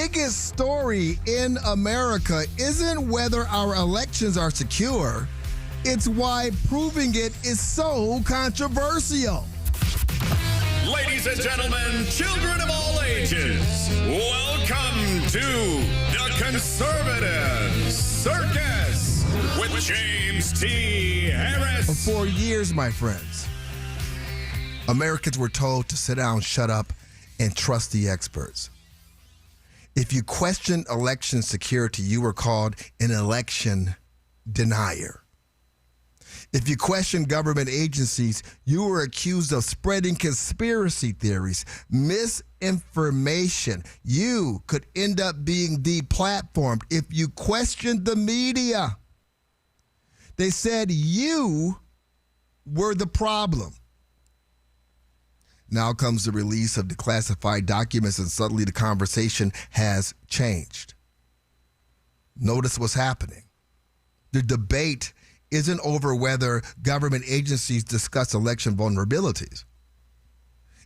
biggest story in America isn't whether our elections are secure, it's why proving it is so controversial. Ladies and gentlemen, children of all ages, welcome to the Conservative Circus with James T. Harris. For years, my friends, Americans were told to sit down, shut up, and trust the experts. If you questioned election security, you were called an election denier. If you questioned government agencies, you were accused of spreading conspiracy theories, misinformation. You could end up being deplatformed if you questioned the media. They said you were the problem. Now comes the release of declassified documents, and suddenly the conversation has changed. Notice what's happening. The debate isn't over whether government agencies discuss election vulnerabilities.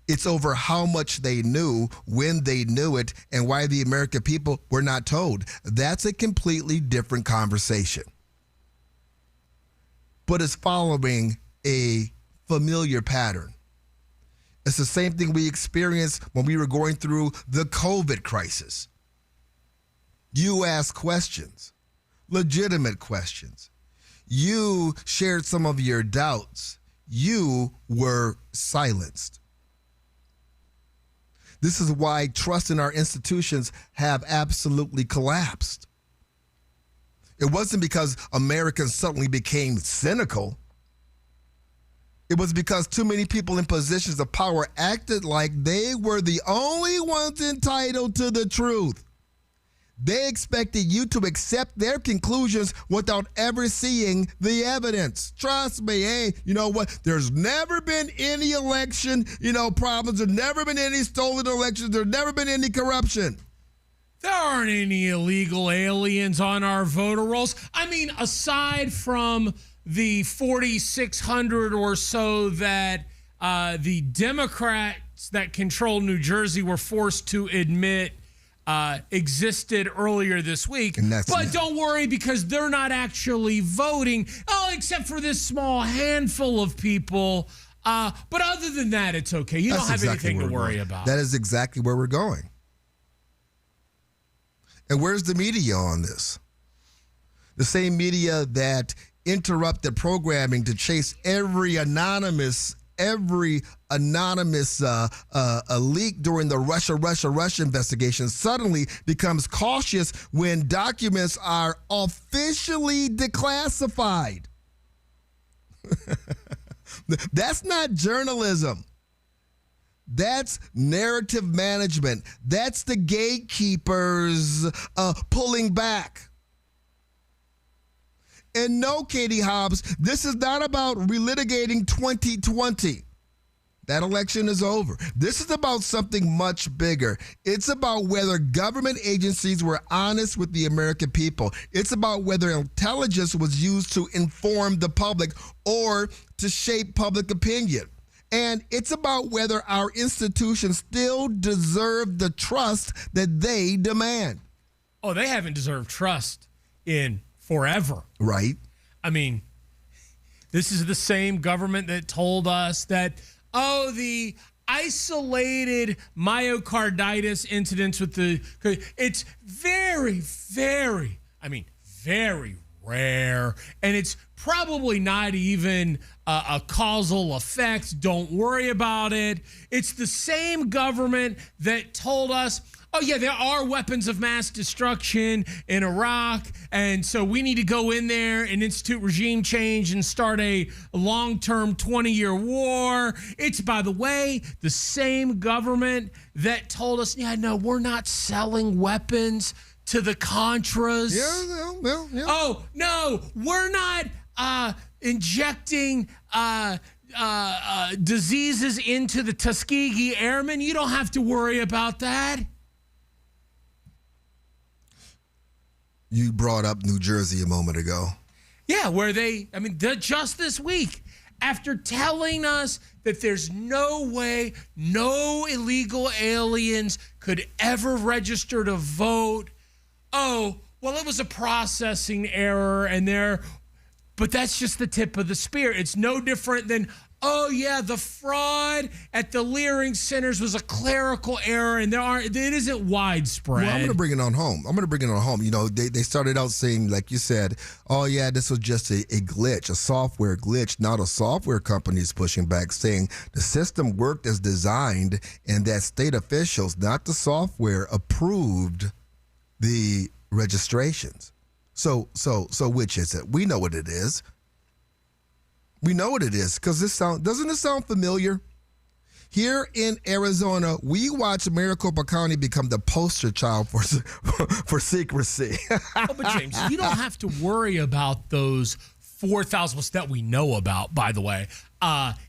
It's over how much they knew, when they knew it, and why the American people were not told. That's a completely different conversation. But it's following a familiar pattern. It's the same thing we experienced when we were going through the COVID crisis. You asked questions, legitimate questions. You shared some of your doubts. You were silenced. This is why trust in our institutions have absolutely collapsed. It wasn't because Americans suddenly became cynical. It was because too many people in positions of power acted like they were the only ones entitled to the truth. They expected you to accept their conclusions without ever seeing the evidence. Trust me, hey, you know what? There's never been any election, problems. There's never been any stolen elections. There's never been any corruption. There aren't any illegal aliens on our voter rolls. I mean, aside from the 4,600 or so that the Democrats that control New Jersey were forced to admit existed earlier this week. But don't worry, because they're not actually voting, except for this small handful of people. But other than that, it's okay. You don't have anything to worry about. That is exactly where we're going. And where's the media on this? The same media that interrupted programming to chase every anonymous leak during the Russia investigation suddenly becomes cautious when documents are officially declassified. That's not journalism. That's narrative management. That's the gatekeepers pulling back. And no, Katie Hobbs, this is not about relitigating 2020. That election is over. This is about something much bigger. It's about whether government agencies were honest with the American people. It's about whether intelligence was used to inform the public or to shape public opinion. And it's about whether our institutions still deserve the trust that they demand. Oh, they haven't deserved trust in forever. Right. I mean, this is the same government that told us that, the isolated myocarditis incidents it's very, very rare. And it's probably not even a causal effect. Don't worry about it. It's the same government that told us, there are weapons of mass destruction in Iraq, and so we need to go in there and institute regime change and start a long-term 20-year war. It's, by the way, the same government that told us, we're not selling weapons to the Contras. Yeah. Oh, no, we're not injecting diseases into the Tuskegee Airmen. You don't have to worry about that. You brought up New Jersey a moment ago. Yeah, where just this week, after telling us that there's no way no illegal aliens could ever register to vote. Oh, well, it was a processing error but that's just the tip of the spear. It's no different than, oh yeah, the fraud at the Leering Centers was a clerical error, and it isn't widespread. Well, I'm going to bring it on home. You know, they started out saying, like you said, oh yeah, this was just a glitch, a software glitch. Now the software company is pushing back, saying the system worked as designed, and that state officials, not the software, approved the registrations. So which is it? We know what it is. We know what it is because doesn't it sound familiar? Here in Arizona, we watch Maricopa County become the poster child for secrecy. Oh, but James, you don't have to worry about those 4,000 that we know about, by the way,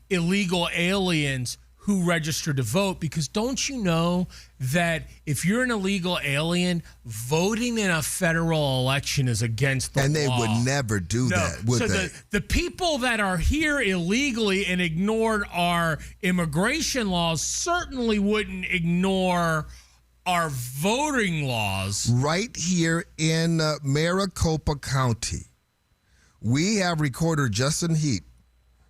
illegal aliens who registered to vote, because don't you know that if you're an illegal alien, voting in a federal election is against the law? And they would never do that, would they? The people that are here illegally and ignored our immigration laws certainly wouldn't ignore our voting laws. Right here in Maricopa County, we have recorder Justin Heap.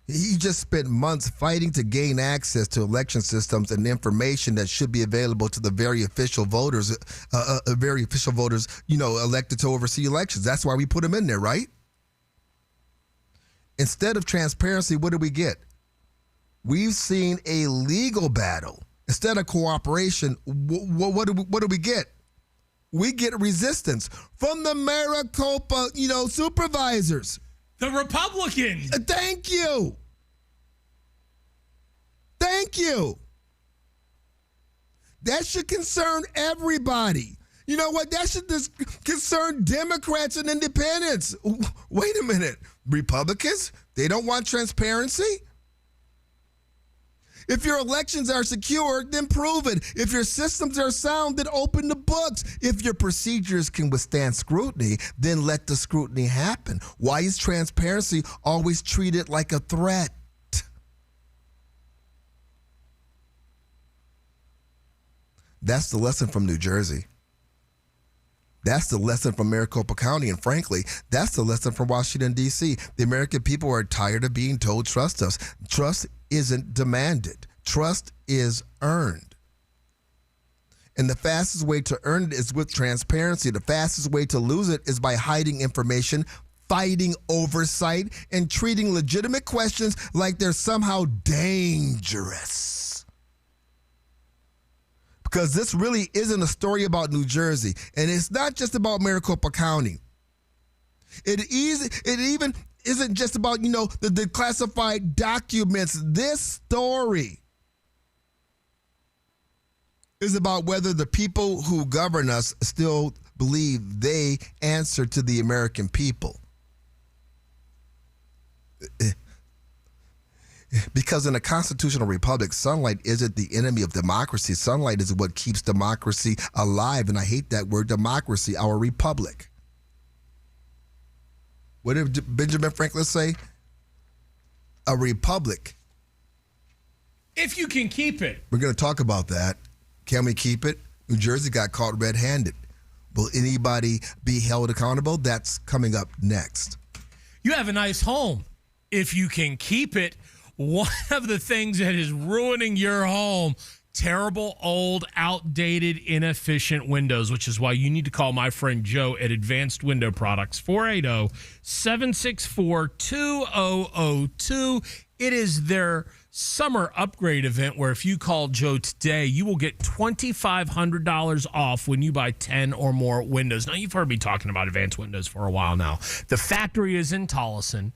He just spent months fighting to gain access to election systems and information that should be available to the very official voters, elected to oversee elections. That's why we put him in there, right? Instead of transparency, what do we get? We've seen a legal battle. Instead of cooperation, what do we get? We get resistance from the Maricopa, supervisors. The Republicans. Thank you. That should concern everybody. You know what? That should concern Democrats and independents. Wait a minute. Republicans? They don't want transparency? If your elections are secure, then prove it. If your systems are sound, then open the books. If your procedures can withstand scrutiny, then let the scrutiny happen. Why is transparency always treated like a threat? That's the lesson from New Jersey. That's the lesson from Maricopa County, and frankly, that's the lesson from Washington, D.C. The American people are tired of being told, trust us. Trust isn't demanded. Trust is earned. And the fastest way to earn it is with transparency. The fastest way to lose it is by hiding information, fighting oversight, and treating legitimate questions like they're somehow dangerous. Because this really isn't a story about New Jersey. And it's not just about Maricopa County. It even isn't just about, the declassified documents. This story is about whether the people who govern us still believe they answer to the American people. Because in a constitutional republic, sunlight isn't the enemy of democracy. Sunlight is what keeps democracy alive. And I hate that word, democracy, our republic. What did Benjamin Franklin say? A republic. If you can keep it. We're going to talk about that. Can we keep it? New Jersey got caught red-handed. Will anybody be held accountable? That's coming up next. You have a nice home. If you can keep it. One of the things that is ruining your home, terrible, old, outdated, inefficient windows, which is why you need to call my friend Joe at Advanced Window Products, 480-764-2002. It is their summer upgrade event where if you call Joe today, you will get $2,500 off when you buy 10 or more windows. Now, you've heard me talking about Advanced Windows for a while now. The factory is in Tolleson.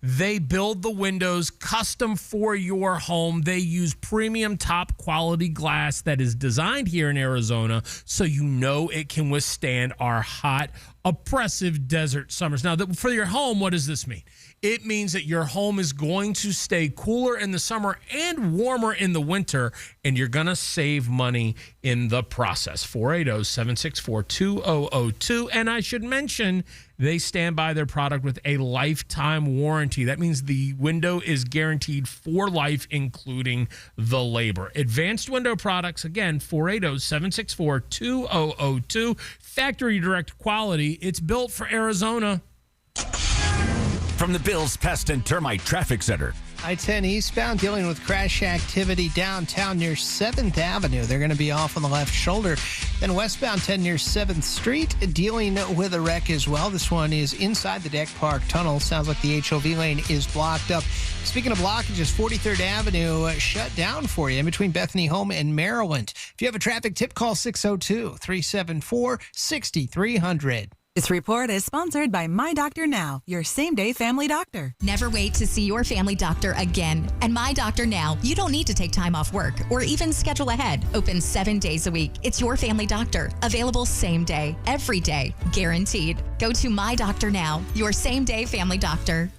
They build the windows custom for your home. They use premium top quality glass that is designed here in Arizona so you know it can withstand our hot, oppressive desert summers. Now, for your home, what does this mean? It means that your home is going to stay cooler in the summer and warmer in the winter, and you're going to save money in the process. 480-764-2002. And I should mention, they stand by their product with a lifetime warranty. That means the window is guaranteed for life, including the labor. Advanced Window Products, again, 480-764-2002. Factory direct quality. It's built for Arizona. From the Bills Pest and Termite Traffic Center. I-10 eastbound dealing with crash activity downtown near 7th Avenue. They're going to be off on the left shoulder. Then westbound 10 near 7th Street dealing with a wreck as well. This one is inside the Deck Park Tunnel. Sounds like the HOV lane is blocked up. Speaking of blockages, 43rd Avenue shut down for you in between Bethany Home and Maryland. If you have a traffic tip, call 602-374-6300. This report is sponsored by My Doctor Now, your same-day family doctor. Never wait to see your family doctor again. And My Doctor Now, you don't need to take time off work or even schedule ahead. Open 7 days a week. It's your family doctor. Available same day, every day, guaranteed. Go to My Doctor Now, your same-day family doctor.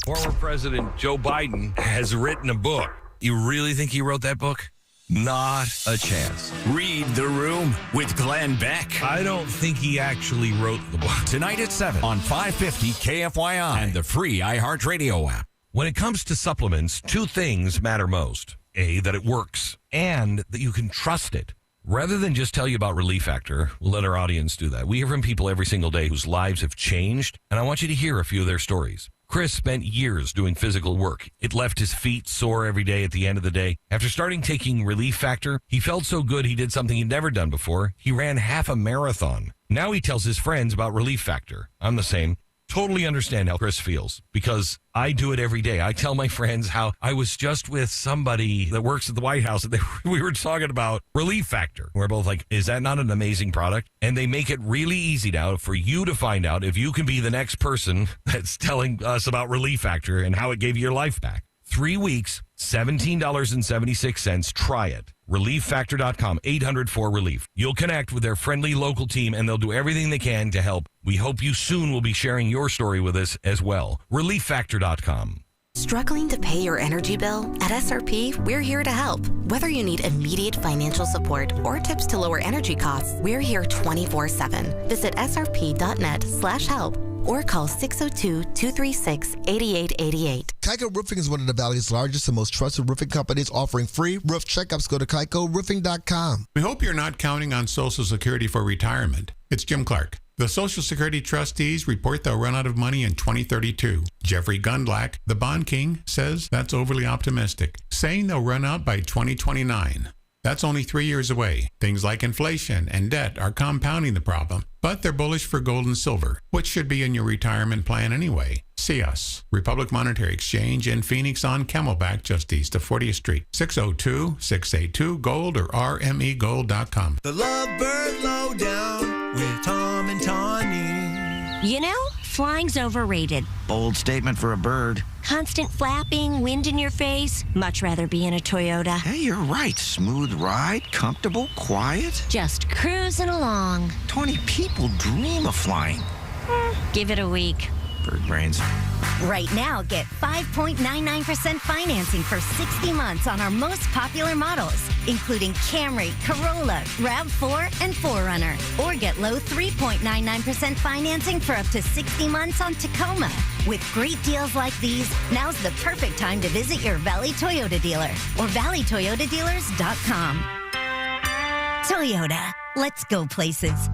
Former President Joe Biden has written a book. You really think he wrote that book? Not a chance. Read The Room with Glenn Beck. I don't think he actually wrote the book. Tonight at 7 on 550 KFYI and the free iHeartRadio app. When it comes to supplements, two things matter most. A, that it works, and that you can trust it. Rather than just tell you about Relief Factor, we'll let our audience do that. We hear from people every single day whose lives have changed, and I want you to hear a few of their stories. Chris spent years doing physical work. It left his feet sore every day at the end of the day. After starting taking Relief Factor, he felt so good he did something he'd never done before. He ran half a marathon. Now he tells his friends about Relief Factor. I'm the same. Totally understand how Chris feels because I do it every day. I tell my friends how I was just with somebody that works at the White House and we were talking about Relief Factor. We're both like, is that not an amazing product? And they make it really easy now for you to find out if you can be the next person that's telling us about Relief Factor and how it gave you your life back. 3 weeks, $17.76. Try it. ReliefFactor.com, 800-4RELIEF. You'll connect with their friendly local team, and they'll do everything they can to help. We hope you soon will be sharing your story with us as well. ReliefFactor.com. Struggling to pay your energy bill? At SRP, we're here to help. Whether you need immediate financial support or tips to lower energy costs, we're here 24/7. Visit srp.net/help. or call 602-236-8888. Keiko Roofing is one of the Valley's largest and most trusted roofing companies, offering free roof checkups. Go to KeikoRoofing.com. We hope you're not counting on Social Security for retirement. It's Jim Clark. The Social Security trustees report they'll run out of money in 2032. Jeffrey Gundlach, the bond king, says that's overly optimistic, saying they'll run out by 2029. That's only 3 years away. Things like inflation and debt are compounding the problem, but they're bullish for gold and silver, which should be in your retirement plan anyway. See us, Republic Monetary Exchange in Phoenix on Camelback, just east of 40th Street. 602-682-GOLD or rmegold.com. The Lovebird Lowdown with Tom and Tawny. You know, flying's overrated. Bold statement for a bird. Constant flapping, wind in your face. Much rather be in a Toyota. Hey, you're right. Smooth ride, comfortable, quiet. Just cruising along. 20 people dream of flying. Give it a week. Bird brains. Right now, get 5.99% financing for 60 months on our most popular models, including Camry, Corolla, RAV4, and 4Runner. Or get low 3.99% financing for up to 60 months on Tacoma. With great deals like these, now's the perfect time to visit your Valley Toyota dealer or valleytoyotadealers.com. Toyota, let's go places.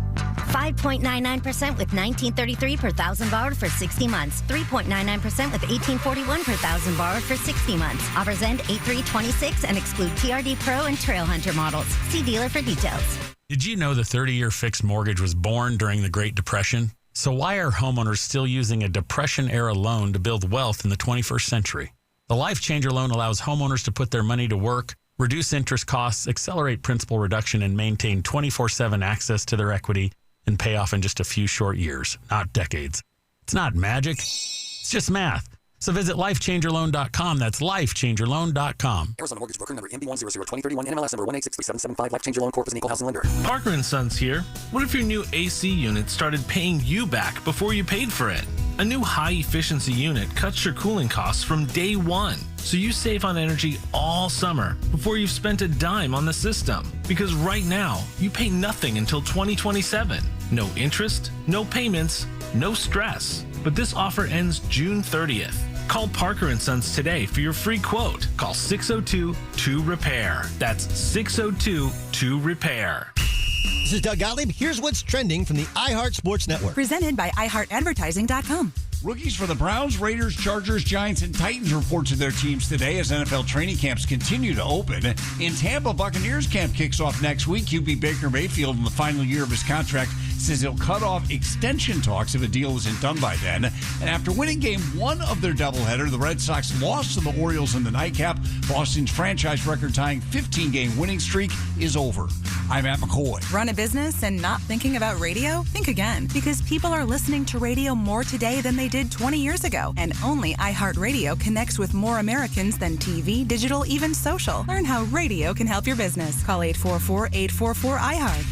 5.99% with $19.33 per thousand borrowed for 60 months. 3.99% with $18.41 per thousand borrowed for 60 months. Offers end 8/3/26 and exclude TRD Pro and Trail Hunter models. See dealer for details. Did you know the 30-year fixed mortgage was born during the Great Depression? So why are homeowners still using a Depression-era loan to build wealth in the 21st century? The Life Changer loan allows homeowners to put their money to work, reduce interest costs, accelerate principal reduction, and maintain 24/7 access to their equity and pay off in just a few short years, not decades. It's not magic. It's just math. So visit lifechangerloan.com. That's lifechangerloan.com. Arizona Mortgage Broker number MB1002030, NMLS number 1863775. Life Changer Loan Corp is an equal housing lender. Parker & Sons here. What if your new AC unit started paying you back before you paid for it? A new high-efficiency unit cuts your cooling costs from day one, so you save on energy all summer before you've spent a dime on the system. Because right now, you pay nothing until 2027. No interest, no payments, no stress. But this offer ends June 30th. Call Parker & Sons today for your free quote. Call 602-2REPAIR. That's 602-2REPAIR. This is Doug Gottlieb. Here's what's trending from the iHeart Sports Network. Presented by iHeartAdvertising.com. Rookies for the Browns, Raiders, Chargers, Giants, and Titans report to their teams today as NFL training camps continue to open. In Tampa, Buccaneers camp kicks off next week. QB Baker Mayfield, in the final year of his contract, says he'll cut off extension talks if a deal isn't done by then. And after winning game one of their doubleheader, the Red Sox lost to the Orioles in the nightcap. Boston's franchise record-tying 15-game winning streak is over. I'm Matt McCoy. Run a business and not thinking about radio? Think again, because people are listening to radio more today than they did 20 years ago. And only iHeartRadio connects with more Americans than TV, digital, even social. Learn how radio can help your business. Call 844-844-iHeart.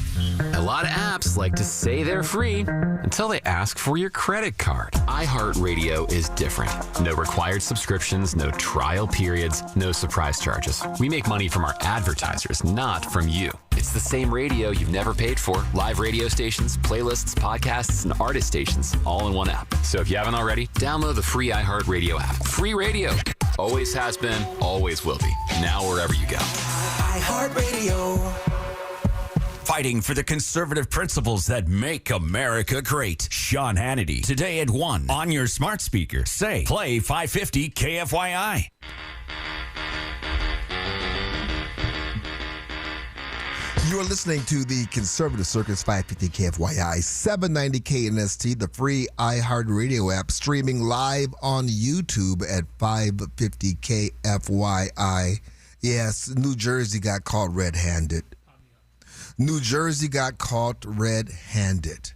A lot of apps like to say they're free until they ask for your credit card. iHeartRadio is different. No required subscriptions, no trial periods, no surprise charges. We make money from our advertisers, not from you. It's the same radio you've never paid for. Live radio stations, playlists, podcasts, and artist stations, all in one app. So if you haven't already, download the free iHeartRadio app. Free radio. Always has been, always will be. Now wherever you go. iHeartRadio. Fighting for the conservative principles that make America great. Sean Hannity, today at 1 on your smart speaker. Say, play 550 KFYI. You are listening to the Conservative Circus 550 KFYI, 790 KNST, the free iHeartRadio app, streaming live on YouTube at 550 KFYI. Yes, New Jersey got caught red-handed. New Jersey got caught red-handed.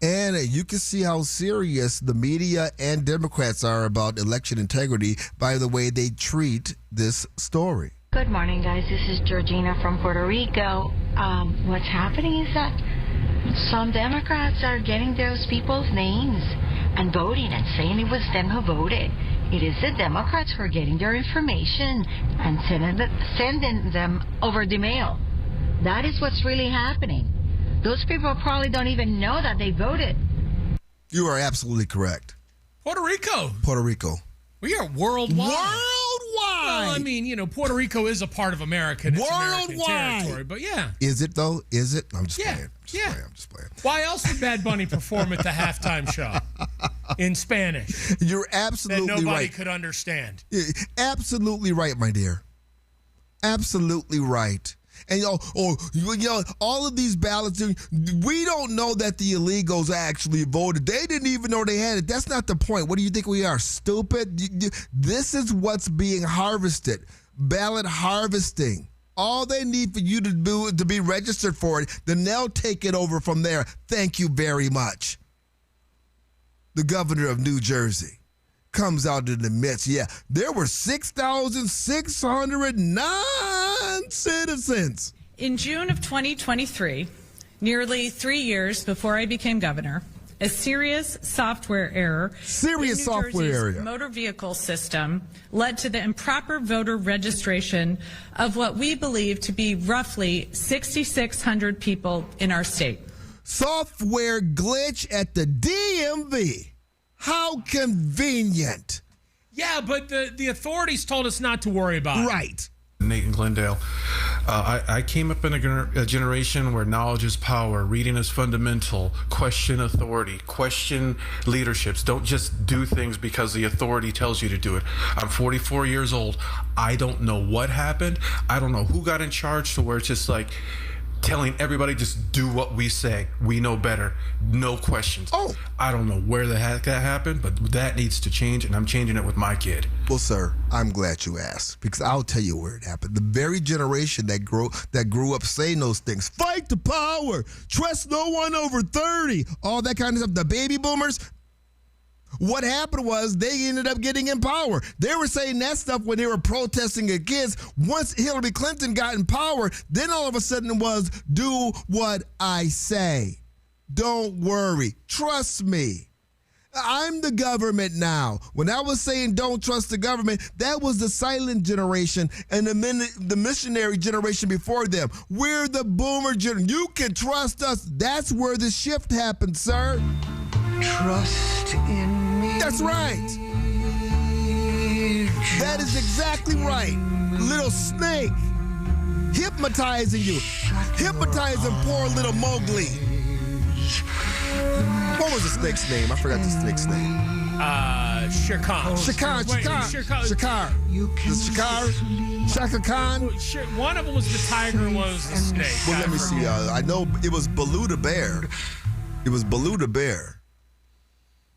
And you can see how serious the media and Democrats are about election integrity by the way they treat this story. Good morning, guys. This is Georgina from Puerto Rico. What's happening is that some Democrats are getting those people's names and voting and saying it was them who voted. It is the Democrats who are getting their information and sending them over the mail. That is what's really happening. Those people probably don't even know that they voted. You are absolutely correct. Puerto Rico. Puerto Rico. We are worldwide. Worldwide. Well, I mean, you know, Puerto Rico is a part of America. And it's American Worldwide. territory, but yeah. Is it, though? Is it? I'm just Yeah. playing. I'm just playing. Why else would Bad Bunny perform at the halftime show in Spanish? You're absolutely that nobody right. could understand. Yeah, absolutely right, my dear. Absolutely right. And all of these ballots, we don't know that the illegals actually voted. They didn't even know they had it. That's not the point. What do you think we are, stupid? This is what's being harvested. Ballot harvesting. All they need for you to do is to be registered for it. Then they'll take it over from there. Thank you very much. The governor of New Jersey comes out in the midst. Yeah, there were 6,609 citizens. In June of 2023, nearly 3 years before I became governor, a serious software error in New Jersey's motor vehicle system led to the improper voter registration of what we believe to be roughly 6,600 people in our state. Software glitch at the DMV. How convenient. Yeah, but the authorities told us not to worry about it. Right. Nathan Glendale. I came up in a generation where knowledge is power, reading is fundamental, question authority, question leaderships. Don't just do things because the authority tells you to do it. I'm 44 years old. I don't know what happened. I don't know who got in charge to where it's just like telling everybody just do what we say. We know better. No questions. Oh. I don't know where the heck that happened, but that needs to change, and I'm changing it with my kid. Well, sir, I'm glad you asked, because I'll tell you where it happened. The very generation that grew up saying those things, fight the power, trust no one over 30, all that kind of stuff, the baby boomers, What happened was they ended up getting in power. They were saying that stuff when they were protesting against. Once Hillary Clinton got in power, then all of a sudden it was, do what I say. Don't worry. Trust me. I'm the government now. When I was saying don't trust the government, that was the silent generation and the missionary generation before them. We're the boomer generation. You can trust us. That's where the shift happened, sir. Trust in me. That's right. That is exactly right. Little snake. Hypnotizing you. Hypnotizing poor little Mowgli. What was the snake's name? I forgot the snake's name. Shere Khan. Shakar. Shaka Khan. One of them was the tiger, one was the snake. Well, let me see. I know it was Baloo the bear. It was Baloo the bear.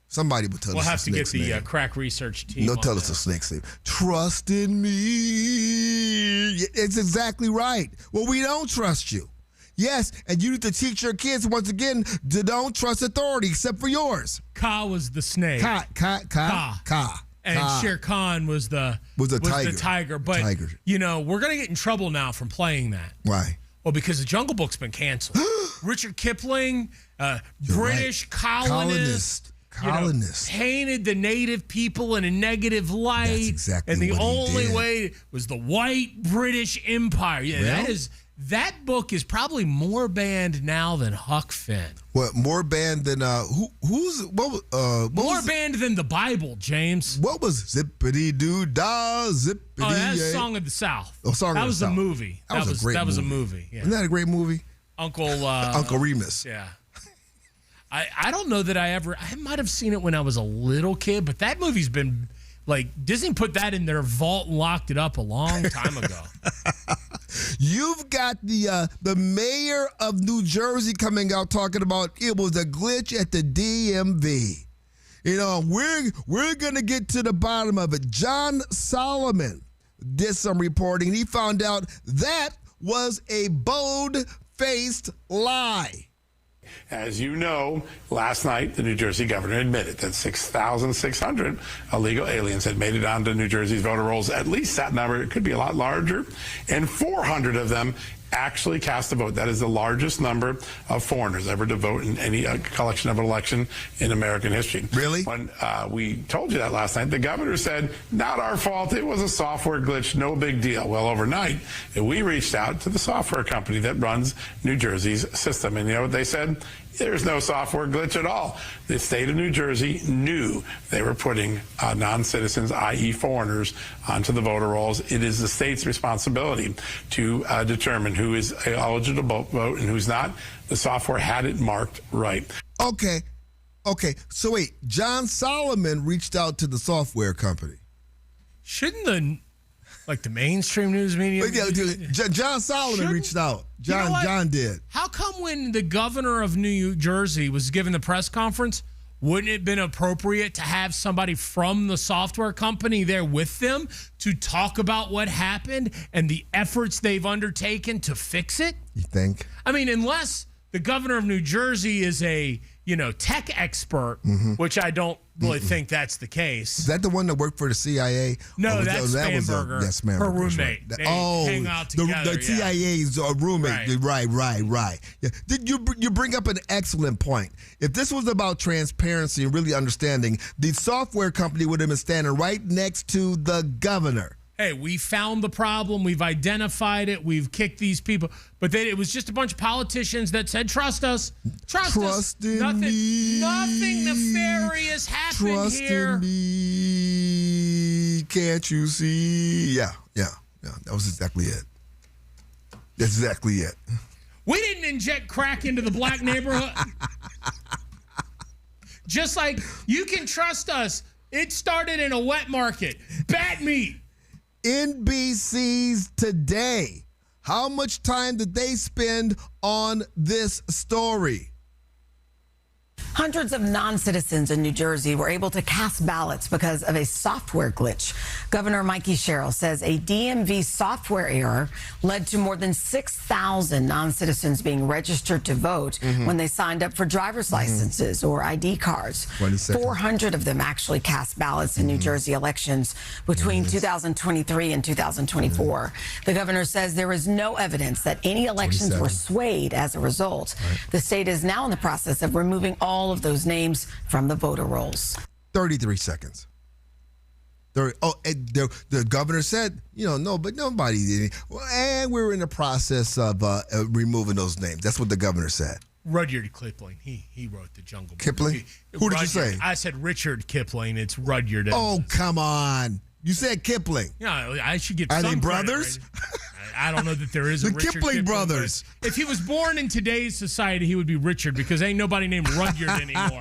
Somebody would tell us. We'll have the to get snake's the name. crack research team. They'll tell us the snake's name. Trust in me. It's exactly right. Well, we don't trust you. Yes, and you need to teach your kids, once again, to don't trust authority except for yours. Ka was the snake. Ka. And Shere Khan was the tiger. But, you know, we're going to get in trouble now from playing that. Why? Well, because the Jungle Book's been canceled. Richard Kipling, British colonist. Painted the native people in a negative light. That's exactly and the what he only did. way was the white British Empire. Yeah, Well, that book is probably more banned now than Huck Finn. What, more banned than more banned than the Bible, James. What was zippity doo dah zippity? Oh, that's Song of the South. Oh, Song of the South. That was a movie. That was a great movie. That was a movie. Yeah. Isn't that a great movie? Uncle Remus. Yeah. I don't know that I might have seen it when I was a little kid, but that movie's been, like, Disney put that in their vault and locked it up a long time ago. You've got the mayor of New Jersey coming out talking about it was a glitch at the DMV. You know, we're going to get to the bottom of it. John Solomon did some reporting. He found out that was a bold-faced lie. As you know, last night, the New Jersey governor admitted that 6,600 illegal aliens had made it onto New Jersey's voter rolls. At least that number, it could be a lot larger. And 400 of them actually cast a vote. That is the largest number of foreigners ever to vote in any collection of an election in American history. Really? When we told you that last night, the governor said, not our fault. It was a software glitch. No big deal. Well, overnight, we reached out to the software company that runs New Jersey's system. And you know what they said? There's no software glitch at all. The state of New Jersey knew they were putting non-citizens, i.e. foreigners, onto the voter rolls. It is the state's responsibility to determine who is eligible to vote and who's not. The software had it marked right. Okay. So wait, John Solomon reached out to the software company. Shouldn't the mainstream news media? John Solomon reached out. John did. How come when the governor of New Jersey was given the press conference, wouldn't it have been appropriate to have somebody from the software company there with them to talk about what happened and the efforts they've undertaken to fix it? You think? I mean, unless the governor of New Jersey is a, tech expert, which I don't really think that's the case. Is that the one that worked for the CIA? No, that's Spanberger. That's Spanberger. Her roommate. Right. They hang out together. The CIA's roommate. Right. Yeah. You bring up an excellent point. If this was about transparency and really understanding, the software company would have been standing right next to the governor. Hey, we found the problem. We've identified it. We've kicked these people. But it was just a bunch of politicians that said, trust us. Trust us. In nothing nefarious happened Trust here. In me. Can't you see? Yeah. That was exactly it. That's exactly it. We didn't inject crack into the black neighborhood. Just like you can trust us. It started in a wet market. Bat meat. NBC's Today. How much time did they spend on this story? Hundreds of non-citizens in New Jersey were able to cast ballots because of a software glitch. Governor Mikey Sherrill says a DMV software error led to more than 6,000 non-citizens being registered to vote when they signed up for driver's licenses or ID cards. 400 of them actually cast ballots in New Jersey elections between 2023 and 2024. The governor says there is no evidence that any elections were swayed as a result. The state is now in the process of removing all of those names from the voter rolls. 33 seconds. The governor said, no, but nobody did it. And we're in the process of removing those names. That's what the governor said. Rudyard Kipling. He wrote the Jungle Book. Kipling? Who did you say? I said Richard Kipling. It's Rudyard. Oh, come on. You said Kipling. Yeah, I should get Are some they credit, brothers? right? I don't know that there is a the Richard Kipling brothers. If he was born in today's society, he would be Richard because ain't nobody named Rudyard anymore.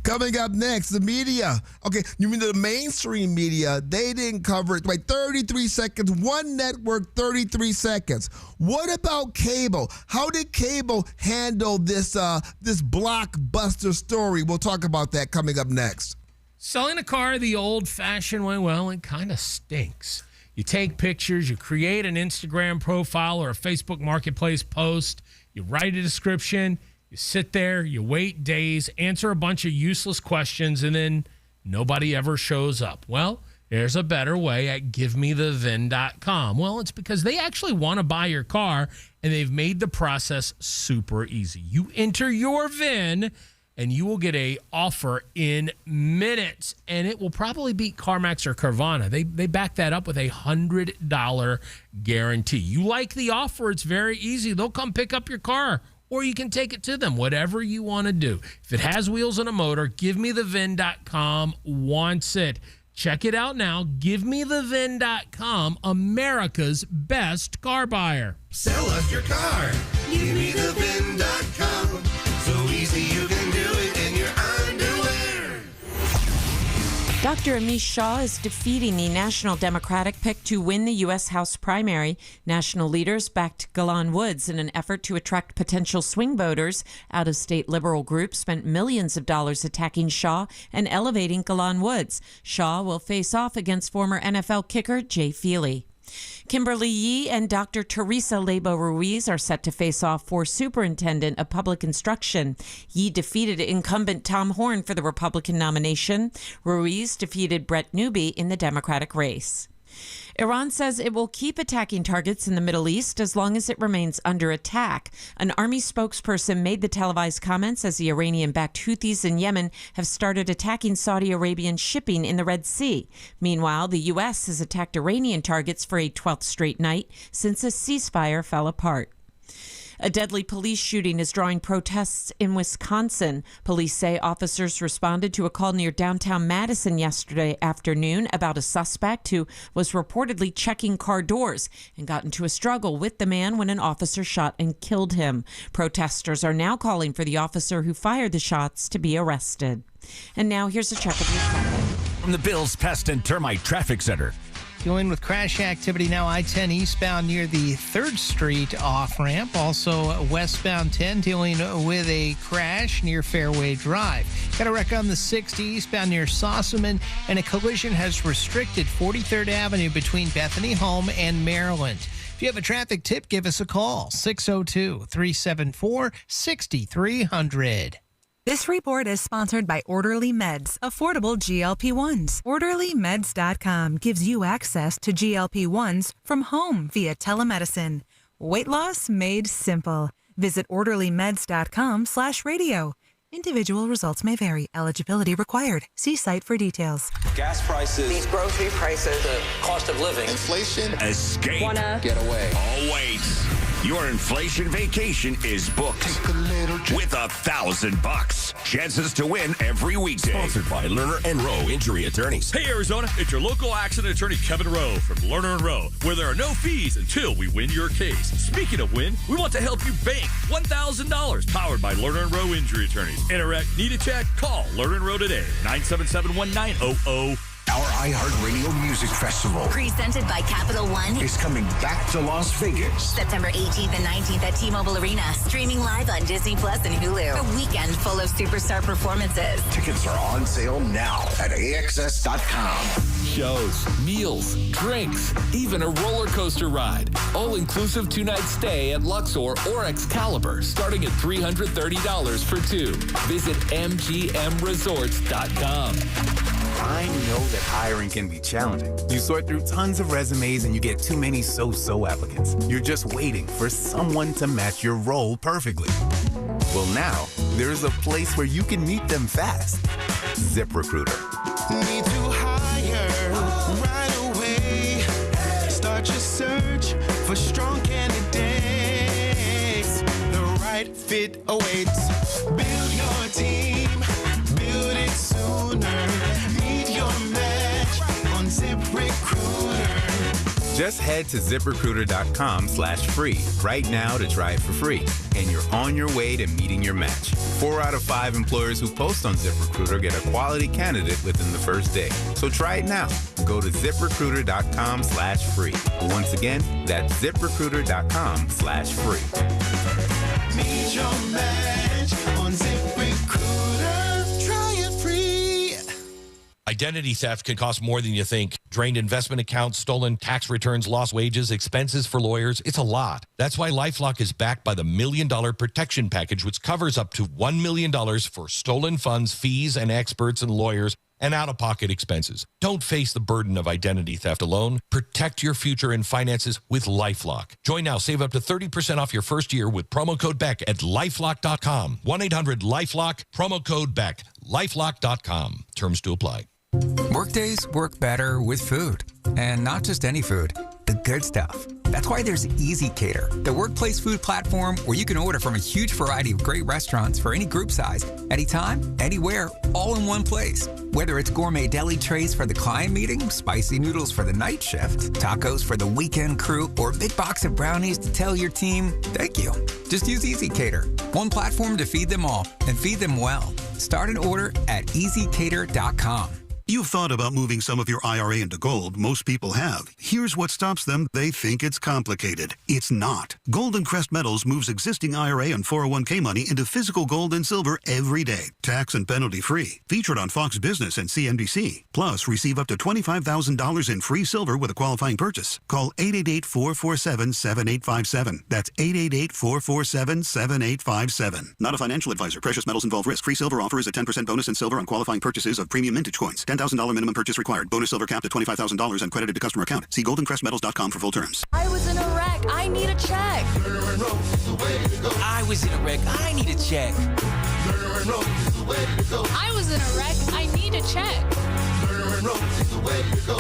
Coming up next, the media. Okay, you mean the mainstream media? They didn't cover it. Like 33 seconds. One network, 33 seconds. What about cable? How did cable handle this blockbuster story? We'll talk about that coming up next. Selling a car the old-fashioned way, well, it kind of stinks. You take pictures, you create an Instagram profile or a Facebook Marketplace post, you write a description, you sit there, you wait days, answer a bunch of useless questions, and then nobody ever shows up. Well, there's a better way at givemethevin.com. Well, it's because they actually want to buy your car, and they've made the process super easy. You enter your VIN, and you will get a offer in minutes, and it will probably beat CarMax or Carvana. They back that up with a $100 guarantee. You like the offer, it's very easy. They'll come pick up your car, or you can take it to them, whatever you want to do. If it has wheels and a motor, givemethevin.com wants it. Check it out now. Givemethevin.com, America's best car buyer. Sell us your car. Givemethevin.com. So easy you can do it in your underwear. Dr. Amish Shah is defeating the National Democratic pick to win the U.S. House primary. National leaders backed Galan Woods in an effort to attract potential swing voters. Out-of-state liberal groups spent millions of dollars attacking Shah and elevating Galan Woods. Shah will face off against former NFL kicker Jay Feely. Kimberly Yee and Dr. Teresa Lebo Ruiz are set to face off for Superintendent of Public Instruction. Yee defeated incumbent Tom Horn for the Republican nomination. Ruiz defeated Brett Newby in the Democratic race. Iran says it will keep attacking targets in the Middle East as long as it remains under attack. An army spokesperson made the televised comments as the Iranian-backed Houthis in Yemen have started attacking Saudi Arabian shipping in the Red Sea. Meanwhile, the U.S. has attacked Iranian targets for a 12th straight night since a ceasefire fell apart. A deadly police shooting is drawing protests in Wisconsin. Police say officers responded to a call near downtown Madison yesterday afternoon about a suspect who was reportedly checking car doors and got into a struggle with the man when an officer shot and killed him. Protesters are now calling for the officer who fired the shots to be arrested. And now here's a check of your traffic. From the Bills Pest and Termite Traffic Center. Dealing with crash activity now, I-10 eastbound near the 3rd Street off-ramp. Also westbound 10 dealing with a crash near Fairway Drive. Got a wreck on the 60 eastbound near Sossaman, and a collision has restricted 43rd Avenue between Bethany Home and Maryland. If you have a traffic tip, give us a call, 602-374-6300. This report is sponsored by Orderly Meds, affordable GLP-1s. OrderlyMeds.com gives you access to GLP-1s from home via telemedicine. Weight loss made simple. Visit OrderlyMeds.com/radio. Individual results may vary. Eligibility required. See site for details. Gas prices. These grocery prices. The cost of living. Inflation. Escape. Get away. Oh, wait. Your inflation vacation is booked with $1,000. Chances to win every weekday. Sponsored by Lerner and Rowe Injury Attorneys. Hey, Arizona, it's your local accident attorney, Kevin Rowe from Lerner and Rowe, where there are no fees until we win your case. Speaking of win, we want to help you bank $1,000, powered by Lerner and Rowe Injury Attorneys. Interact, need a check? Call Lerner and Rowe today, 977-1900. Our iHeartRadio Music Festival presented by Capital One is coming back to Las Vegas. September 18th and 19th at T-Mobile Arena. Streaming live on Disney Plus and Hulu. A weekend full of superstar performances. Tickets are on sale now at AXS.com. Shows, meals, drinks, even a roller coaster ride. All-inclusive 2-night stay at Luxor or Excalibur, starting at $330 for two. Visit MGMResorts.com. I know that hiring can be challenging. You sort through tons of resumes and you get too many so-so applicants. You're just waiting for someone to match your role perfectly. Well, now, there's a place where you can meet them fast. ZipRecruiter. Need to hire right away. Start your search for strong candidates. The right fit awaits. Build your team. Build it sooner. Meet your match on ZipRecruiter. Just head to ZipRecruiter.com/free right now to try it for free. And you're on your way to meeting your match. 4 out of 5 employers who post on ZipRecruiter get a quality candidate within the first day. So try it now. Go to ZipRecruiter.com/free. Once again, that's ZipRecruiter.com/free. Meet your match on ZipRecruiter. Try it free. Identity theft can cost more than you think. Drained investment accounts, stolen tax returns, lost wages, expenses for lawyers. It's a lot. That's why LifeLock is backed by the $1 Million Protection Package, which covers up to $1 million for stolen funds, fees, and experts and lawyers, and out-of-pocket expenses. Don't face the burden of identity theft alone. Protect your future and finances with LifeLock. Join now. Save up to 30% off your first year with promo code BECK at LifeLock.com. 1-800-LifeLock, promo code BECK. LifeLock.com. Terms to apply. Workdays work better with food, and not just any food, the good stuff. That's why there's Easy Cater, the workplace food platform where you can order from a huge variety of great restaurants for any group size, anytime, anywhere, all in one place. Whether it's gourmet deli trays for the client meeting, spicy noodles for the night shift, tacos for the weekend crew, or a big box of brownies to tell your team, thank you. Just use Easy Cater, one platform to feed them all and feed them well. Start an order at EasyCater.com. You've thought about moving some of your IRA into gold. Most people have. Here's what stops them. They think it's complicated. It's not. Golden Crest Metals moves existing IRA and 401k money into physical gold and silver every day. Tax and penalty free. Featured on Fox Business and CNBC. Plus, receive up to $25,000 in free silver with a qualifying purchase. Call 888-447-7857. That's 888-447-7857. Not a financial advisor. Precious metals involve risk. Free silver offer is a 10% bonus in silver on qualifying purchases of premium mintage coins. $10,000 minimum purchase required. Bonus silver capped at $25,000 and credited to customer account. See goldencrestmetals.com for full terms. I was in a wreck. I need a check. I was in a wreck. I need a check. I was in a wreck. I need a check.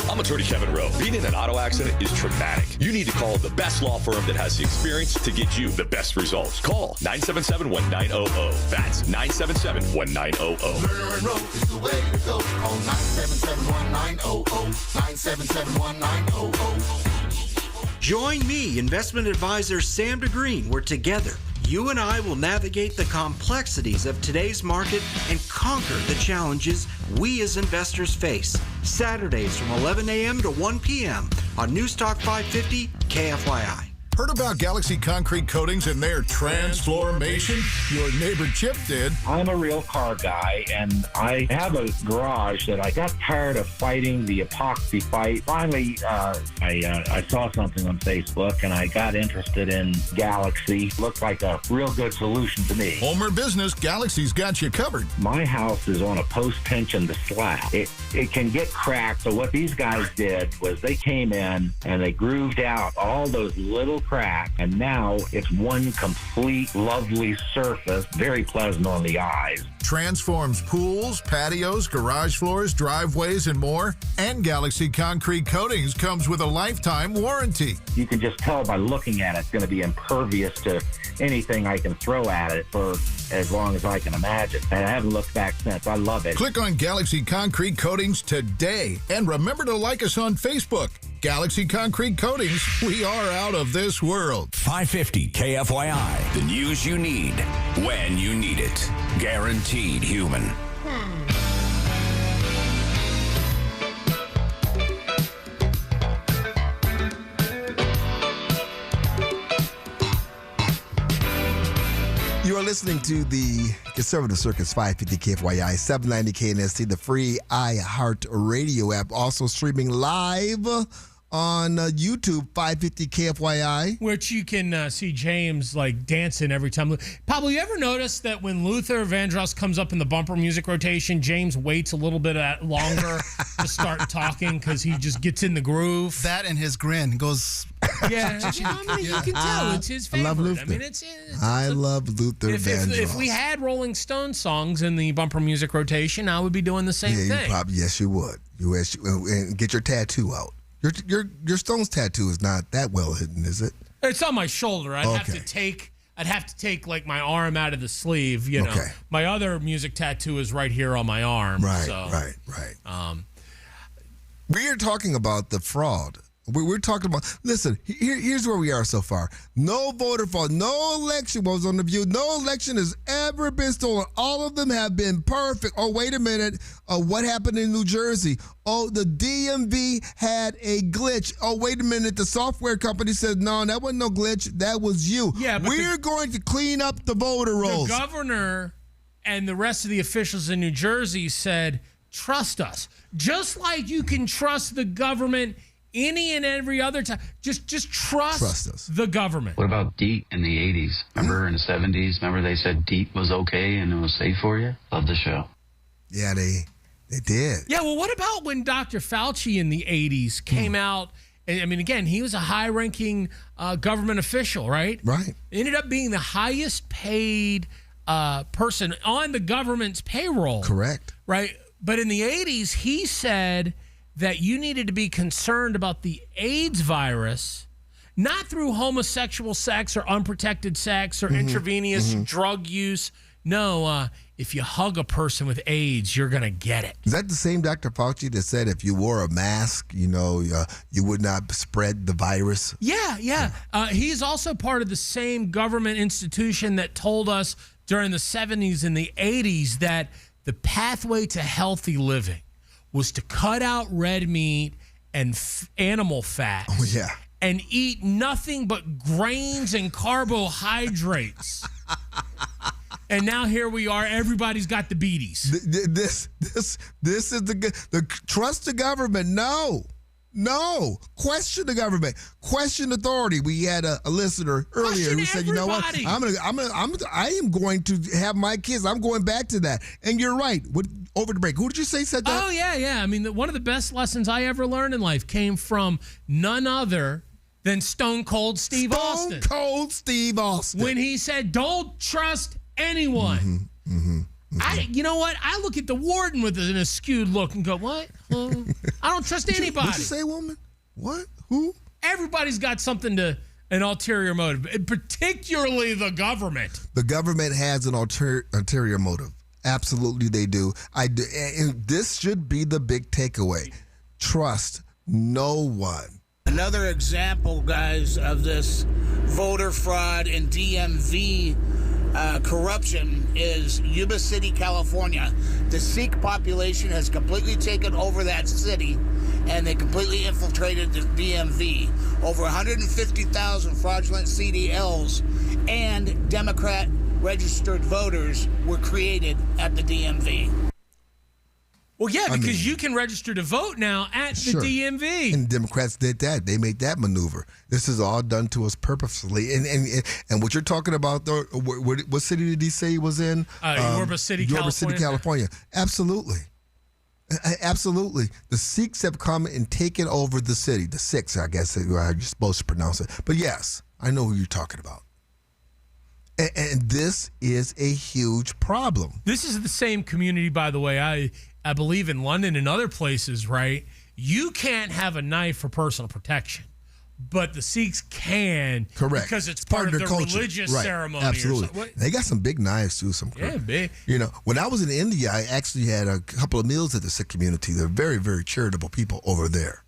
I'm attorney Kevin Rowe. Being in an auto accident is traumatic. You need to call the best law firm that has the experience to get you the best results. Call 977-1900. That's 977-1900. is the way to go. Call 977-1900. 977-1900. Join me, investment advisor Sam DeGreen, where together you and I will navigate the complexities of today's market and conquer the challenges we as investors face. Saturdays from 11 a.m. to 1 p.m. on Newstalk 550 KFYI. Heard about Galaxy Concrete Coatings and their transformation? Your neighbor Chip did. I'm a real car guy, and I have a garage that I got tired of fighting the epoxy fight. Finally, I saw something on Facebook, and I got interested in Galaxy. Looked like a real good solution to me. Homer business, Galaxy's got you covered. My house is on a post-tension slab. It can get cracked, so what these guys did was they came in and they grooved out all those little cracks, and now it's one complete lovely surface, very pleasant on the eyes. Transforms pools, patios, garage floors, driveways, and more. And Galaxy Concrete Coatings comes with a lifetime warranty. You can just tell by looking at it, it's going to be impervious to anything I can throw at it for as long as I can imagine. And I haven't looked back since. I love it. Click on Galaxy Concrete Coatings today. And remember to like us on Facebook. Galaxy Concrete Coatings, we are out of this world. 550 KFYI, the news you need when you need it. Guaranteed human. You are listening to the Conservative Circus 550 KFYI, 790 KNST, the free iHeart Radio app, also streaming live on YouTube, 550 KFYI. Which you can see James like dancing every time. Pablo, you ever notice that when Luther Vandross comes up in the bumper music rotation, James waits a little bit longer to start talking because he just gets in the groove? That and his grin goes... Yeah, you can tell it's his favorite. I love Luther. I mean, I love Luther Vandross. If we had Rolling Stone songs in the bumper music rotation, I would be doing the same thing. Yes, you would. And get your tattoo out. Your Stones tattoo is not that well hidden, is it? It's on my shoulder. I'd have to take like my arm out of the sleeve. You know, my other music tattoo is right here on my arm. Right. We are talking about the fraud. We're talking about, listen, here's where we are so far. No voter fraud, no election was on the View. No election has ever been stolen. All of them have been perfect. Oh, wait a minute. What happened in New Jersey? Oh, the DMV had a glitch. Oh, wait a minute. The software company said, no, that wasn't no glitch. That was you. Yeah, but we're going to clean up the voter rolls. The governor and the rest of the officials in New Jersey said, trust us. Just like you can trust the government any and every other time. Just trust us. The government. What about DEET in the 80s? Remember in the 70s? Remember they said DEET was okay and it was safe for you? Love the show. Yeah, they did. Yeah, well, what about when Dr. Fauci in the 80s came out? I mean, again, he was a high-ranking government official, right? Right. Ended up being the highest paid person on the government's payroll. Correct. Right? But in the 80s, he said that you needed to be concerned about the AIDS virus, not through homosexual sex or unprotected sex or intravenous drug use. No, if you hug a person with AIDS, you're going to get it. Is that the same Dr. Fauci that said if you wore a mask, you would not spread the virus? Yeah. He's also part of the same government institution that told us during the 70s and the 80s that the pathway to healthy living was to cut out red meat and animal fats. Oh, yeah. And eat nothing but grains and carbohydrates. And now here we are. Everybody's got the beaties. This is the trust the government. No. Question the government. Question authority. We had a listener earlier who said, "You know what? I am going to have my kids. I'm going back to that." And you're right. Over the break, who did you say said that? Oh yeah. I mean, one of the best lessons I ever learned in life came from none other than Stone Cold Steve Austin. Stone Cold Steve Austin. When he said, "Don't trust anyone." You know what? I look at the warden with an askewed look and go, what? I don't trust anybody. What'd you say, woman? What? Who? Everybody's got an ulterior motive, particularly the government. The government has an ulterior motive. Absolutely, they do. And this should be the big takeaway. Trust no one. Another example, guys, of this voter fraud and DMV corruption is Yuba City, California. The Sikh population has completely taken over that city, and they completely infiltrated the DMV. Over 150,000 fraudulent CDLs and Democrat registered voters were created at the DMV. Well, yeah, because you can register to vote now at the DMV. And Democrats did that. They made that maneuver. This is all done to us purposefully. And what you're talking about, though, what city did he say he was in? Yorba City, California. Absolutely. Absolutely. The Sikhs have come and taken over the city. The Sikhs, I guess you're supposed to pronounce it. But yes, I know who you're talking about. And this is a huge problem. This is the same community, by the way, I believe in London and other places, right? You can't have a knife for personal protection, but the Sikhs can. Correct. Because it's part of their culture. Religious ceremony. Absolutely. They got some big knives, too. Big. When I was in India, I actually had a couple of meals at the Sikh community. They're very, very charitable people over there.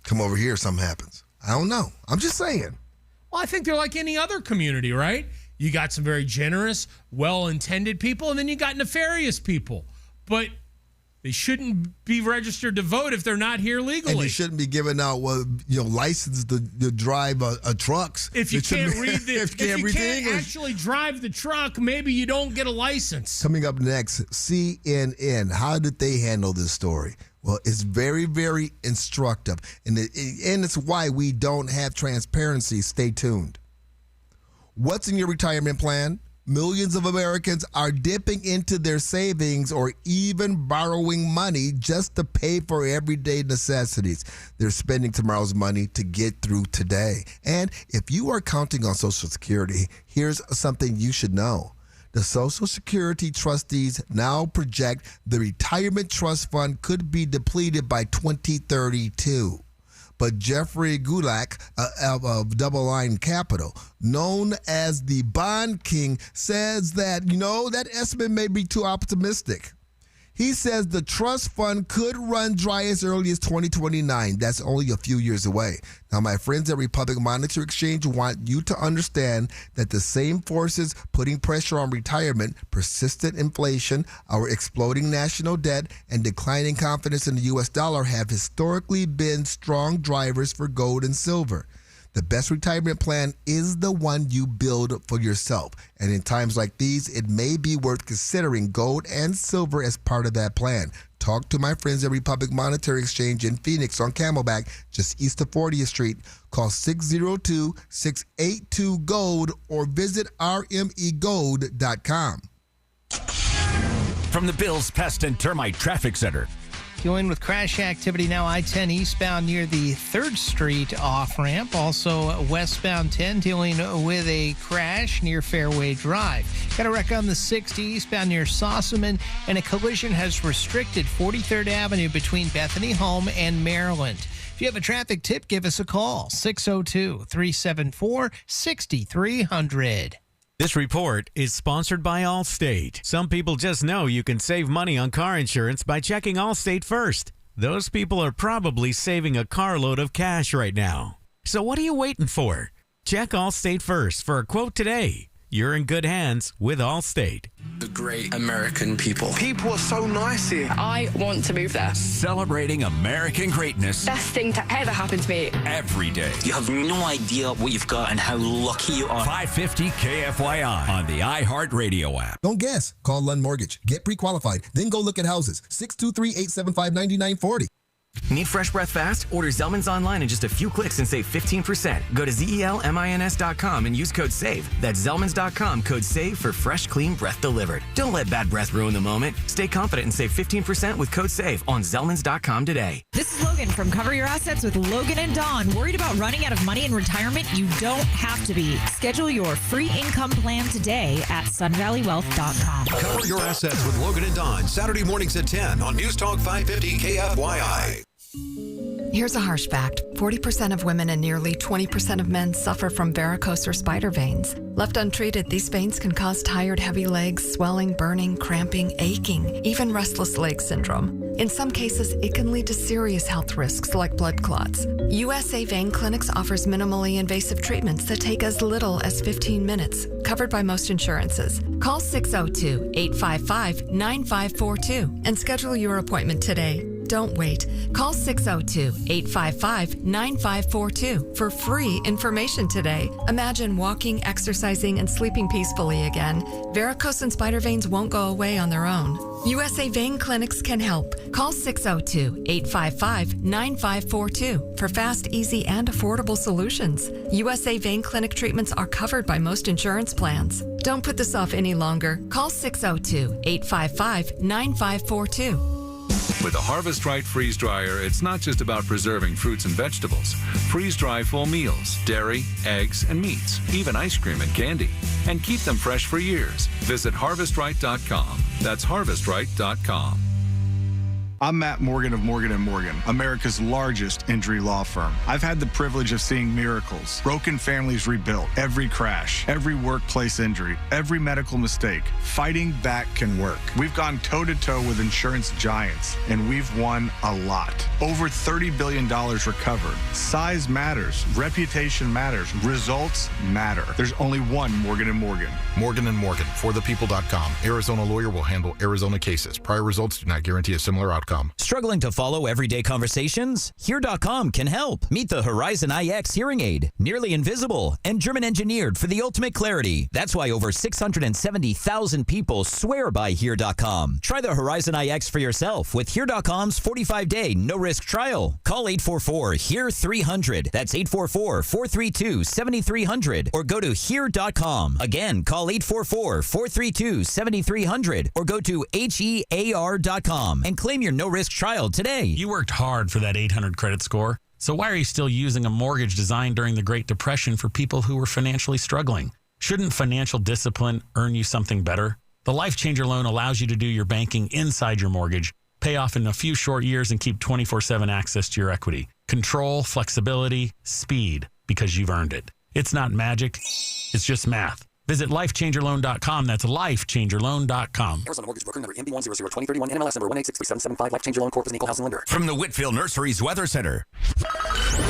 Come over here, something happens. I don't know. I'm just saying. Well, I think they're like any other community, right? You got some very generous, well-intended people, and then you got nefarious people. But They shouldn't be registered to vote if they're not here legally. And you shouldn't be giving out license to drive trucks. If you can't read if you can't actually drive the truck, maybe you don't get a license. Coming up next, CNN. How did they handle this story? Well, it's very, very instructive, and it's why we don't have transparency. Stay tuned. What's in your retirement plan? Millions of Americans are dipping into their savings or even borrowing money just to pay for everyday necessities. They're spending tomorrow's money to get through today. And if you are counting on Social Security, here's something you should know. The Social Security trustees now project the retirement trust fund could be depleted by 2032. But Jeffrey Gulak of Double Line Capital, known as the Bond King, says that, that estimate may be too optimistic. He says the trust fund could run dry as early as 2029. That's only a few years away. Now, my friends at Republic Monetary Exchange want you to understand that the same forces putting pressure on retirement, persistent inflation, our exploding national debt, and declining confidence in the U.S. dollar have historically been strong drivers for gold and silver. The best retirement plan is the one you build for yourself. And in times like these, it may be worth considering gold and silver as part of that plan. Talk to my friends at Republic Monetary Exchange in Phoenix on Camelback, just east of 40th Street. Call 602-682-GOLD or visit rmegold.com. From the Bills Pest and Termite Traffic Center. Dealing with crash activity now, I-10 eastbound near the 3rd Street off-ramp. Also westbound 10 dealing with a crash near Fairway Drive. Got a wreck on the 60 eastbound near Sossaman, and a collision has restricted 43rd Avenue between Bethany Home and Maryland. If you have a traffic tip, give us a call, 602-374-6300. This report is sponsored by Allstate. Some people just know you can save money on car insurance by checking Allstate first. Those people are probably saving a carload of cash right now. So what are you waiting for? Check Allstate first for a quote today. You're in good hands with Allstate. The great American people. People are so nice here. I want to move there. Celebrating American greatness. Best thing to ever happen to me. Every day. You have no idea what you've got and how lucky you are. 550 KFYI on the iHeartRadio app. Don't guess. Call Lund Mortgage. Get pre-qualified. Then go look at houses. 623-875-9940. Need fresh breath fast? Order Zellman's online in just a few clicks and save 15%. Go to ZELMINS.com and use code SAVE. That's Zellman's.com, code SAVE for fresh, clean breath delivered. Don't let bad breath ruin the moment. Stay confident and save 15% with code SAVE on Zellman's.com today. This is Logan from Cover Your Assets with Logan and Dawn. Worried about running out of money in retirement? You don't have to be. Schedule your free income plan today at sunvalleywealth.com. Cover Your Assets with Logan and Dawn, Saturday mornings at 10 on News Talk 550 KFYI. Here's a harsh fact. 40% of women and nearly 20% of men suffer from varicose or spider veins. Left untreated, these veins can cause tired, heavy legs, swelling, burning, cramping, aching, even restless leg syndrome. In some cases, it can lead to serious health risks like blood clots. USA Vein Clinics offers minimally invasive treatments that take as little as 15 minutes, covered by most insurances. Call 602-855-9542 and schedule your appointment today. Don't wait. Call 602-855-9542 for free information today. Imagine walking, exercising, and sleeping peacefully again. Varicose and spider veins won't go away on their own. USA Vein Clinics can help. Call 602-855-9542 for fast, easy, and affordable solutions. USA Vein Clinic treatments are covered by most insurance plans. Don't put this off any longer. Call 602-855-9542. With the Harvest Right freeze dryer, it's not just about preserving fruits and vegetables. Freeze dry full meals, dairy, eggs, and meats, even ice cream and candy, and keep them fresh for years. Visit harvestright.com. That's harvestright.com. I'm Matt Morgan of Morgan & Morgan, America's largest injury law firm. I've had the privilege of seeing miracles, broken families rebuilt, every crash, every workplace injury, every medical mistake. Fighting back can work. We've gone toe-to-toe with insurance giants, and we've won a lot. Over $30 billion recovered. Size matters. Reputation matters. Results matter. There's only one Morgan & Morgan. Morgan & Morgan, forthepeople.com. Arizona lawyer will handle Arizona cases. Prior results do not guarantee a similar outcome. Struggling to follow everyday conversations? Here.com can help. Meet the Horizon IX hearing aid. Nearly invisible and German engineered for the ultimate clarity. That's why over 670,000 people swear by Here.com. Try the Horizon IX for yourself with Here.com's 45-day no-risk trial. Call 844-HERE-300. That's 844-432-7300. Or go to Here.com. Again, call 844-432-7300. Or go to HEAR.com and claim your no-risk trial today. You worked hard for that 800 credit score. So why are you still using a mortgage designed during the Great Depression for people who were financially struggling? Shouldn't financial discipline earn you something better? The Life Changer loan allows you to do your banking inside your mortgage, pay off in a few short years, and keep 24/7 access to your equity. Control, flexibility, speed, because you've earned it. It's not magic. It's just math. Visit lifechangerloan.com. That's lifechangerloan.com. Arizona Mortgage Broker number MB1002031 NMLS number 1863775. Life Changer Loan Corp is an equal housing lender. From the Whitfield Nurseries Weather Center.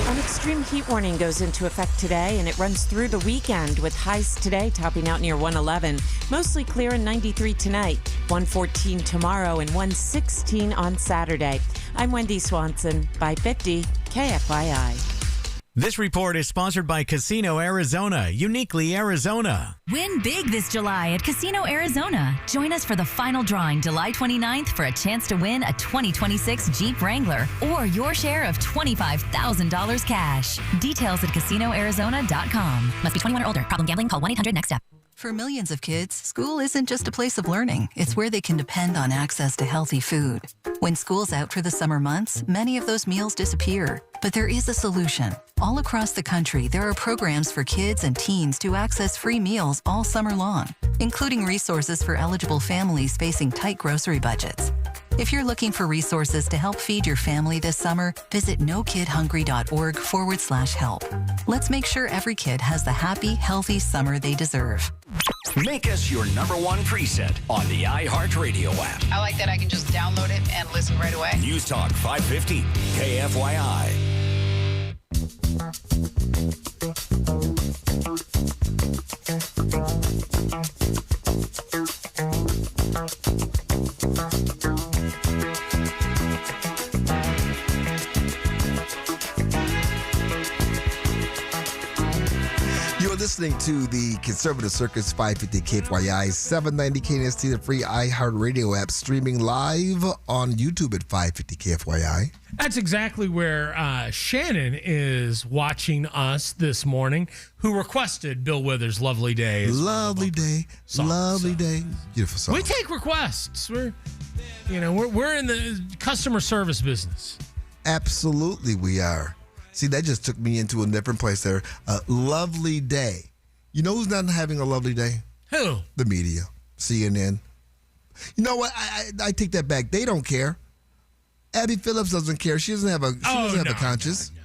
An extreme heat warning goes into effect today, and it runs through the weekend with highs today topping out near 111. Mostly clear and 93 tonight, 114 tomorrow, and 116 on Saturday. I'm Wendy Swanson, 550 KFYI. This report is sponsored by Casino Arizona, uniquely Arizona. Win big this July at Casino Arizona. Join us for the final drawing July 29th for a chance to win a 2026 Jeep Wrangler or your share of $25,000 cash. Details at casinoarizona.com. Must be 21 or older. Problem gambling? Call 1-800-NEXT-STEP. For millions of kids, school isn't just a place of learning. It's where they can depend on access to healthy food. When school's out for the summer months, many of those meals disappear. But there is a solution. All across the country, there are programs for kids and teens to access free meals all summer long, including resources for eligible families facing tight grocery budgets. If you're looking for resources to help feed your family this summer, visit nokidhungry.org/help. Let's make sure every kid has the happy, healthy summer they deserve. Make us your #1 preset on the iHeartRadio app. I like that I can just download it and listen right away. News Talk 550 KFYI. You're listening to the Conservative Circus 550 KFYI 790 KNST, the free iHeartRadio app, streaming live on YouTube at 550 KFYI. That's exactly where Shannon is watching us this morning, who requested Bill Withers' Lovely Day. Lovely Day, lovely day. Beautiful song. We take requests. We're in the customer service business. Absolutely we are. See, that just took me into a different place there. Lovely day. You know who's not having a lovely day? Who? The media. CNN. You know what? I take that back. They don't care. Abby Phillips doesn't care. She doesn't have a conscience. No.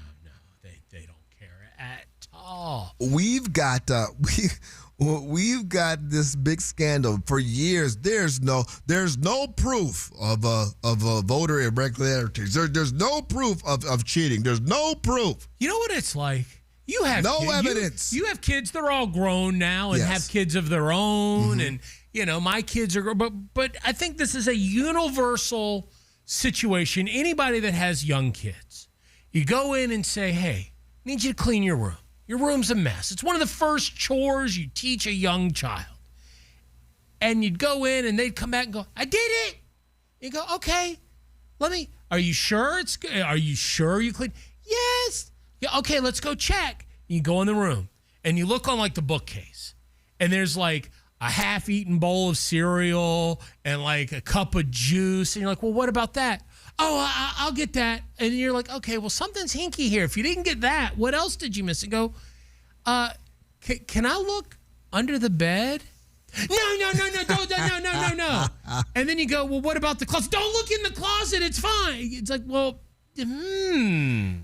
They don't care at all. We've got this big scandal for years. There's no proof of a voter irregularities. There's no proof of cheating. There's no proof. You know what it's like? You have evidence. You have kids. They're all grown now and have kids of their own. And my kids are. But I think this is a universal situation. Anybody that has young kids, you go in and say, "Hey, I need you to clean your room. Your room's a mess." It's one of the first chores you teach a young child. And you'd go in and they'd come back and go, "I did it." You go, "Okay, are you sure are you sure you cleaned?" "Yes." "Yeah, okay, let's go check." You go in the room and you look on like the bookcase and there's like a half-eaten bowl of cereal and like a cup of juice. And you're like, "Well, what about that?" "Oh, I'll get that." And you're like, "Okay, well, something's hinky here. If you didn't get that, what else did you miss?" And go, can I look under the bed? No. And then you go, well, what about the closet? Don't look in the closet. It's fine. It's like, well, And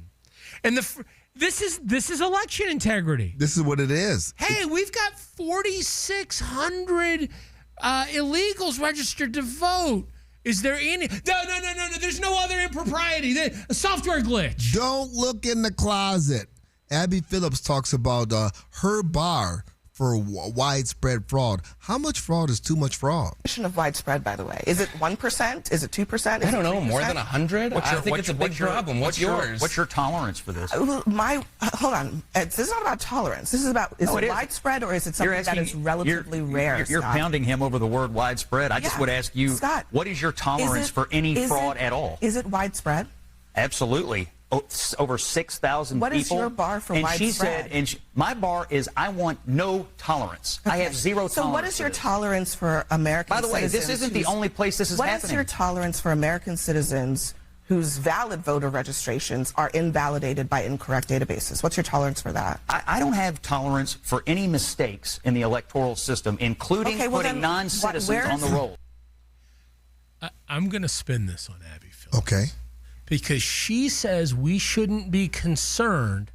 this is election integrity. This is what it is. Hey, we've got 4,600 illegals registered to vote. Is there any? No. There's no other impropriety. A software glitch. Don't look in the closet. Abby Phillips talks about her bar for widespread fraud. How much fraud is too much fraud? Of widespread, by the way. Is it 1%? Is it 2%? I don't know. More than 100? I think it's a big problem. What's yours? What's your tolerance for this? Hold on. This is not about tolerance. This is about, is it widespread or is it something that is relatively rare? You're pounding him over the word widespread. I just would ask you, Scott, what is your tolerance for any fraud at all? Is it widespread? Absolutely. Over 6,000 people. What is your bar for widespread? She said, my bar is I want no tolerance. Okay. I have zero tolerance. So what is your tolerance for American citizens? By the way, this isn't the only place this is happening. What is your tolerance for American citizens whose valid voter registrations are invalidated by incorrect databases? What's your tolerance for that? I don't have tolerance for any mistakes in the electoral system, including putting non-citizens on the roll. I'm going to spin this on Abby Phillips. Okay. Because she says we shouldn't be concerned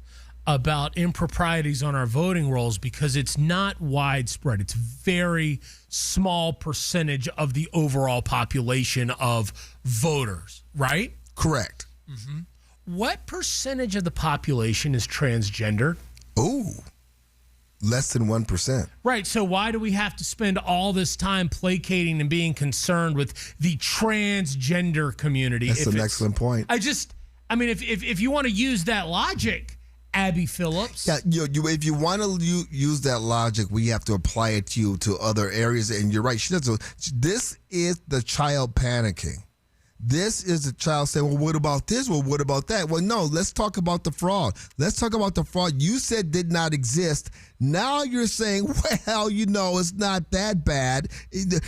about improprieties on our voting rolls because it's not widespread. It's very small percentage of the overall population of voters, right? Correct. Mm-hmm. What percentage of the population is transgender? Ooh. Less than 1%. Right. So why do we have to spend all this time placating and being concerned with the transgender community? That's an excellent point. If you want to use that logic, Abby Phillips. Yeah, if you want to use that logic, we have to apply it to other areas. And you're right. This is the child panicking. This is the child saying, well, what about this? Well, what about that? Well, no, let's talk about the fraud. Let's talk about the fraud you said did not exist. Now you're saying, well, it's not that bad.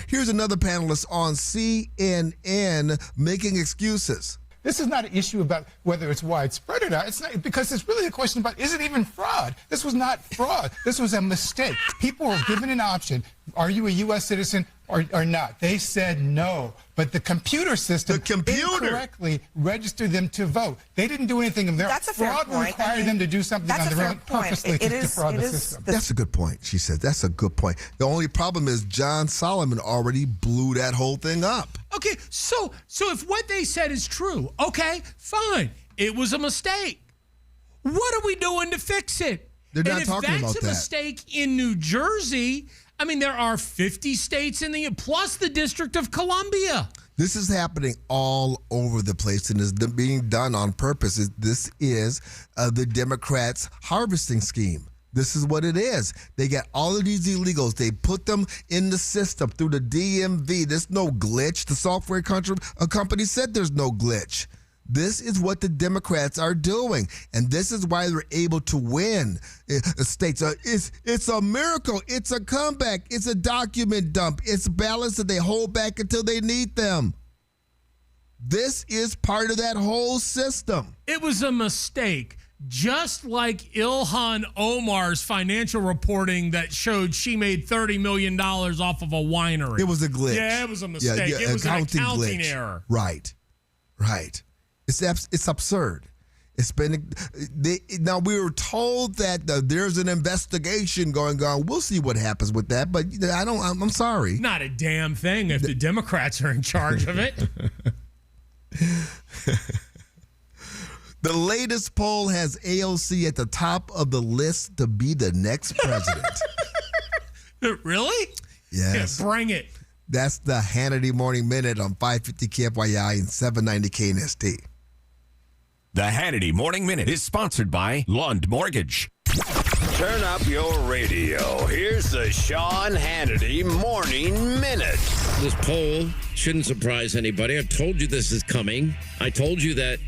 Here's another panelist on CNN making excuses. This is not an issue about whether it's widespread or not. It's not, because it's really a question about, is it even fraud? This was not fraud. This was a mistake. People were given an option. Are you a U.S. citizen or not? They said no. But the computer system incorrectly registered them to vote. They didn't do anything of their own. That's a fair point. Fraud required them to do something on their own purposely to defraud the system. That's a good point, she said. That's a good point. The only problem is John Solomon already blew that whole thing up. Okay, so if what they said is true, okay, fine. It was a mistake. What are we doing to fix it? They're not talking about that. If that's a mistake in New Jersey, there are 50 states plus the District of Columbia. This is happening all over the place and is being done on purpose. This is the Democrats' harvesting scheme. This is what it is. They get all of these illegals. They put them in the system through the DMV. There's no glitch. The software company said there's no glitch. This is what the Democrats are doing, and this is why they're able to win. States, it's a miracle. It's a comeback. It's a document dump. It's ballots that they hold back until they need them. This is part of that whole system. It was a mistake, just like Ilhan Omar's financial reporting that showed she made $30 million off of a winery. It was a glitch. Yeah, it was a mistake. It was an accounting error. Right. It's absurd. It's been now we were told that there's an investigation going on. We'll see what happens with that, but I'm sorry. Not a damn thing if the Democrats are in charge of it. The latest poll has AOC at the top of the list to be the next president. Really? Yes. Yeah, bring it. That's the Hannity Morning Minute on 550 KFYI and 790 KNST. The Hannity Morning Minute is sponsored by Lund Mortgage. Turn up your radio. Here's the Sean Hannity Morning Minute. This poll shouldn't surprise anybody. I told you this is coming. I told you that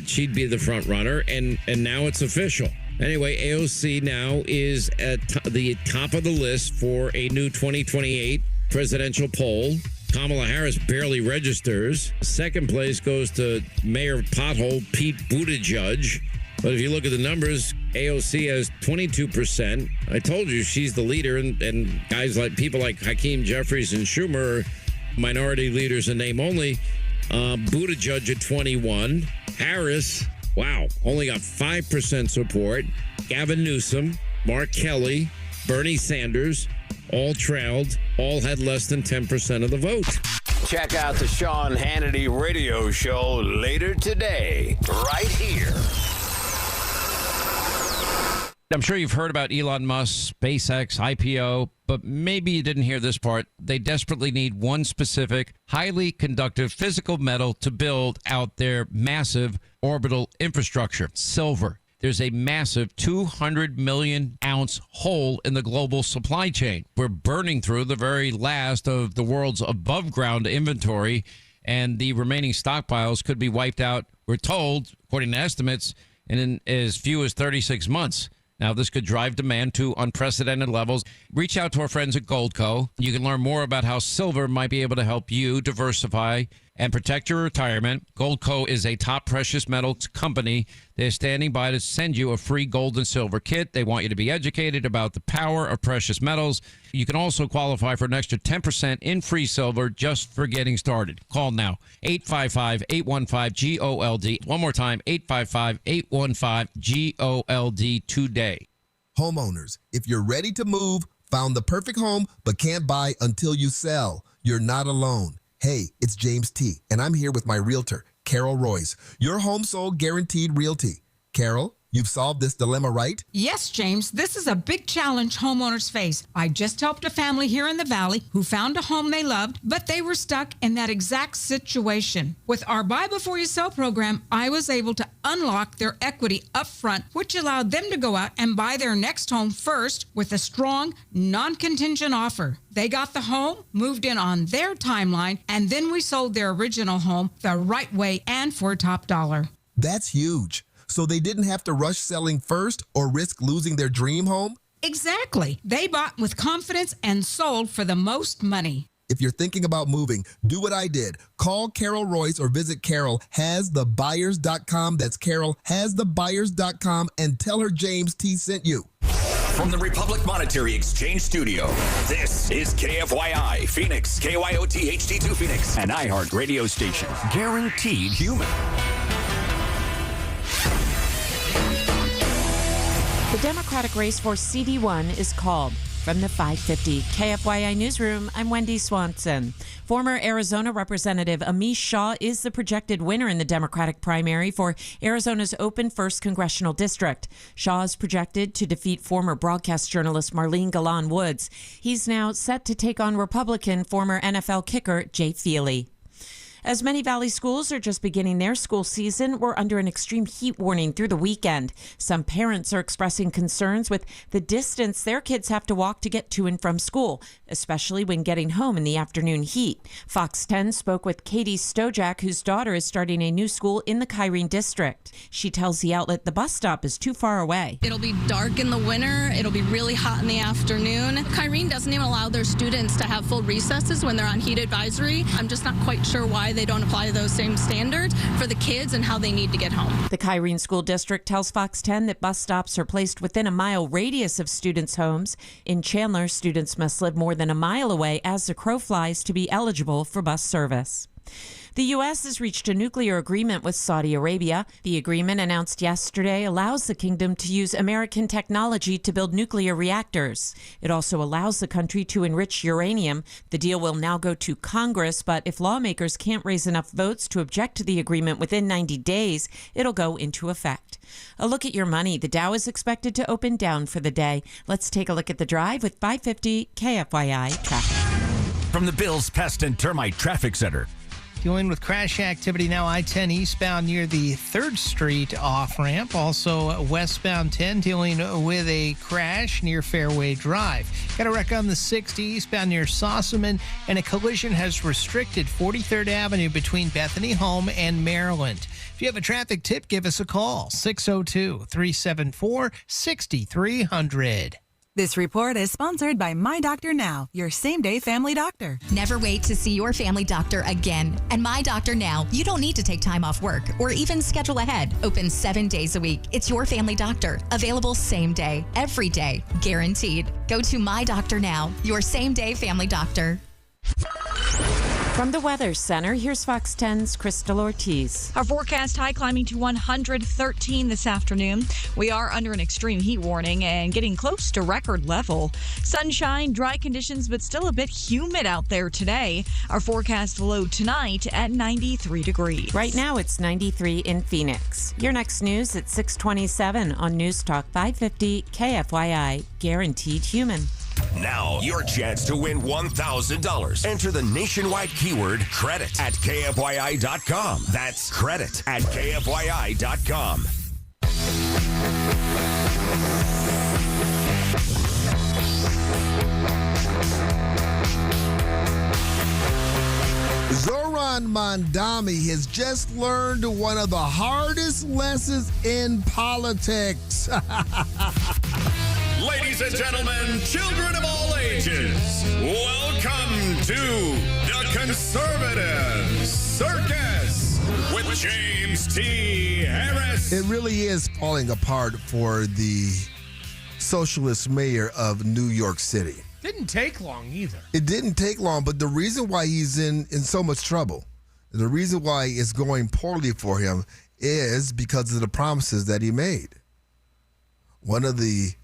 she'd be the front runner, and now it's official. Anyway, AOC now is at the top of the list for a new 2028 presidential poll. Kamala Harris barely registers. Second place goes to Mayor Pothole Pete Buttigieg. But if you look at the numbers, AOC has 22%. I told you she's the leader, and guys like people like Hakeem Jeffries and Schumer are minority leaders in name only. Buttigieg at 21. Harris, wow, only got 5% support. Gavin Newsom, Mark Kelly, Bernie Sanders, all trailed, all had less than 10% of the vote. Check out the Sean Hannity radio show later today, right here. I'm sure you've heard about Elon Musk's SpaceX IPO, but maybe you didn't hear this part. They desperately need one specific, highly conductive physical metal to build out their massive orbital infrastructure, silver. There's a massive 200 million ounce hole in the global supply chain. We're burning through the very last of the world's above ground inventory, and the remaining stockpiles could be wiped out, we're told, according to estimates, in as few as 36 months. Now, this could drive demand to unprecedented levels. Reach out to our friends at Goldco. You can learn more about how silver might be able to help you diversify and protect your retirement. Goldco is a top precious metals company. They're standing by to send you a free gold and silver kit. They want you to be educated about the power of precious metals. You can also qualify for an extra 10% in free silver just for getting started. Call now, 855-815-GOLD. One more time, 855-815-GOLD today. Homeowners, if you're ready to move, found the perfect home, but can't buy until you sell, you're not alone. Hey, it's James T., and I'm here with my realtor, Carol Royce, your home sold guaranteed realty. Carol, you've solved this dilemma, right? Yes, James. This is a big challenge homeowners face. I just helped a family here in the Valley who found a home they loved, but they were stuck in that exact situation. With our Buy Before You Sell program, I was able to unlock their equity up front, which allowed them to go out and buy their next home first with a strong, non-contingent offer. They got the home, moved in on their timeline, and then we sold their original home the right way and for top dollar. That's huge. So they didn't have to rush selling first or risk losing their dream home? Exactly. They bought with confidence and sold for the most money. If you're thinking about moving, do what I did. Call Carol Royce or visit CarolHasTheBuyers.com. That's CarolHasTheBuyers.com, and tell her James T. sent you. From the Republic Monetary Exchange Studio, this is KFYI Phoenix, KYOT HD2 Phoenix, an iHeart radio station. Guaranteed human. The Democratic race for CD1 is called. From the 550 KFYI Newsroom, I'm Wendy Swanson. Former Arizona Representative Amish Shaw is the projected winner in the Democratic primary for Arizona's open 1st Congressional District. Shaw is projected to defeat former broadcast journalist Marlene Galan Woods. He's now set to take on Republican former NFL kicker Jay Feely. As many Valley schools are just beginning their school season, we're under an extreme heat warning through the weekend. Some parents are expressing concerns with the distance their kids have to walk to get to and from school, especially when getting home in the afternoon heat. Fox 10 spoke with Katie Stojak, whose daughter is starting a new school in the Kyrene district. She tells the outlet the bus stop is too far away. It'll be dark in the winter. It'll be really hot in the afternoon. Kyrene doesn't even allow their students to have full recesses when they're on heat advisory. I'm just not quite sure why they don't apply those same standards for the kids and how they need to get home. The Kyrene School District tells Fox 10 that bus stops are placed within a mile radius of students' homes. In Chandler, students must live more than a mile away as the crow flies to be eligible for bus service. The U.S. has reached a nuclear agreement with Saudi Arabia. The agreement, announced yesterday, allows the kingdom to use American technology to build nuclear reactors. It also allows the country to enrich uranium. The deal will now go to Congress, but if lawmakers can't raise enough votes to object to the agreement within 90 days, it'll go into effect. A look at your money. The Dow is expected to open down for the day. Let's take a look at the drive with 550 KFYI traffic. From the Bills Pest and Termite Traffic Center. Dealing with crash activity now, I-10 eastbound near the 3rd Street off-ramp. Also westbound 10 dealing with a crash near Fairway Drive. Got a wreck on the 60 eastbound near Sossaman, and a collision has restricted 43rd Avenue between Bethany Home and Maryland. If you have a traffic tip, give us a call, 602-374-6300. This report is sponsored by My Doctor Now, your same-day family doctor. Never wait to see your family doctor again. At My Doctor Now, you don't need to take time off work or even schedule ahead. Open 7 days a week. It's your family doctor. Available same day, every day, guaranteed. Go to My Doctor Now, your same-day family doctor. From the Weather Center, here's Fox 10's Crystal Ortiz. Our forecast high climbing to 113 this afternoon. We are under an extreme heat warning and getting close to record level. Sunshine, dry conditions, but still a bit humid out there today. Our forecast low tonight at 93 degrees. Right now it's 93 in Phoenix. Your next news at 6:27 on News Talk 550 KFYI. Guaranteed human. Now, your chance to win $1,000. Enter the nationwide keyword credit at KFYI.com. That's credit at KFYI.com. Zoran Mondami has just learned one of the hardest lessons in politics. Ladies and gentlemen, children of all ages, welcome to the Conservative Circus with James T. Harris. It really is falling apart for the socialist mayor of New York City. Didn't take long either. It didn't take long, but the reason why he's in so much trouble, the reason why it's going poorly for him is because of the promises that he made. One of the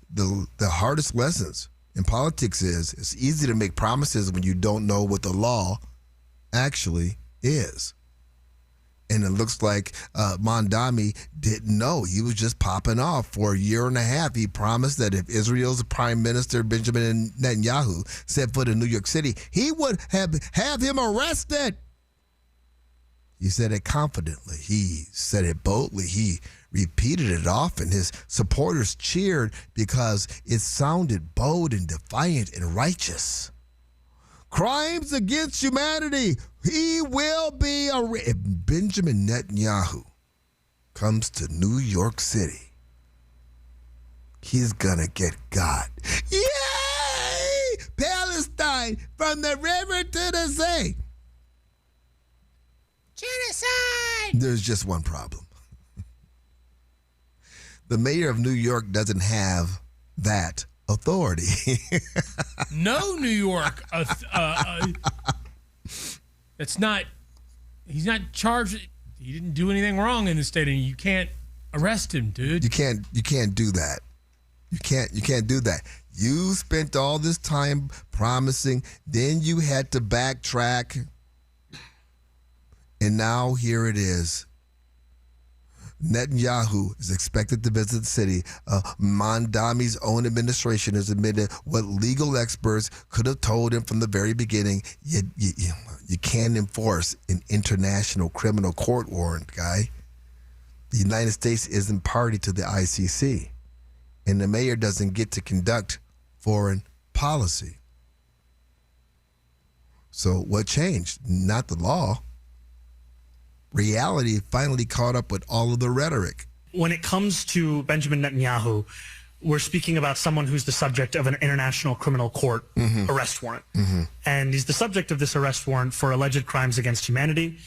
hardest lessons in politics is it's easy to make promises when you don't know what the law actually is. And it looks like Mondami didn't know. He was just popping off for a year and a half. He promised that if Israel's Prime Minister Benjamin Netanyahu set foot in New York City, he would have him arrested. He said it confidently. He said it boldly. He repeated it often. His supporters cheered because it sounded bold and defiant and righteous. Crimes against humanity. He will be arrested. If Benjamin Netanyahu comes to New York City, he's gonna get got. Yay! Palestine from the river to the sea. Genocide! There's just one problem. The mayor of New York doesn't have that authority. No New York. It's not. He's not charged. He didn't do anything wrong in the state, and you can't arrest him, dude. You can't do that. You can't do that. You spent all this time promising, then you had to backtrack, and now here it is. Netanyahu is expected to visit the city. Mondami's own administration has admitted what legal experts could have told him from the very beginning. You can't enforce an international criminal court warrant, guy. The United States isn't party to the ICC, and the mayor doesn't get to conduct foreign policy. So what changed? Not the law. Reality finally caught up with all of the rhetoric. When it comes to Benjamin Netanyahu, we're speaking about someone who's the subject of an international criminal court arrest warrant. And he's the subject of this arrest warrant for alleged crimes against humanity,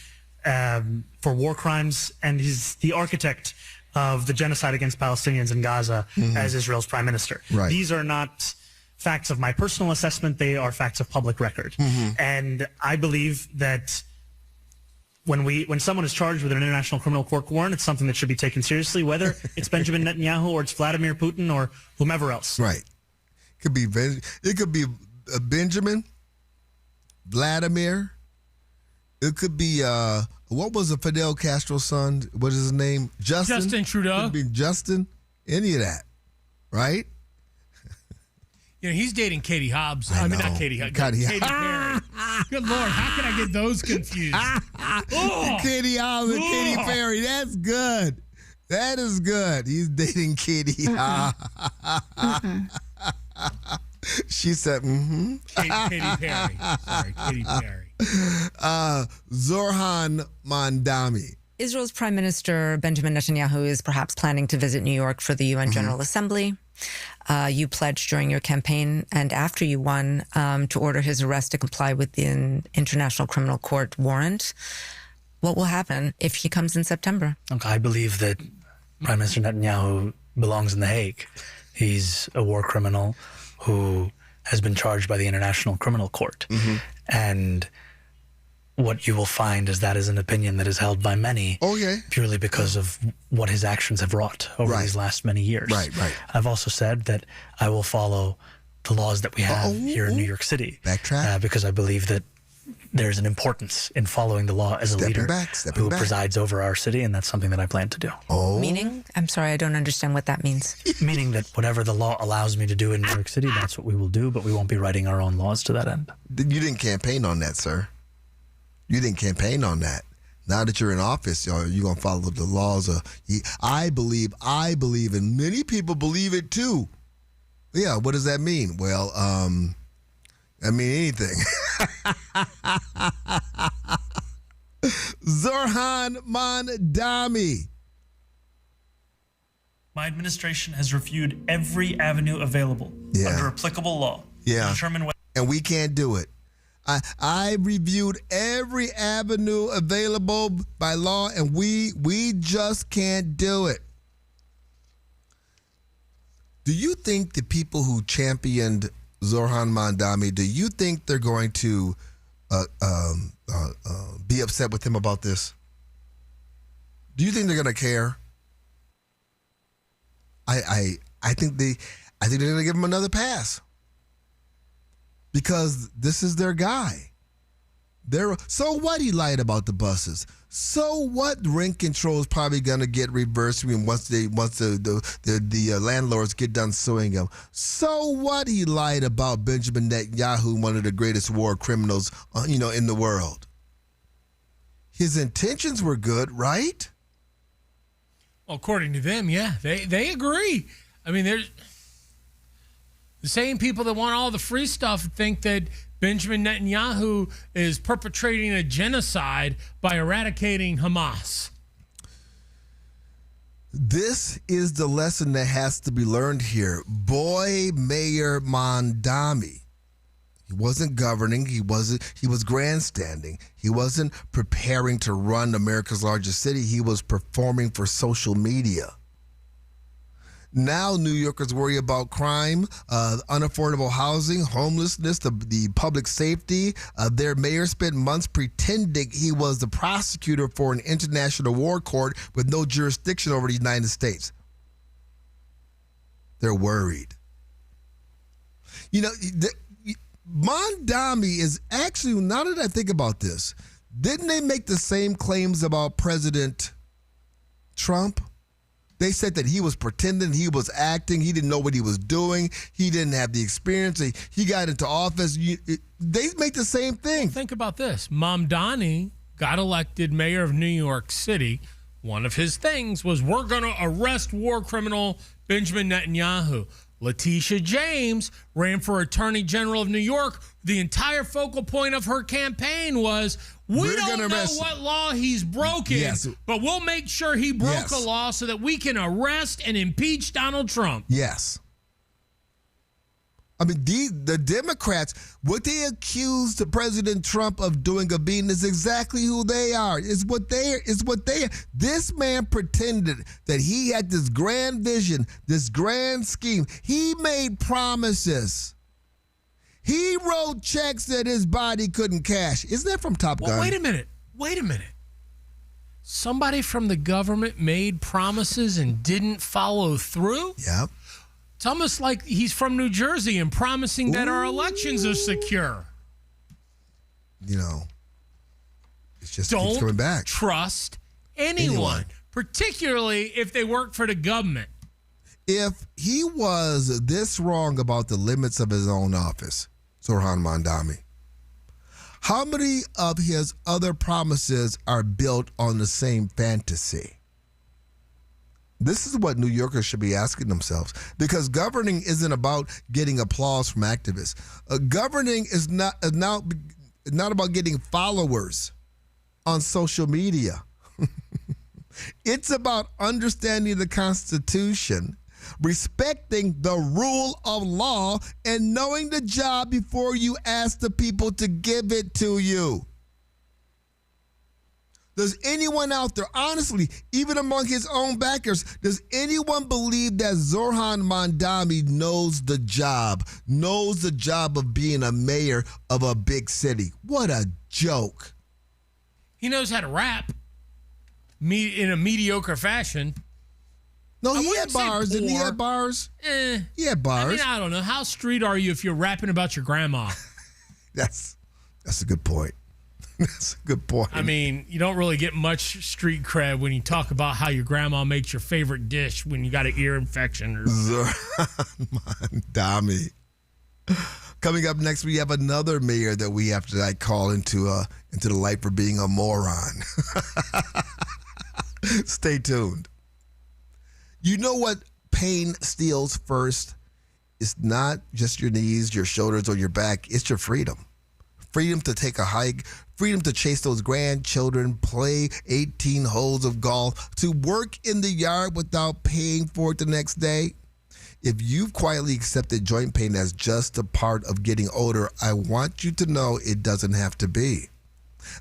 for war crimes, and he's the architect of the genocide against Palestinians in Gaza as Israel's prime minister. Right. These are not facts of my personal assessment. They are facts of public record. And I believe that when someone is charged with an international criminal court warrant, it's something that should be taken seriously, whether it's Benjamin Netanyahu or it's Vladimir Putin or whomever else. Right. It could be Benjamin, Vladimir. It could be what was Fidel Castro's son? What is his name? Justin Trudeau. It could be Justin. Any of that, right? You know, he's dating Katie Hobbs. I mean, not Katie Hobbs. Katy Perry. Good Lord, how can I get those confused? Katie Hobbs and Katy Perry. That's good. That is good. He's dating Katie Hobbs. She said, Katy Perry. Sorry, Katy Perry. Zoran Mondami. Israel's Prime Minister Benjamin Netanyahu is perhaps planning to visit New York for the UN General Assembly. You pledged during your campaign and after you won to order his arrest to comply with the International Criminal Court warrant. What will happen if he comes in September? Look, I believe that Prime Minister Netanyahu belongs in The Hague. He's a war criminal who has been charged by the International Criminal Court. And what you will find is that is an opinion that is held by many purely because of what his actions have wrought over these last many years. I've also said that I will follow the laws that we have here in New York City. Backtrack. Because I believe that there's an importance in following the law as a leader who presides over our city, and that's something that I plan to do. Meaning? I'm sorry, I don't understand what that means. Meaning that whatever the law allows me to do in New York City, that's what we will do, but we won't be writing our own laws to that end. You didn't campaign on that, sir. You didn't campaign on that. Now that you're in office, you're going to follow the laws. I believe, and many people believe it too. Yeah, what does that mean? Well, I mean anything. Zohran Mamdani. My administration has reviewed every avenue available under applicable law to determine whether... And we can't do it. I reviewed every avenue available by law, and we just can't do it. Do you think the people who championed Zohran Mamdani, do you think they're going to be upset with him about this? Do you think they're going to care? I think they're going to give him another pass because this is their guy. So what? He lied about the buses. So what? Rent control is probably going to get reversed once the landlords get done suing him. So what? He lied about Benjamin Netanyahu, one of the greatest war criminals, in the world. His intentions were good, right? Well, according to them, yeah, they agree. I mean, there's the same people that want all the free stuff think that Benjamin Netanyahu is perpetrating a genocide by eradicating Hamas. This is the lesson that has to be learned here. Boy, Mayor Mamdani. He wasn't governing. He was grandstanding. He wasn't preparing to run America's largest city. He was performing for social media. Now New Yorkers worry about crime, unaffordable housing, homelessness, the public safety. Their mayor spent months pretending he was the prosecutor for an international war court with no jurisdiction over the United States. They're worried. Mamdani is actually, now that I think about this, didn't they make the same claims about President Trump? They said that he was pretending, he was acting, he didn't know what he was doing, he didn't have the experience, he got into office. They make the same thing. Think about this. Mamdani got elected mayor of New York City. One of his things was, we're going to arrest war criminal Benjamin Netanyahu. Letitia James ran for Attorney General of New York. The entire focal point of her campaign was, we don't know what law he's broken, but we'll make sure he broke a law so that we can arrest and impeach Donald Trump. Yes. I mean, the Democrats, what they accused President Trump of doing, of being, is exactly who they are. It's what they are. This man pretended that he had this grand vision, this grand scheme. He made promises. He wrote checks that his body couldn't cash. Isn't that from Top Gun? Well, wait a minute. Somebody from the government made promises and didn't follow through? Yep. It's almost like he's from New Jersey and promising that our elections are secure. It just keeps coming back. Don't trust anyone, particularly if they work for the government. If he was this wrong about the limits of his own office, Zohran Mamdani, how many of his other promises are built on the same fantasy? This is what New Yorkers should be asking themselves, because governing isn't about getting applause from activists. Governing is not about getting followers on social media. It's about understanding the Constitution, respecting the rule of law, and knowing the job before you ask the people to give it to you. Does anyone out there, honestly, even among his own backers, does anyone believe that Zoran Mandami knows the job of being a mayor of a big city? What a joke. He knows how to rap in a mediocre fashion. No, he had bars. Didn't he have bars? He had bars. I mean, I don't know. How street are you if you're rapping about your grandma? That's a good point. That's a good point. I mean, you don't really get much street cred when you talk about how your grandma makes your favorite dish when you got an ear infection. Zoran Mandami. Coming up next, we have another mayor that we have to call into the light for being a moron. Stay tuned. You know what pain steals first? It's not just your knees, your shoulders, or your back. It's your freedom. Freedom to take a hike, freedom to chase those grandchildren, play 18 holes of golf, to work in the yard without paying for it the next day. If you've quietly accepted joint pain as just a part of getting older, I want you to know it doesn't have to be.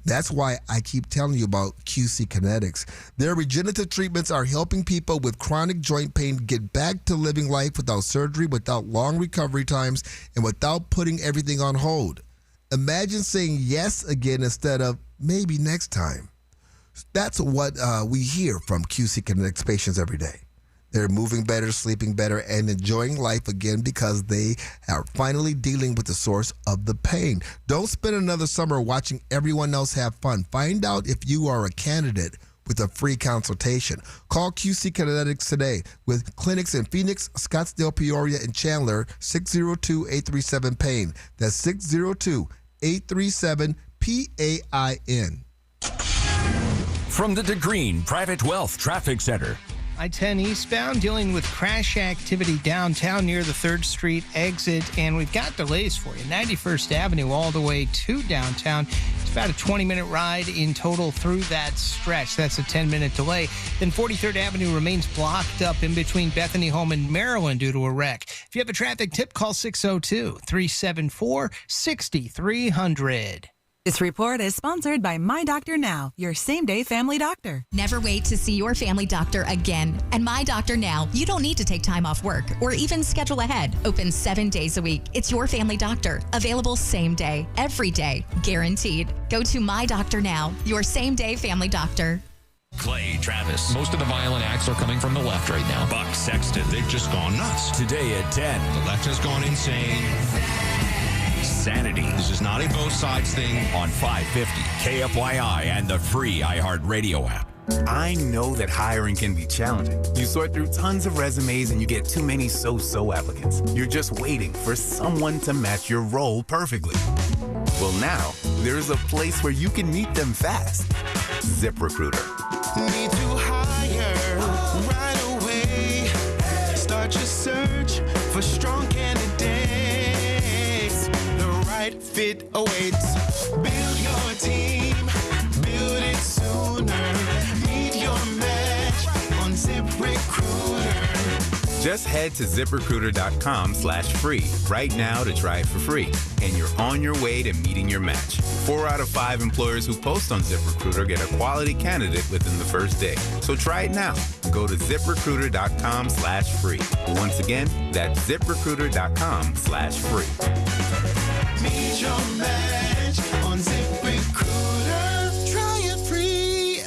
That's why I keep telling you about QC Kinetics. Their regenerative treatments are helping people with chronic joint pain get back to living life without surgery, without long recovery times, and without putting everything on hold. Imagine saying yes again instead of maybe next time. That's what we hear from QC Kinetics patients every day. They're moving better, sleeping better, and enjoying life again because they are finally dealing with the source of the pain. Don't spend another summer watching everyone else have fun. Find out if you are a candidate with a free consultation. Call QC Kinetics today with clinics in Phoenix, Scottsdale, Peoria, and Chandler, 602-837-PAIN. That's 602-837-PAIN. From the DeGreen Private Wealth Traffic Center. I-10 eastbound dealing with crash activity downtown near the 3rd Street exit, and we've got delays for you. 91st Avenue all the way to downtown. It's about a 20-minute ride in total through that stretch. That's a 10-minute delay. Then 43rd Avenue remains blocked up in between Bethany Home and Maryland due to a wreck. If you have a traffic tip, call 602-374-6300. This report is sponsored by My Doctor Now, your same-day family doctor. Never wait to see your family doctor again. And My Doctor Now, you don't need to take time off work or even schedule ahead. Open 7 days a week. It's your family doctor. Available same day, every day, guaranteed. Go to My Doctor Now, your same-day family doctor. Clay Travis. Most of the violent acts are coming from the left right now. Buck Sexton. They've just gone nuts. Today at 10. The left has gone insane. Sanity. This is not a both sides thing. On 550 KFYI and the free iHeartRadio app. I know that hiring can be challenging. You sort through tons of resumes and you get too many so-so applicants. You're just waiting for someone to match your role perfectly. Well, now, there's a place where you can meet them fast. ZipRecruiter. Need to hire right away. Start your search for strong candidates. The right fit awaits. Build your team. Build it sooner. Meet your match on ZipRecruiter. Just head to ZipRecruiter.com/free right now to try it for free. And you're on your way to meeting your match. 4 out of 5 employers who post on ZipRecruiter get a quality candidate within the first day. So try it now. Go to ZipRecruiter.com/free. Once again, that's ZipRecruiter.com/free. Meet your match on ZipRecruiter. Try it free.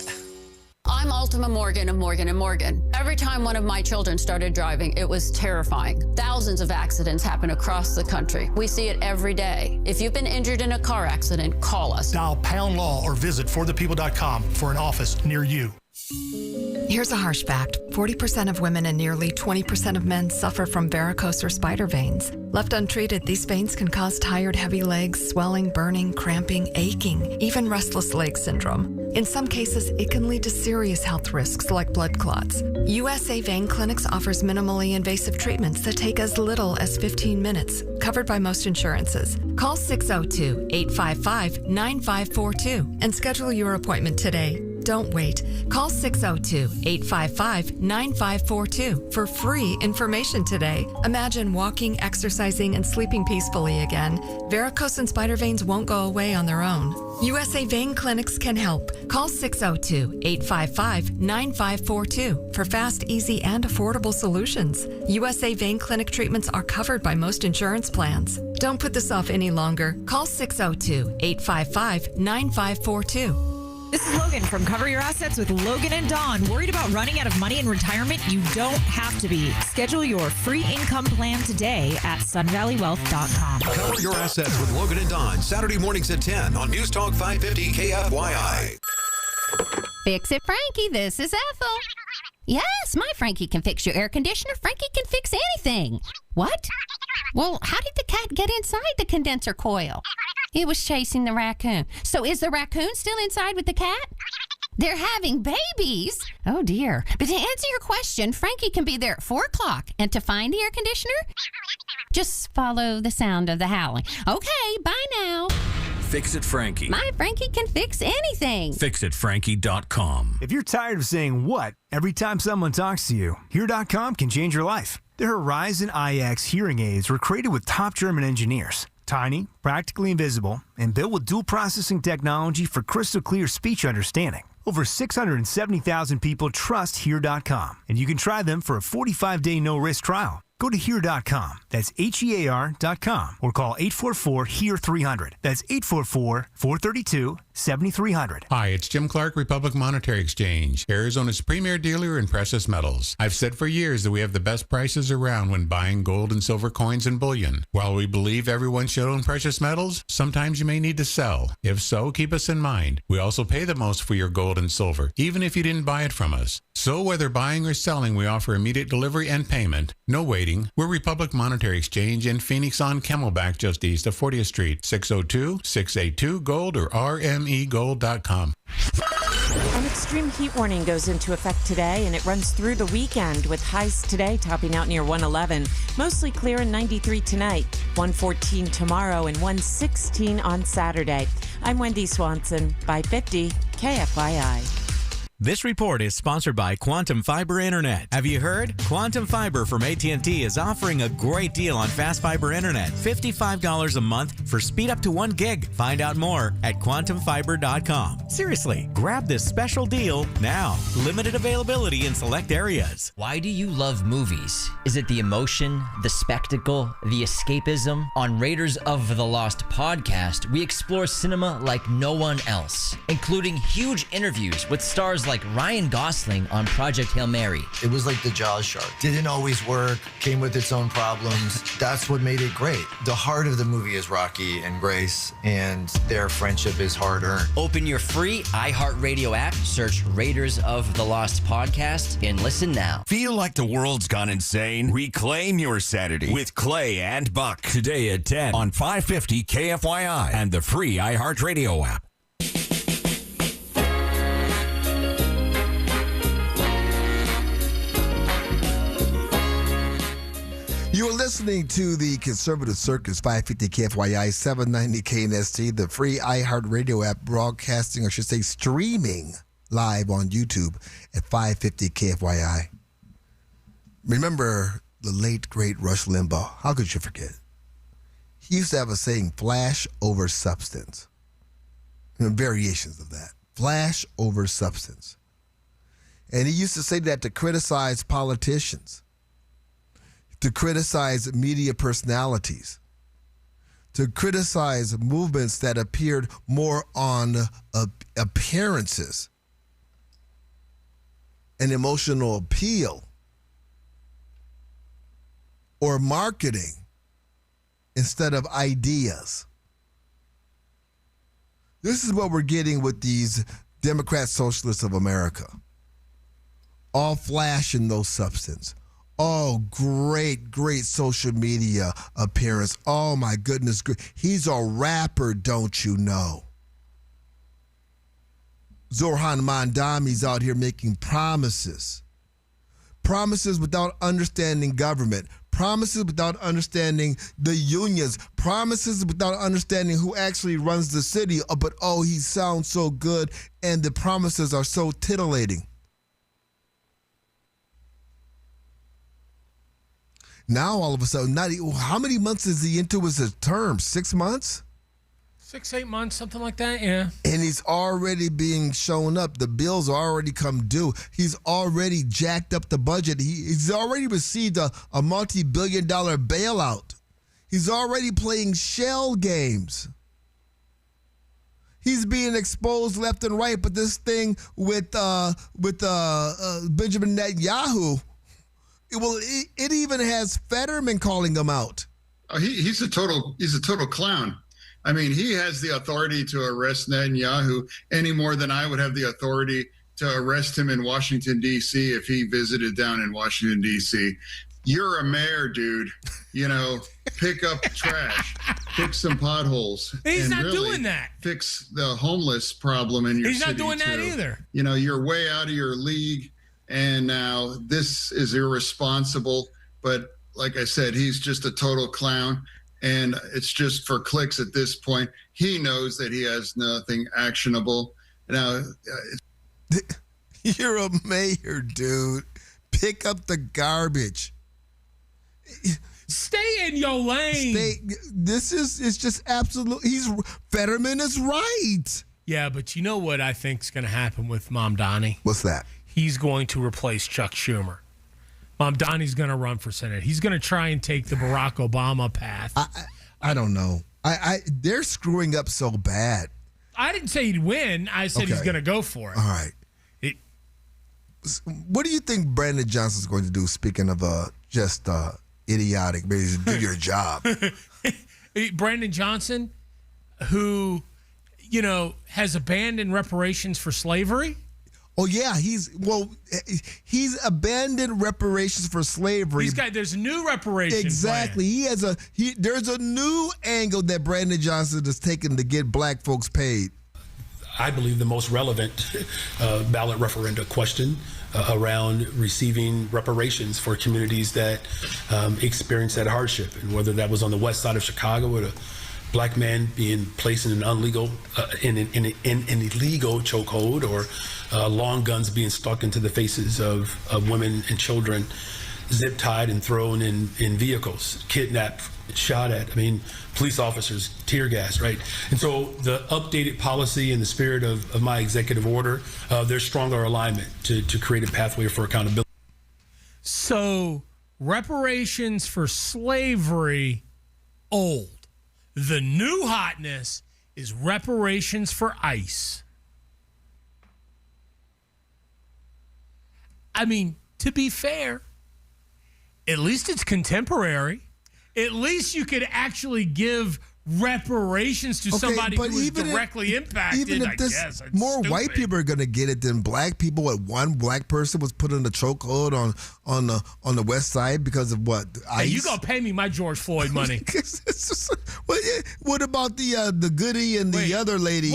I'm Ultima Morgan of Morgan & Morgan. Every time one of my children started driving, it was terrifying. Thousands of accidents happen across the country. We see it every day. If you've been injured in a car accident, call us. Dial pound law or visit forthepeople.com for an office near you. Here's a harsh fact. 40% of women and nearly 20% of men suffer from varicose or spider veins. Left untreated, these veins can cause tired, heavy legs, swelling, burning, cramping, aching, even restless leg syndrome. In some cases, it can lead to serious health risks like blood clots. USA Vein Clinics offers minimally invasive treatments that take as little as 15 minutes, covered by most insurances. Call 602-855-9542 and schedule your appointment today. Don't wait. Call 602-855-9542 for free information today. Imagine walking, exercising, and sleeping peacefully again. Varicose and spider veins won't go away on their own. USA Vein Clinics can help. Call 602-855-9542 for fast, easy, and affordable solutions. USA Vein Clinic treatments are covered by most insurance plans. Don't put this off any longer. Call 602-855-9542. This is Logan from Cover Your Assets with Logan and Dawn. Worried about running out of money in retirement? You don't have to be. Schedule your free income plan today at sunvalleywealth.com. Cover Your Assets with Logan and Dawn, Saturday mornings at 10 on News Talk 550 KFYI. Fix It Frankie, this is Ethel. Yes, my Frankie can fix your air conditioner. Frankie can fix anything. What? Well, how did the cat get inside the condenser coil? It was chasing the raccoon. So is the raccoon still inside with the cat? They're having babies. Oh, dear. But to answer your question, Frankie can be there at 4 o'clock. And to find the air conditioner, just follow the sound of the howling. Okay, bye now. Fix It Frankie. My Frankie can fix anything. FixItFrankie.com. If you're tired of saying what every time someone talks to you, Here.com can change your life. The Horizon IX hearing aids were created with top German engineers. Tiny, practically invisible, and built with dual processing technology for crystal clear speech understanding. Over 670,000 people trust Here.com, and you can try them for a 45-day no-risk trial. Go to Here.com, that's HEAR.com, or call 844-HEAR-300. That's 844-432-7300. Hi, it's Jim Clark, Republic Monetary Exchange, Arizona's premier dealer in precious metals. I've said for years that we have the best prices around when buying gold and silver coins and bullion. While we believe everyone should own precious metals, sometimes you may need to sell. If so, keep us in mind. We also pay the most for your gold and silver, even if you didn't buy it from us. So whether buying or selling, we offer immediate delivery and payment. No waiting. We're Republic Monetary Exchange in Phoenix on Camelback, just east of 40th Street, 602-682-GOLD or rmegold.com. An extreme heat warning goes into effect today, and it runs through the weekend with highs today topping out near 111. Mostly clear and 93 tonight, 114 tomorrow, and 116 on Saturday. I'm Wendy Swanson, 550 KFYI. This report is sponsored by Quantum Fiber Internet. Have you heard? Quantum Fiber from AT&T is offering a great deal on fast fiber internet. $55 a month for speed up to 1 gig. Find out more at quantumfiber.com. Seriously, grab this special deal now. Limited availability in select areas. Why do you love movies? Is it the emotion, the spectacle, the escapism? On Raiders of the Lost podcast, we explore cinema like no one else, including huge interviews with stars like Ryan Gosling on Project Hail Mary. It was like the Jaws shark. Didn't always work, came with its own problems. That's what made it great. The heart of the movie is Rocky and Grace, and their friendship is hard-earned. Open your free iHeartRadio app, search Raiders of the Lost podcast, and listen now. Feel like the world's gone insane? Reclaim your sanity with Clay and Buck. Today at 10 on 550 KFYI and the free iHeartRadio app. You're listening to the Conservative Circus, 550 KFYI, 790 KNST, the free iHeartRadio app, broadcasting, or should say streaming live on YouTube at 550 KFYI. Remember the late, great Rush Limbaugh. How could you forget? He used to have a saying, flash over substance. Variations of that. Flash over substance. And he used to say that to criticize politicians, to criticize media personalities, to criticize movements that appeared more on appearances and emotional appeal or marketing instead of ideas. This is what we're getting with these Democrat Socialists of America. All flash and no substance. Oh, great, great social media appearance. Oh, my goodness. He's a rapper, don't you know? Zohran Mandami's out here making promises promises without understanding government, promises without understanding the unions, promises without understanding who actually runs the city. But he sounds so good, and the promises are so titillating. Now, all of a sudden, how many months is he into his term? 6 months? 6-8 months, something like that, yeah. And he's already being shown up. The bills already come due. He's already jacked up the budget. He's already received a multi-billion-dollar bailout. He's already playing shell games. He's being exposed left and right. But this thing with Benjamin Netanyahu, it even has Fetterman calling him out. He's a total clown. I mean, he has the authority to arrest Netanyahu any more than I would have the authority to arrest him in Washington, D.C. if he visited down in Washington, D.C. You're a mayor, dude. Pick up trash, fix some potholes. He's not really doing that. Fix the homeless problem in your city. He's not doing that too. either. You're way out of your league. And now this is irresponsible. But like I said, he's just a total clown. And it's just for clicks at this point. He knows that he has nothing actionable. Now, you're a mayor, dude. Pick up the garbage. Stay in your lane. It's just absolute. Fetterman is right. Yeah, but you know what I think is going to happen with Mom Donnie? What's that? He's going to replace Chuck Schumer. Mom Donnie's going to run for Senate. He's going to try and take the Barack Obama path. I don't know. They're screwing up so bad. I didn't say he'd win. I said he's going to go for it. All right. What do you think Brandon Johnson's going to do, speaking of just idiotic, maybe do your job? Brandon Johnson, who, has abandoned reparations for slavery. Oh, yeah, he's abandoned reparations for slavery. There's a new reparation Exactly. plan. There's a new angle that Brandon Johnson has taken to get black folks paid. I believe the most relevant ballot referenda question around receiving reparations for communities that experience that hardship, and whether that was on the west side of Chicago with a black man being placed in an illegal chokehold, or long guns being stuck into the faces of women and children, zip tied and thrown in vehicles, kidnapped, shot at. Police officers, tear gas, right? And so the updated policy in the spirit of my executive order, there's stronger alignment to create a pathway for accountability. So reparations for slavery, old. The new hotness is reparations for ICE. To be fair, at least it's contemporary. At least you could actually give reparations to somebody who was directly impacted. Even if more white people are going to get it than black people. What, one black person was put in a chokehold on the west side because of what? ICE? Hey, you gonna pay me my George Floyd money? What about the Goody and the other lady?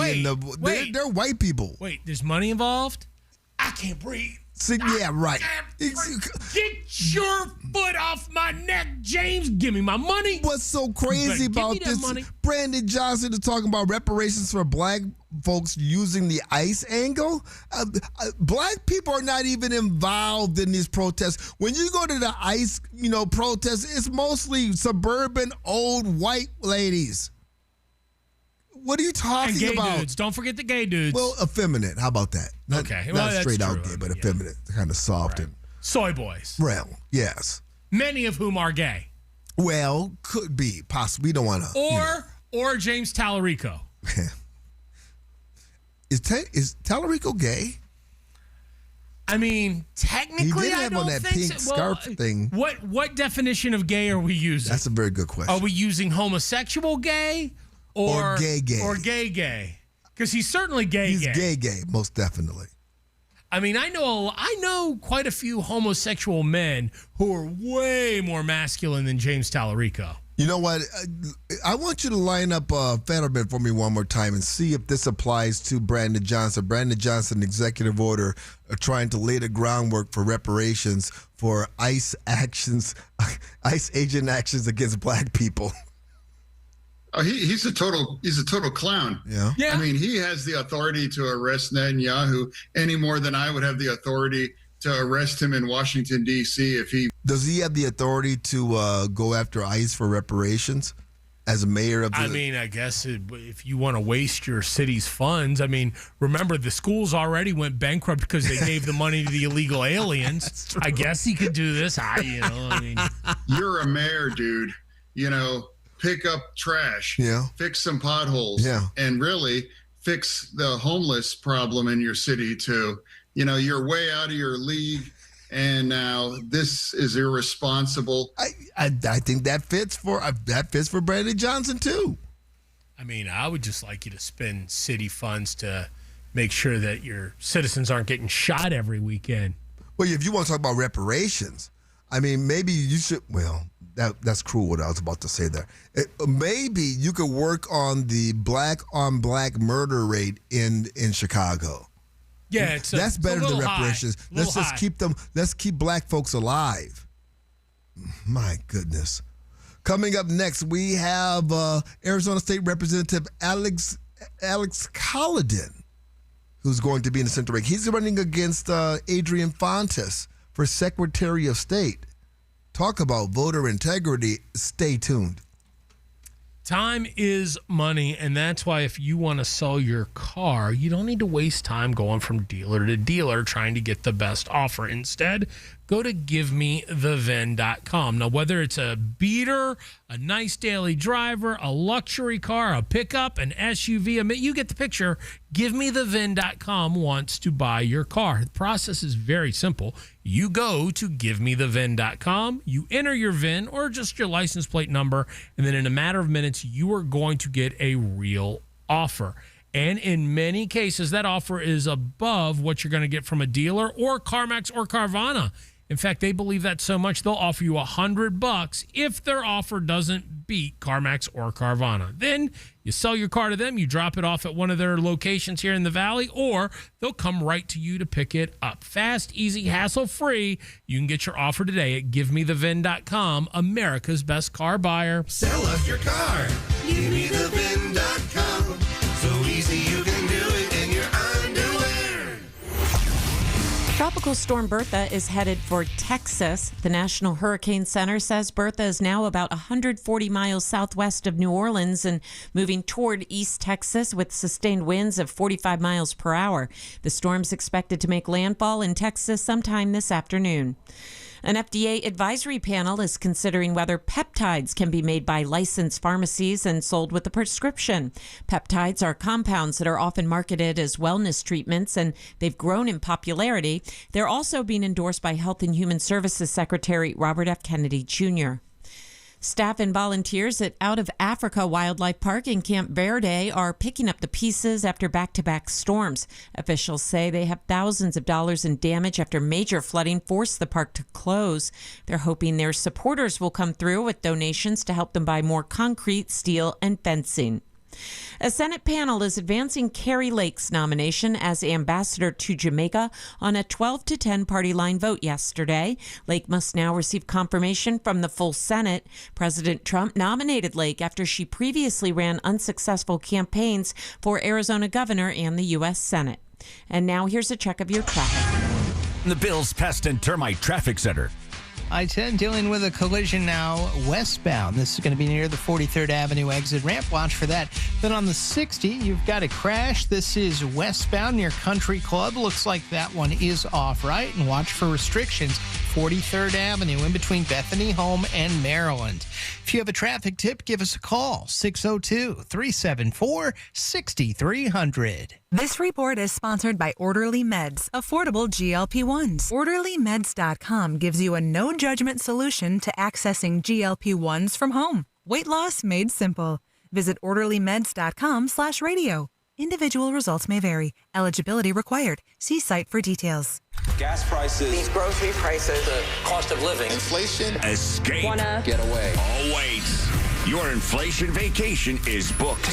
They're white people. Wait, there's money involved? I can't breathe. Yeah, right. Get your foot off my neck, James. Give me my money. What's so crazy about this? Money. Brandon Johnson is talking about reparations for black folks using the ICE angle. Black people are not even involved in these protests. When you go to the ICE, protests, it's mostly suburban old white ladies. What are you talking about? Dudes. Don't forget the gay dudes. Well, effeminate. How about that? Not straight out gay, but effeminate. Kind of soft and soy boys. Well, yes. Many of whom are gay. Well, could be possibly. We don't want to. Or James Tallarico. Is Tallarico gay? Technically, he did have I don't on that think pink scarf thing. What definition of gay are we using? That's a very good question. Are we using homosexual gay? Or gay. Or gay. Because he's certainly gay. He's gay, most definitely. I know quite a few homosexual men who are way more masculine than James Tallarico. You know what? I want you to line up Fetterman for me one more time and see if this applies to Brandon Johnson. Brandon Johnson, executive order, trying to lay the groundwork for reparations for ICE agent actions against black people. He's a total clown. Yeah. I mean, he has the authority to arrest Netanyahu any more than I would have the authority to arrest him in Washington, D.C. if he... Does he have the authority to go after ICE for reparations as a mayor of the... I mean, I guess if you want to waste your city's funds, I mean, remember the schools already went bankrupt because they gave the money to the illegal aliens. I guess he could do this. You're a mayor, dude. Pick up trash. Yeah. Fix some potholes. Yeah. And really fix the homeless problem in your city, too. You're way out of your league, and now this is irresponsible. I think that fits for Brandon Johnson too. I mean, I would just like you to spend city funds to make sure that your citizens aren't getting shot every weekend. Well, if you want to talk about reparations, I mean, maybe you should. Well, that's cruel what I was about to say there. Maybe you could work on the black on black murder rate in Chicago. Yeah, that's better than reparations. Let's keep black folks alive. My goodness. Coming up next, we have Arizona State Representative Alex Colladin, who's going to be in the Central Bank. He's running against Adrian Fontes for Secretary of State. Talk about voter integrity. Stay tuned. Time is money, and that's why if you want to sell your car, you don't need to waste time going from dealer to dealer trying to get the best offer. Instead, go to GiveMeTheVin.com. Now, whether it's a beater, a nice daily driver, a luxury car, a pickup, an SUV, you get the picture. GiveMeTheVin.com wants to buy your car. The process is very simple. You go to GiveMeTheVin.com, you enter your VIN or just your license plate number, and then in a matter of minutes, you are going to get a real offer. And in many cases, that offer is above what you're going to get from a dealer or CarMax or Carvana. In fact, they believe that so much they'll offer you $100 if their offer doesn't beat CarMax or Carvana. Then you sell your car to them, you drop it off at one of their locations here in the Valley, or they'll come right to you to pick it up. Fast, easy, hassle-free. You can get your offer today at GiveMeTheVin.com, America's best car buyer. Sell us your car. GiveMeTheVin.com. So easy you can do it in your underwear. Tropical storm Bertha is headed for Texas. The National Hurricane Center says Bertha is now about 140 miles southwest of New Orleans and moving toward East Texas with sustained winds of 45 miles per hour. The storm's expected to make landfall in Texas sometime this afternoon. An FDA advisory panel is considering whether peptides can be made by licensed pharmacies and sold with a prescription. Peptides are compounds that are often marketed as wellness treatments, and they've grown in popularity. They're also being endorsed by Health and Human Services Secretary Robert F. Kennedy Jr. Staff and volunteers at Out of Africa Wildlife Park in Camp Verde are picking up the pieces after back-to-back storms. Officials say they have thousands of dollars in damage after major flooding forced the park to close. They're hoping their supporters will come through with donations to help them buy more concrete, steel, and fencing. A Senate panel is advancing Kari Lake's nomination as ambassador to Jamaica on a 12-10 party line vote yesterday. Lake must now receive confirmation from the full Senate. President Trump nominated Lake after she previously ran unsuccessful campaigns for Arizona governor and the U.S. Senate. And now here's a check of your traffic. The Bills Pest and Termite Traffic Center. I-10 dealing with a collision now westbound. This is going to be near the 43rd Avenue exit ramp. Watch for that. Then on the 60, you've got a crash. This is westbound near Country Club. Looks like that one is off right. And watch for restrictions. 43rd Avenue in between Bethany Home and Maryland. If you have a traffic tip, give us a call. 602-374-6300. This report is sponsored by Orderly Meds, affordable GLP-1s. OrderlyMeds.com gives you a no-judgment solution to accessing GLP-1s from home. Weight loss made simple. Visit OrderlyMeds.com/radio. Individual results may vary. Eligibility required. See site for details. Gas prices, these grocery prices, the cost of living, inflation, escape, get away. Oh, wait. Your inflation vacation is booked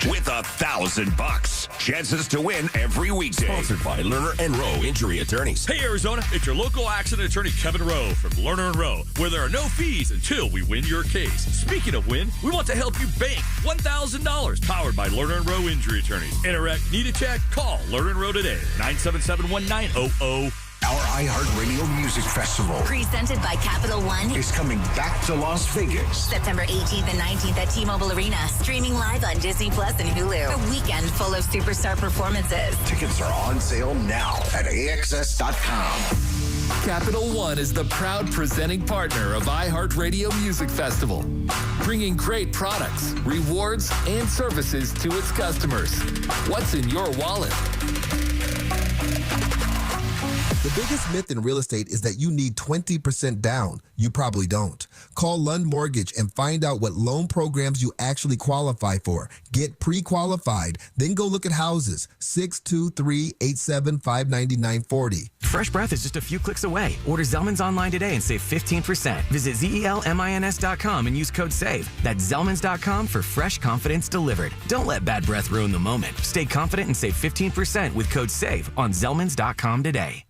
with $1,000. Chances to win every weekday. Sponsored by Lerner and Rowe Injury Attorneys. Hey, Arizona, it's your local accident attorney, Kevin Rowe from Lerner and Rowe, where there are no fees until we win your case. Speaking of win, we want to help you bank $1,000, powered by Lerner and Rowe Injury Attorneys. Interact, need a check? Call Lerner and Rowe today, 977-1900. Our iHeartRadio Music Festival presented by Capital One is coming back to Las Vegas. September 18th and 19th at T-Mobile Arena. Streaming live on Disney Plus and Hulu. A weekend full of superstar performances. Tickets are on sale now at AXS.com. Capital One is the proud presenting partner of iHeartRadio Music Festival, bringing great products, rewards, and services to its customers. What's in your wallet? The biggest myth in real estate is that you need 20% down. You probably don't. Call Lund Mortgage and find out what loan programs you actually qualify for. Get pre-qualified, then go look at houses. 623-875-9940. Fresh breath is just a few clicks away. Order Zellman's online today and save 15%. Visit ZELMINS.com and use code SAVE. That's Zellman's.com for fresh confidence delivered. Don't let bad breath ruin the moment. Stay confident and save 15% with code SAVE on Zellman's.com today.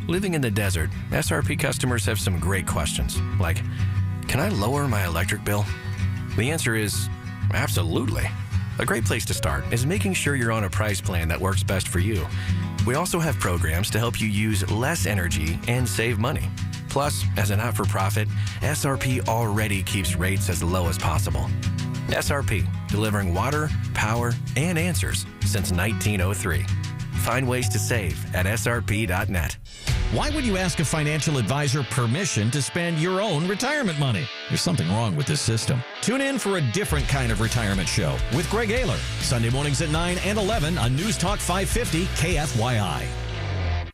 Living in the desert, SRP customers have some great questions, like, can I lower my electric bill? The answer is absolutely. A great place to start is making sure you're on a price plan that works best for you. We also have programs to help you use less energy and save money. Plus, as a not-for-profit, SRP already keeps rates as low as possible. SRP, delivering water, power, and answers since 1903. Find ways to save at srp.net. Why would you ask a financial advisor permission to spend your own retirement money? There's something wrong with this system. Tune in for a different kind of retirement show with Greg Ayler, Sunday mornings at 9 and 11 on News Talk 550 KFYI.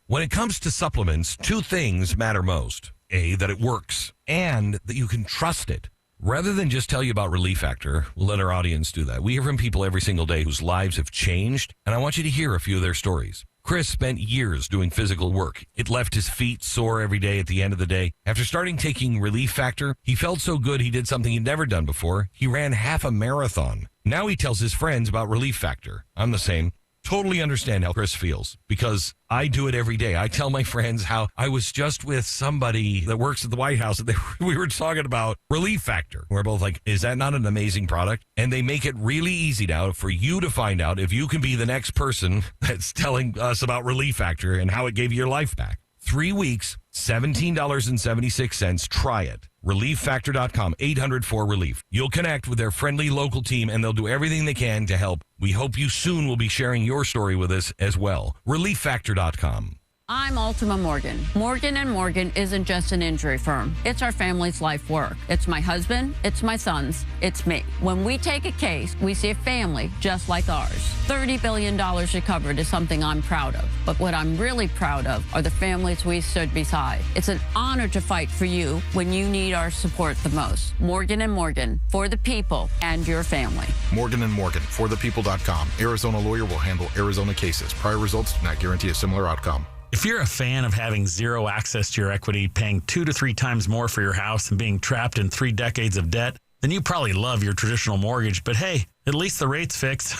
When it comes to supplements, two things matter most. A, that it works, and that you can trust it. Rather than just tell you about Relief Factor, we'll let our audience do that. We hear from people every single day whose lives have changed, and I want you to hear a few of their stories. Chris spent years doing physical work. It left his feet sore every day at the end of the day. After starting taking Relief Factor, he felt so good he did something he'd never done before. He ran half a marathon. Now he tells his friends about Relief Factor. I'm the same. Totally understand how Chris feels because I do it every day. I tell my friends how I was just with somebody that works at the White House and we were talking about Relief Factor. We're both like, is that not an amazing product? And they make it really easy now for you to find out if you can be the next person that's telling us about Relief Factor and how it gave you your life back. 3 weeks, $17.76. Try it. ReliefFactor.com, 800-4RELIEF. You'll connect with their friendly local team, and they'll do everything they can to help. We hope you soon will be sharing your story with us as well. ReliefFactor.com. I'm Ultima Morgan. Morgan & Morgan isn't just an injury firm. It's our family's life work. It's my husband, it's my sons, it's me. When we take a case, we see a family just like ours. $30 billion recovered is something I'm proud of. But what I'm really proud of are the families we stood beside. It's an honor to fight for you when you need our support the most. Morgan & Morgan, for the people and your family. Morgan & Morgan, forthepeople.com. Arizona lawyer will handle Arizona cases. Prior results do not guarantee a similar outcome. If you're a fan of having zero access to your equity, paying 2 to 3 times more for your house, and being trapped in 3 decades of debt, then you probably love your traditional mortgage. But hey, at least the rate's fixed.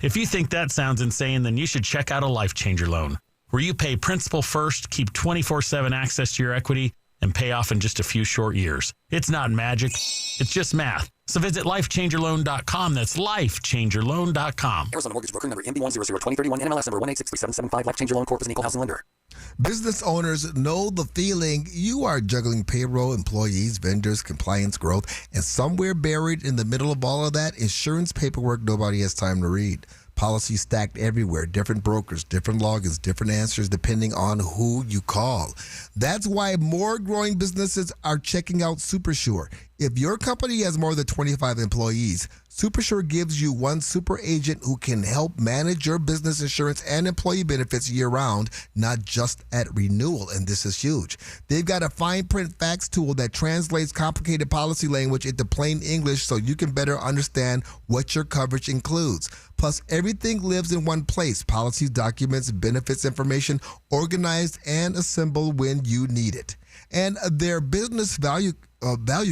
If you think that sounds insane, then you should check out a Life Changer loan, where you pay principal first, keep 24/7 access to your equity, and pay off in just a few short years. It's not magic. It's just math. So visit lifechangerloan.com. That's lifechangerloan.com. Arizona Mortgage Broker number MB1002031, NMLS number 1863775. Life Changer Loan Corp is an equal housing lender. Business owners know the feeling. You are juggling payroll, employees, vendors, compliance, growth, and somewhere buried in the middle of all of that, insurance paperwork nobody has time to read. Policies stacked everywhere, different brokers, different logins, different answers depending on who you call. That's why more growing businesses are checking out SuperSure. If your company has more than 25 employees, SuperSure gives you one super agent who can help manage your business insurance and employee benefits year-round, not just at renewal, and this is huge. They've got a fine print facts tool that translates complicated policy language into plain English so you can better understand what your coverage includes. Plus, everything lives in one place. Policies, documents, benefits information, organized and assembled when you need it. And their business value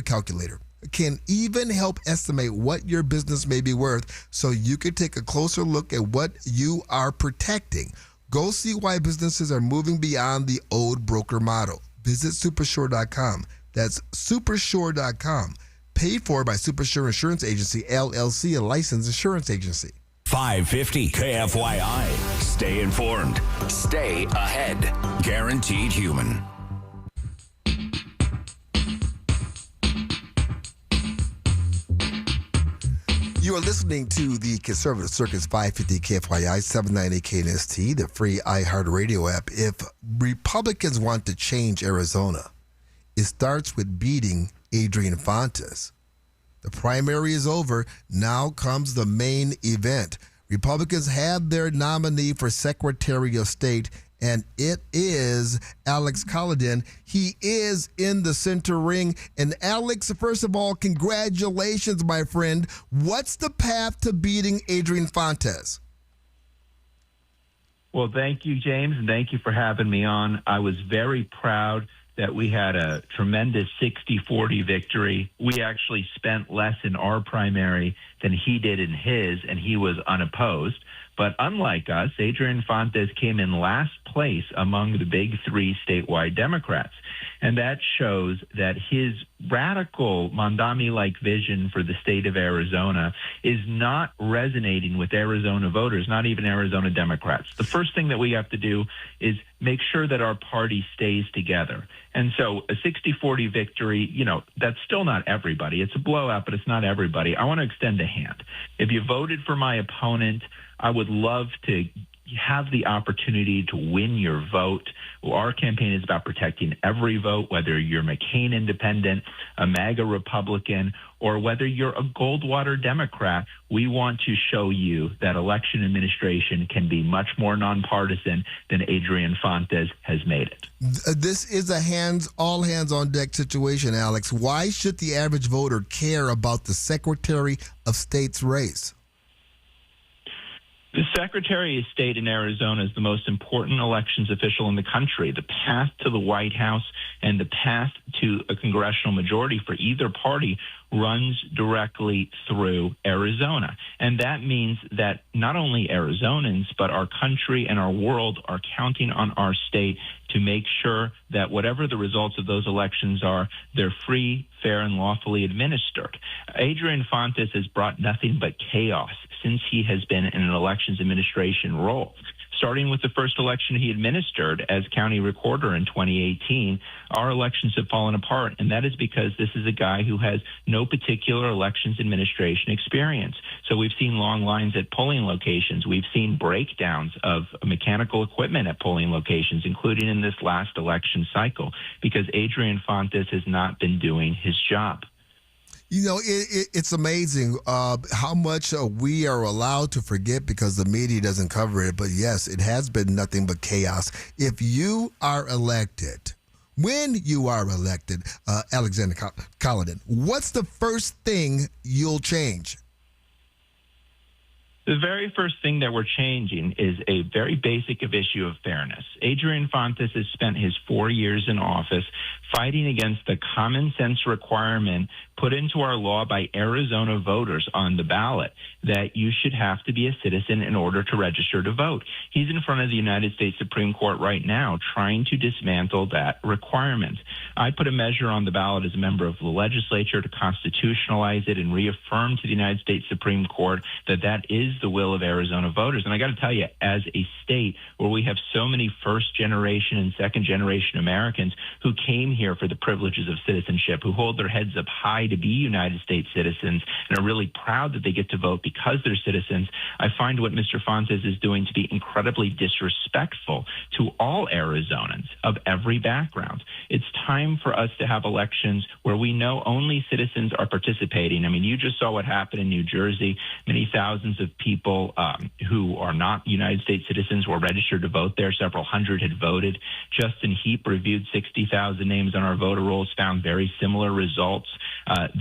calculator. can even help estimate what your business may be worth so you can take a closer look at what you are protecting. Go see why businesses are moving beyond the old broker model. Visit supersure.com. That's supersure.com. Paid for by Supersure Insurance Agency, LLC, a licensed insurance agency. 550 KFYI. Stay informed. Stay ahead. Guaranteed human. You are listening to the Conservative Circus 550 KFYI 790 KNST, the free iHeartRadio app. If Republicans want to change Arizona, it starts with beating Adrian Fontes. The primary is over. Now comes the main event. Republicans have their nominee for Secretary of State, and it is Alex Collin. He is in the center ring. And Alex, first of all, congratulations, my friend. What's the path to beating Adrian Fontes? Well, thank you, James, and thank you for having me on. I was very proud that we had a tremendous 60-40 victory. We actually spent less in our primary than he did in his, and he was unopposed. But unlike us, Adrian Fontes came in last place among the big three statewide Democrats. And that shows that his radical Mondami-like vision for the state of Arizona is not resonating with Arizona voters, not even Arizona Democrats. The first thing that we have to do is make sure that our party stays together. And so a 60-40 victory, that's still not everybody. It's a blowout, but it's not everybody. I want to extend a hand. If you voted for my opponent, I would love to have the opportunity to win your vote. Our campaign is about protecting every vote, whether you're McCain independent, a MAGA Republican, or whether you're a Goldwater Democrat. We want to show you that election administration can be much more nonpartisan than Adrian Fontes has made it. This is a all hands on deck situation, Alex. Why should the average voter care about the Secretary of State's race? The Secretary of State in Arizona is the most important elections official in the country. The path to the White House and the path to a congressional majority for either party runs directly through Arizona. And that means that not only Arizonans, but our country and our world are counting on our state to make sure that whatever the results of those elections are, they're free, fair, and lawfully administered. Adrian Fontes has brought nothing but chaos since he has been in an elections administration role. Starting with the first election he administered as county recorder in 2018, our elections have fallen apart, and that is because this is a guy who has no particular elections administration experience. So we've seen long lines at polling locations. We've seen breakdowns of mechanical equipment at polling locations, including in this last election cycle, because Adrian Fontes has not been doing his job. It's amazing how much we are allowed to forget because the media doesn't cover it. But yes, it has been nothing but chaos. If you are elected, when you are elected, Alexander Collin, what's the first thing you'll change? The very first thing that we're changing is a very basic issue of fairness. Adrian Fontes has spent his 4 years in office fighting against the common sense requirement put into our law by Arizona voters on the ballot that you should have to be a citizen in order to register to vote. He's in front of the United States Supreme Court right now trying to dismantle that requirement. I put a measure on the ballot as a member of the legislature to constitutionalize it and reaffirm to the United States Supreme Court that that is the will of Arizona voters. And I got to tell you, as a state where we have so many first-generation and second-generation Americans who came here for the privileges of citizenship, who hold their heads up high to be United States citizens and are really proud that they get to vote because they're citizens, I find what Mr. Fontes is doing to be incredibly disrespectful to all Arizonans of every background. It's time for us to have elections where we know only citizens are participating. I mean, you just saw what happened in New Jersey. Many thousands of people people who are not United States citizens were registered to vote there. Several hundred had voted. Justin Heap reviewed 60,000 names on our voter rolls, found very similar results.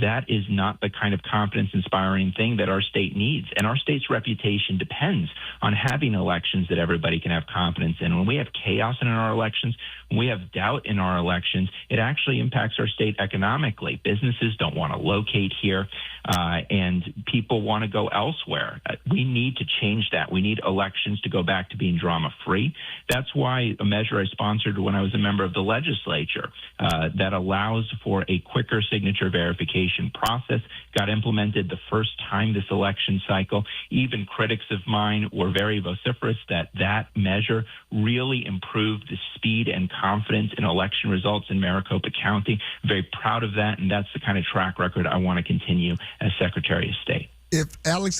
That is not the kind of confidence-inspiring thing that our state needs. And our state's reputation depends on having elections that everybody can have confidence in. When we have chaos in our elections, when we have doubt in our elections, it actually impacts our state economically. Businesses don't want to locate here, and people want to go elsewhere. We need to change that. We need elections to go back to being drama-free. That's why a measure I sponsored when I was a member of the legislature that allows for a quicker signature verification process got implemented the first time this election cycle. Even critics of mine were very vociferous that that measure really improved the speed and confidence in election results in Maricopa County. I'm very proud of that, and that's the kind of track record I want to continue as Secretary of State. If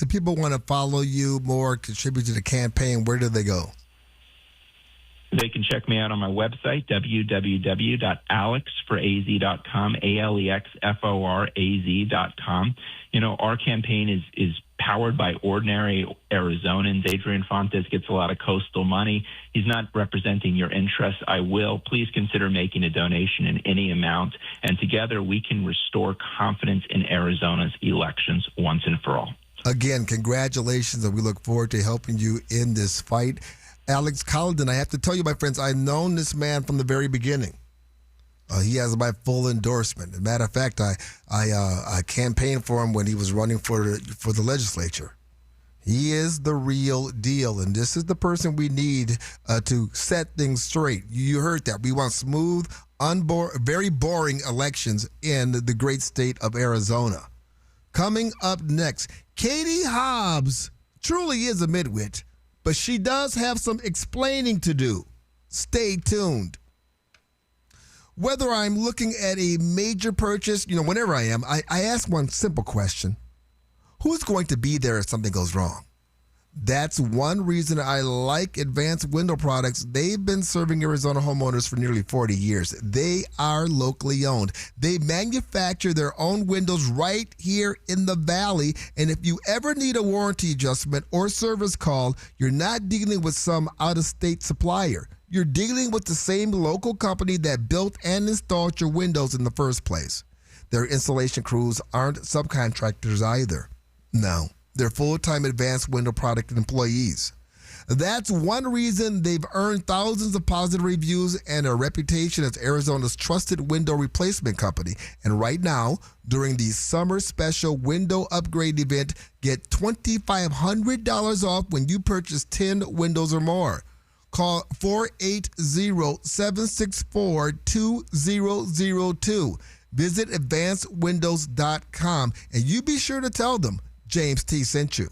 people want to follow you more, contribute to the campaign, where do they go? They can check me out on my website, www.alexforaz.com, ALEXFORAZ.com. You know, our campaign is powered by ordinary Arizonans. Adrian Fontes gets a lot of coastal money. He's not representing your interests. I will. Please consider making a donation in any amount, and together we can restore confidence in Arizona's elections once and for all. Again, congratulations, and we look forward to helping you in this fight. Alex Collin, I have to tell you, my friends, I've known this man from the very beginning. He has my full endorsement. As a matter of fact, I campaigned for him when he was running for the legislature. He is the real deal, and this is the person we need to set things straight. You heard that. We want smooth, very boring elections in the great state of Arizona. Coming up next, Katie Hobbs truly is a midwit, but she does have some explaining to do. Stay tuned. Whether I'm looking at a major purchase, whenever I am, I ask one simple question. Who's going to be there if something goes wrong? That's one reason I like Advanced Window Products. They've been serving Arizona homeowners for nearly 40 years. They are locally owned. They manufacture their own windows right here in the Valley. And if you ever need a warranty adjustment or service call, you're not dealing with some out-of-state supplier. You're dealing with the same local company that built and installed your windows in the first place. Their installation crews aren't subcontractors either. No, they're full-time Advanced Window Product employees. That's one reason they've earned thousands of positive reviews and a reputation as Arizona's trusted window replacement company. And right now, during the summer special window upgrade event, get $2,500 off when you purchase 10 windows or more. Call 480-764-2002. Visit advancedwindows.com, and you be sure to tell them James T. sent you.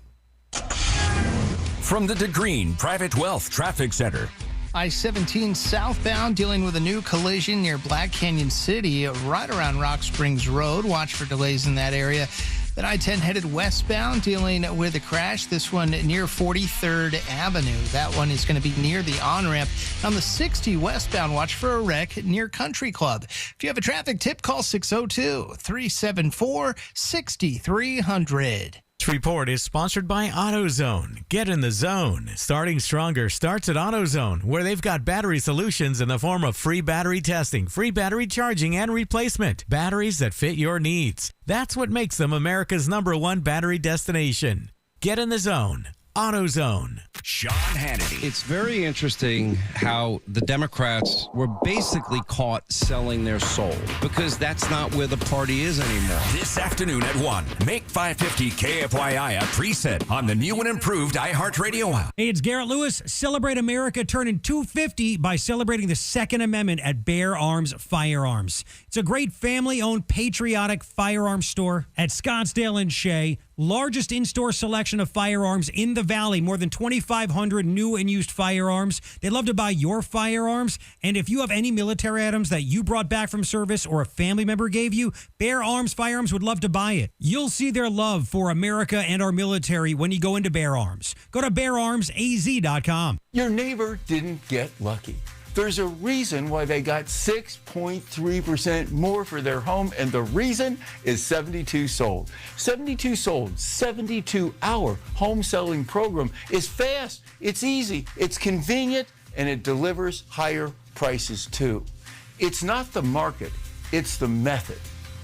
From the DeGreen Private Wealth Traffic Center. I-17 southbound dealing with a new collision near Black Canyon City, right around Rock Springs Road. Watch for delays in that area. Then I-10 headed westbound dealing with a crash. This one near 43rd Avenue. That one is going to be near the on-ramp. On the 60 westbound, watch for a wreck near Country Club. If you have a traffic tip, call 602-374-6300. This report is sponsored by AutoZone. Get in the zone. Starting stronger starts at AutoZone, where they've got battery solutions in the form of free battery testing, free battery charging, and replacement. Batteries that fit your needs. That's what makes them America's #1 battery destination. Get in the zone. AutoZone. Sean Hannity. It's very interesting how the Democrats were basically caught selling their soul, because that's not where the party is anymore. This afternoon at 1, make 550 KFYI a preset on the new and improved iHeartRadio app. Hey, it's Garrett Lewis. Celebrate America turning 250 by celebrating the Second Amendment at Bear Arms Firearms. It's a great family-owned patriotic firearms store at Scottsdale and Shea. Largest in-store selection of firearms in the Valley, more than 2,500 new and used firearms. They love to buy your firearms, and if you have any military items that you brought back from service or a family member gave you, Bear Arms Firearms would love to buy it. You'll see their love for America and our military when you go into Bear Arms. Go to beararmsaz.com. Your neighbor didn't get lucky. There's a reason why they got 6.3% more for their home, and the reason is 72 Sold. 72 Sold, 72-hour home selling program is fast, it's easy, it's convenient, and it delivers higher prices too. It's not the market, it's the method.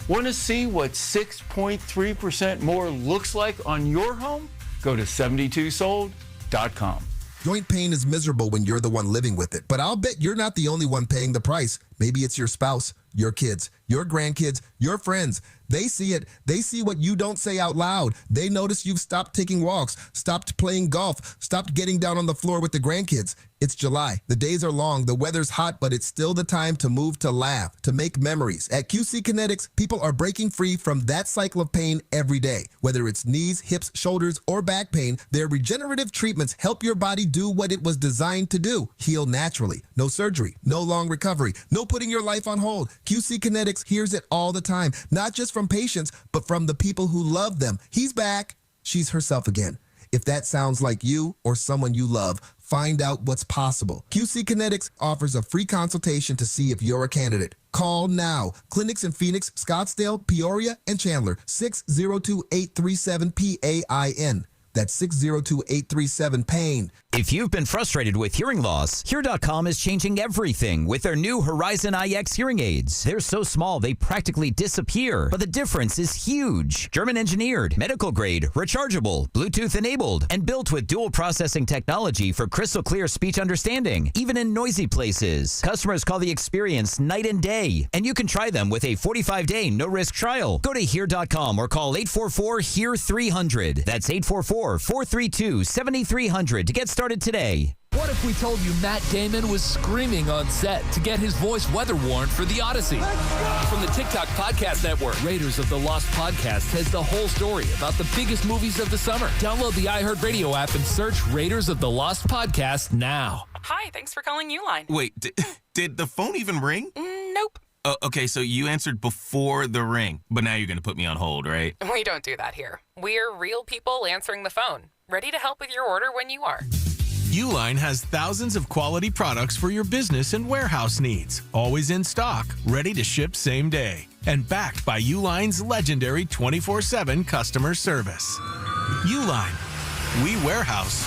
Want to see what 6.3% more looks like on your home? Go to 72sold.com. Joint pain is miserable when you're the one living with it, but I'll bet you're not the only one paying the price. Maybe it's your spouse, your kids, your grandkids, your friends. They see it. They see what you don't say out loud. They notice you've stopped taking walks, stopped playing golf, stopped getting down on the floor with the grandkids. It's July. The days are long. The weather's hot, but it's still the time to move, to laugh, to make memories. At QC Kinetics, people are breaking free from that cycle of pain every day. Whether it's knees, hips, shoulders, or back pain, their regenerative treatments help your body do what it was designed to do. Heal naturally. No surgery, no long recovery, no putting your life on hold. QC Kinetics hears it all the time, not just from patients, but from the people who love them. He's back. She's herself again. If that sounds like you or someone you love, find out what's possible. QC Kinetics offers a free consultation to see if you're a candidate. Call now. Clinics in Phoenix, Scottsdale, Peoria, and Chandler. 602-837-PAIN. That's 602-837-PAIN. If you've been frustrated with hearing loss, Hear.com is changing everything with their new Horizon IX hearing aids. They're so small they practically disappear, but the difference is huge. German engineered, medical grade, rechargeable, Bluetooth enabled, and built with dual processing technology for crystal clear speech understanding, even in noisy places. Customers call the experience night and day, and you can try them with a 45-day no-risk trial. Go to Hear.com or call 844-HEAR-300. That's 844-432-7300 to get started today. What if we told you Matt Damon was screaming on set to get his voice weather warned for The Odyssey? From the TikTok Podcast Network, Raiders of the Lost Podcast has the whole story about the biggest movies of the summer. Download the iHeartRadio app and search Raiders of the Lost Podcast now. Hi, thanks for calling Uline. Wait, did the phone even ring? Nope. Okay, so you answered before the ring, but now you're going to put me on hold, right? We don't do that here. We're real people answering the phone, ready to help with your order when you are. Uline has thousands of quality products for your business and warehouse needs, always in stock, ready to ship same day, and backed by Uline's legendary 24/7 customer service. Uline, we warehouse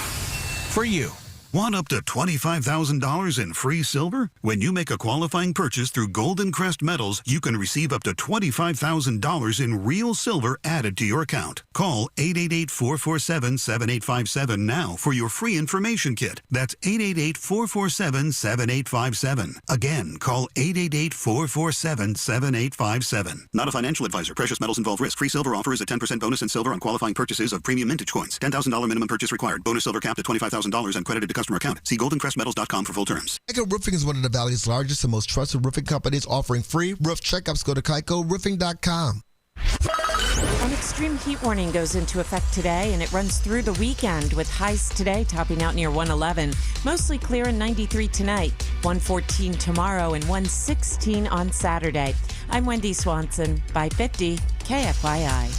for you. Want up to $25,000 in free silver? When you make a qualifying purchase through Golden Crest Metals, you can receive up to $25,000 in real silver added to your account. Call 888-447-7857 now for your free information kit. That's 888-447-7857. Again, call 888-447-7857. Not a financial advisor. Precious metals involve risk. Free silver offer is a 10% bonus in silver on qualifying purchases of premium mintage coins. $10,000 minimum purchase required. Bonus silver capped at $25,000 and credited to customer account. See goldencrestmetals.com for full terms. Kaiko Roofing is one of the Valley's largest and most trusted roofing companies, offering free roof checkups. Go to KaikoRoofing.com. An extreme heat warning goes into effect today, and it runs through the weekend with highs today topping out near 111. Mostly clear and 93 tonight, 114 tomorrow, and 116 on Saturday. I'm Wendy Swanson, 550 KFYI.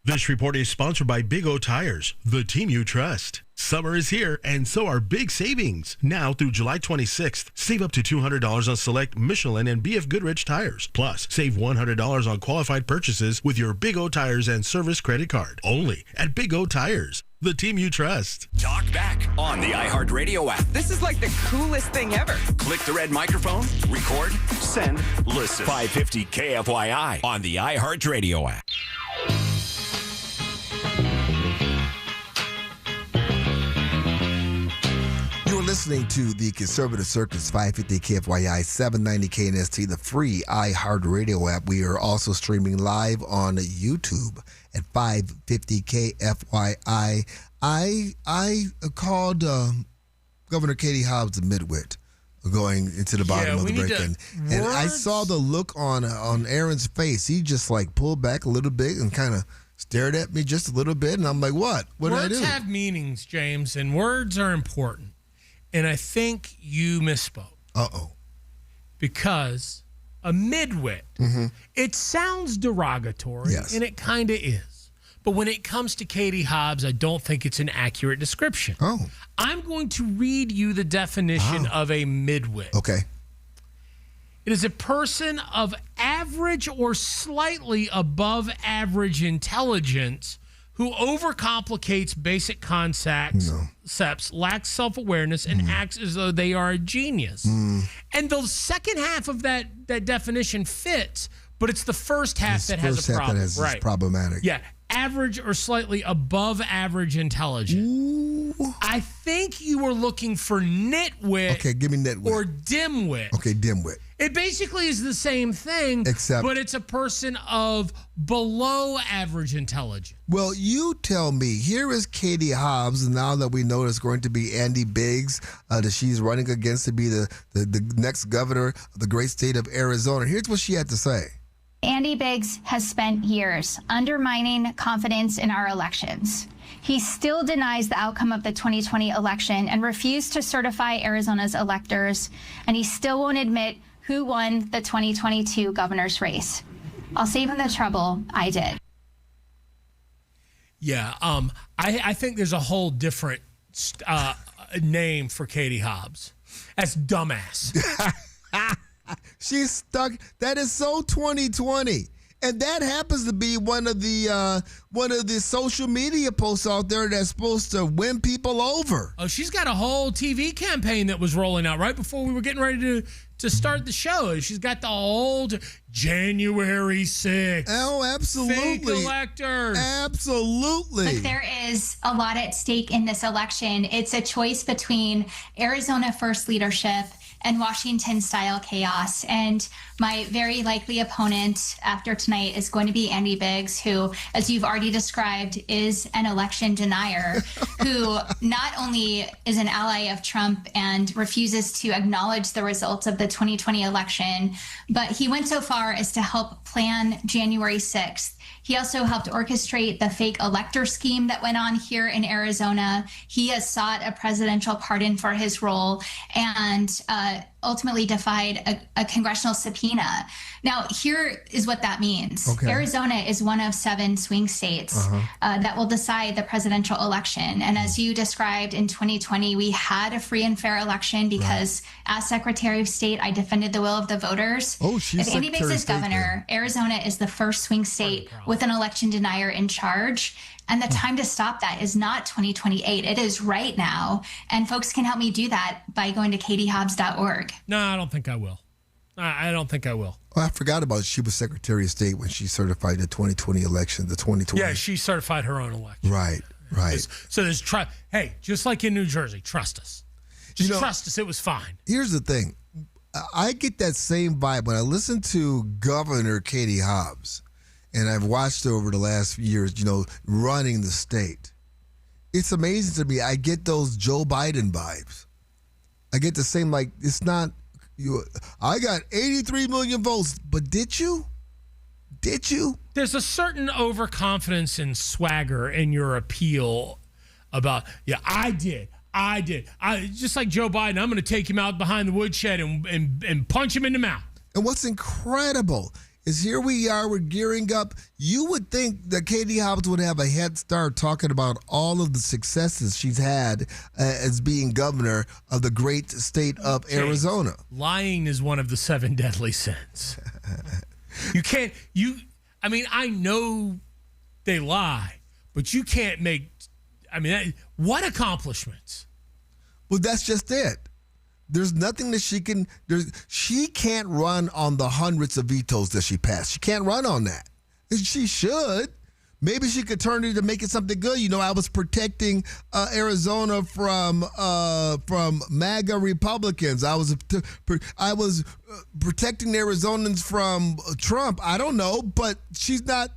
This report is sponsored by Big O Tires, the team you trust. Summer is here, and so are big savings. Now through July 26th, save up to $200 on select Michelin and BF Goodrich tires. Plus, save $100 on qualified purchases with your Big O Tires and service credit card. Only at Big O Tires, the team you trust. Talk back on the iHeartRadio app. This is like the coolest thing ever. Click the red microphone, record, send, listen. 550 KFYI on the iHeartRadio app. You're listening to the Conservative Circus, 550 KFYI, 790 KNST, the free iHeartRadio app. We are also streaming live on YouTube at 550 KFYI. I called Governor Katie Hobbs a midwit going into the bottom of the break. And I saw the look on Aaron's face. He just like pulled back a little bit and kind of stared at me just a little bit. And I'm like, what? What did I do? Words have meanings, James, and words are important. And I think you misspoke. Uh-oh. Because a midwit, it sounds derogatory, and it kind of is. But when it comes to Katie Hobbs, I don't think it's an accurate description. Oh. I'm going to read you the definition of a midwit. Okay. It is a person of average or slightly above average intelligence who overcomplicates basic concepts, lacks self-awareness, and acts as though they are a genius. And the second half of that definition fits, but it's the first half that has a problem. Is problematic. Yeah. Average or slightly above average intelligence. Ooh. I think you were looking for nitwit. Okay, give me nitwit. Or dimwit. Okay, dimwit. It basically is the same thing, but it's a person of below average intelligence. Well, you tell me. Here is Katie Hobbs, and now that we know it's going to be Andy Biggs, that she's running against to be the next governor of the great state of Arizona. Here's what she had to say. Andy Biggs has spent years undermining confidence in our elections. He still denies the outcome of the 2020 election and refused to certify Arizona's electors, and he still won't admit who won the 2022 governor's race. I'll save him the trouble. I did. Yeah, I think there's a whole different name for Katie Hobbs. That's dumbass. She's stuck. That is so 2020. And that happens to be one of the social media posts out there that's supposed to win people over. Oh, she's got a whole TV campaign that was rolling out right before we were getting ready to start the show. She's got the old January 6th. Oh, absolutely. Fake electors. Absolutely. But there is a lot at stake in this election. It's a choice between Arizona First leadership and Washington-style chaos. And my very likely opponent after tonight is going to be Andy Biggs, who, as you've already described, is an election denier, who not only is an ally of Trump and refuses to acknowledge the results of the 2020 election, but he went so far as to help plan January 6th. He also helped orchestrate the fake elector scheme that went on here in Arizona. He has sought a presidential pardon for his role and ultimately defied a congressional subpoena. Now, here is what that means. Okay. Arizona is one of 7 swing states that will decide the presidential election. And as you described, in 2020, we had a free and fair election because as Secretary of State, I defended the will of the voters. Oh, she's If Andy Biggs Secretary of is State governor, Arizona is the first swing state with an election denier in charge. And the time to stop that is not 2028. It is right now. And folks can help me do that by going to katiehobbs.org. No, I don't think I will. I don't think I will. Oh, I forgot about she was Secretary of State when she certified the 2020 election, the 2020. Yeah, she certified her own election. Right. So there's trust. Hey, just like in New Jersey, trust us. Just trust us. It was fine. Here's the thing. I get that same vibe when I listen to Governor Katie Hobbs, and I've watched her over the last few years, running the state. It's amazing to me. I get those Joe Biden vibes. I get the same, it's not, I got 83 million votes, but did you? Did you? There's a certain overconfidence and swagger in your appeal about, I did. Just like Joe Biden, I'm going to take him out behind the woodshed and punch him in the mouth. And what's incredible is here we are, we're gearing up. You would think that Katie Hobbs would have a head start talking about all of the successes she's had as being governor of the great state of Arizona. Lying is one of the 7 deadly sins. I know they lie, but you can't what accomplishments? Well, that's just it. There's nothing that she can't run on the hundreds of vetoes that she passed. She can't run on that. She should. Maybe she could turn it to make it something good. I was protecting Arizona from MAGA Republicans. I was protecting the Arizonans from Trump. I don't know, but she's not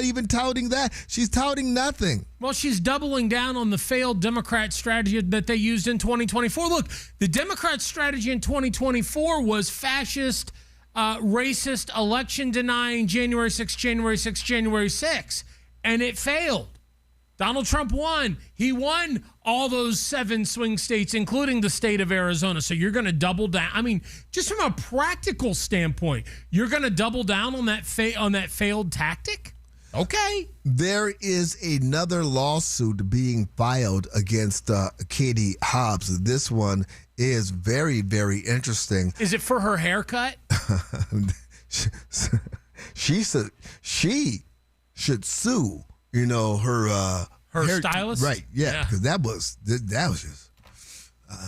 even touting that. She's touting nothing. Well, she's doubling down on the failed Democrat strategy that they used in 2024. Look, the Democrat strategy in 2024 was fascist, racist, election denying, January 6. And it failed. Donald Trump won. He won all those 7 swing states, including the state of Arizona. So you're going to double down. Just from a practical standpoint, you're going to double down on that failed tactic? Okay. There is another lawsuit being filed against Katie Hobbs. This one is very, very interesting. Is it for her haircut? She should sue, her stylist? Right, yeah, because that was just...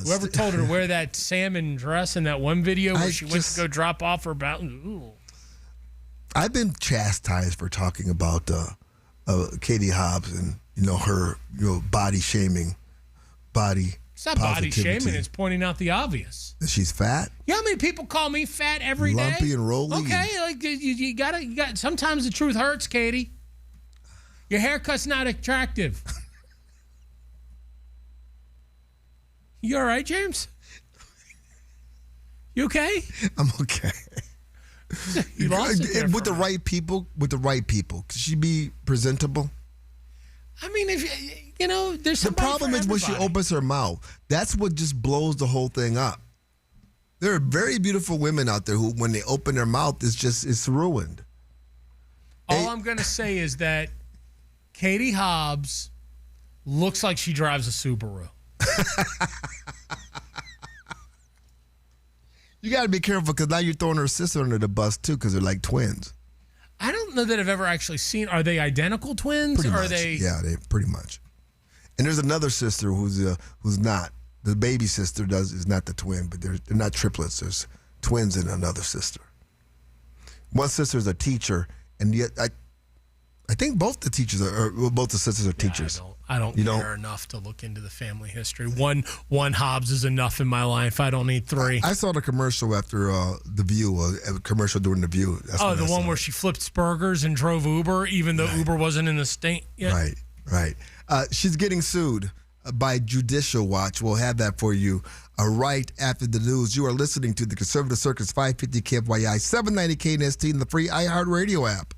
Whoever told her to wear that salmon dress in that one video where she went to go drop off her mountain. Ooh. I've been chastised for talking about Katie Hobbs and her body shaming, It's not body shaming. It's pointing out the obvious. That she's fat. Yeah, I mean, people call me fat every day. Lumpy and rolly. Okay, like you got. Sometimes the truth hurts, Katie. Your haircut's not attractive. You all right, James? You okay? I'm okay. You lost it there with the right people. Could she be presentable? I mean, if there's the problem is when she opens her mouth. That's what just blows the whole thing up. There are very beautiful women out there who, when they open their mouth, it's ruined. All I'm going to say is that Katie Hobbs looks like she drives a Subaru. You got to be careful because now you're throwing her sister under the bus too because they're like twins. I don't know that I've ever actually seen. Are they identical twins? Pretty or much. Are they? Yeah, they pretty much. And there's another sister who's not. The baby sister is not the twin, but they're not triplets. There's twins and another sister. One sister's a teacher, and yet I think both the teachers both the sisters are teachers. I don't care enough to look into the family history. One Hobbs is enough in my life. I don't need three. I saw the commercial after The View, a commercial during The View. That's the one where she flipped burgers and drove Uber, even though Uber wasn't in the state yet. Right. She's getting sued by Judicial Watch. We'll have that for you right after the news. You are listening to the Conservative Circus 550 KFYI 790 KNST and the free iHeartRadio app.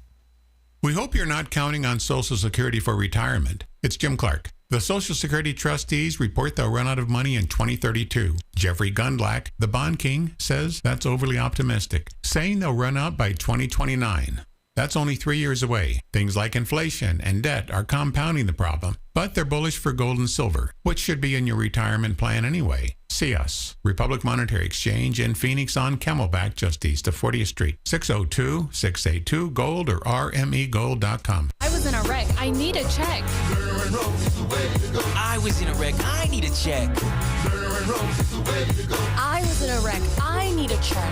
We hope you're not counting on Social Security for retirement. It's Jim Clark. The Social Security trustees report they'll run out of money in 2032. Jeffrey Gundlach, the bond king, says that's overly optimistic, saying they'll run out by 2029. That's only 3 years away. Things like inflation and debt are compounding the problem, but they're bullish for gold and silver, which should be in your retirement plan anyway. See us, Republic Monetary Exchange in Phoenix on Camelback, just east of 40th Street. 602-682-GOLD or rmegold.com. I was in a wreck. I need a check. I was in a wreck. I need a check. I was in a wreck. I need a check.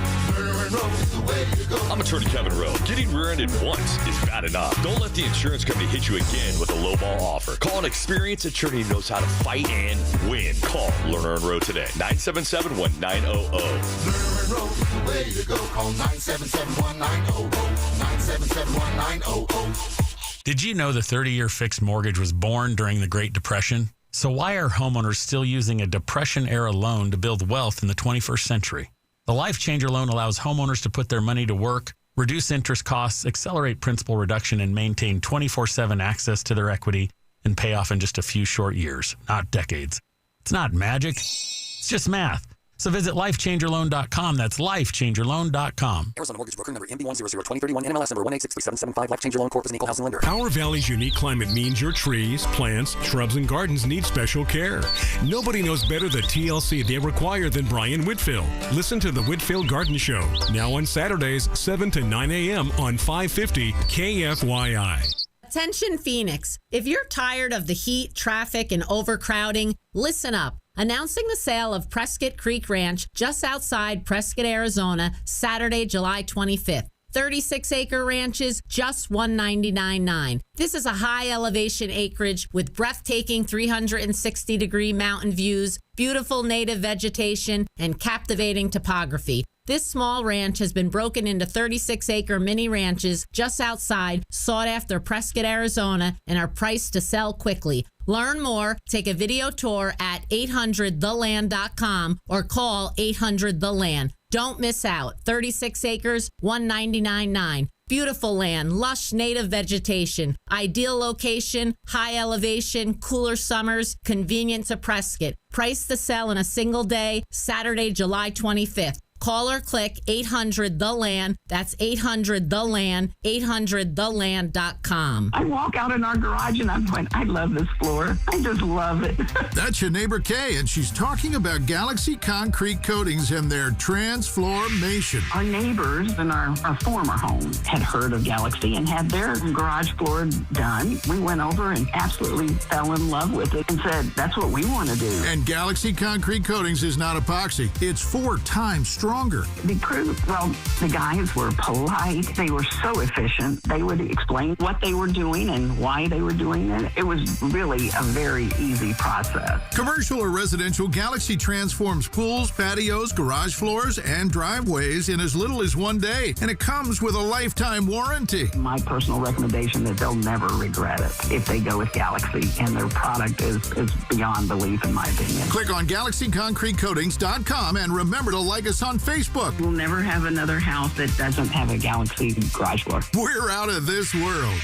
I'm Attorney Kevin Rowe. Getting rear-ended once is bad enough. Don't let the insurance company hit you again with a lowball offer. Call an experienced attorney who knows how to fight and win. Call Lerner and Rowe today. 977-1900. Lerner and Rowe is the way to go. Call 977-1900. 977-1900. Did you know the 30-year fixed mortgage was born during the Great Depression? So why are homeowners still using a Depression-era loan to build wealth in the 21st century? The Life Changer loan allows homeowners to put their money to work, reduce interest costs, accelerate principal reduction, and maintain 24/7 access to their equity and pay off in just a few short years, not decades. It's not magic. It's just math. So visit lifechangerloan.com. That's lifechangerloan.com. Arizona Mortgage Broker number MB1002031, NMLS number 1863775. Life Changer Loan Corp is an equal housing lender. Our Valley's unique climate means your trees, plants, shrubs, and gardens need special care. Nobody knows better the TLC they require than Brian Whitfield. Listen to the Whitfield Garden Show, now on Saturdays, 7 to 9 a.m. on 550 KFYI. Attention Phoenix. If you're tired of the heat, traffic, and overcrowding, listen up. Announcing the sale of Prescott Creek Ranch just outside Prescott, Arizona, Saturday, July 25th. 36-acre ranches, just $199,900. This is a high elevation acreage with breathtaking 360-degree mountain views, beautiful native vegetation, and captivating topography. This small ranch has been broken into 36-acre mini ranches just outside sought-after Prescott, Arizona, and are priced to sell quickly. Learn more, take a video tour at 800theland.com or call 800-THE-LAND. Don't miss out. 36 acres, $199,900. Beautiful land, lush native vegetation, ideal location, high elevation, cooler summers, convenient to Prescott. Price to sell in a single day, Saturday, July 25th. Call or click 800-THE-LAND. That's 800-THE-LAND, 800-THELAND.com. I walk out in our garage and I'm going, I love this floor. I just love it. That's your neighbor Kay, and she's talking about Galaxy Concrete Coatings and their transformation. Our neighbors in our former home had heard of Galaxy and had their garage floor done. We went over and absolutely fell in love with it and said, that's what we want to do. And Galaxy Concrete Coatings is not epoxy. It's 4 times stronger. The crew, well, the guys were polite. They were so efficient. They would explain what they were doing and why they were doing it. It was really a very easy process. Commercial or residential, Galaxy transforms pools, patios, garage floors, and driveways in as little as 1 day. And it comes with a lifetime warranty. My personal recommendation is they'll never regret it if they go with Galaxy, and their product is beyond belief, in my opinion. Click on GalaxyConcreteCoatings.com and remember to like us on Facebook. We'll never have another house that doesn't have a Galaxy garage floor. We're out of this world.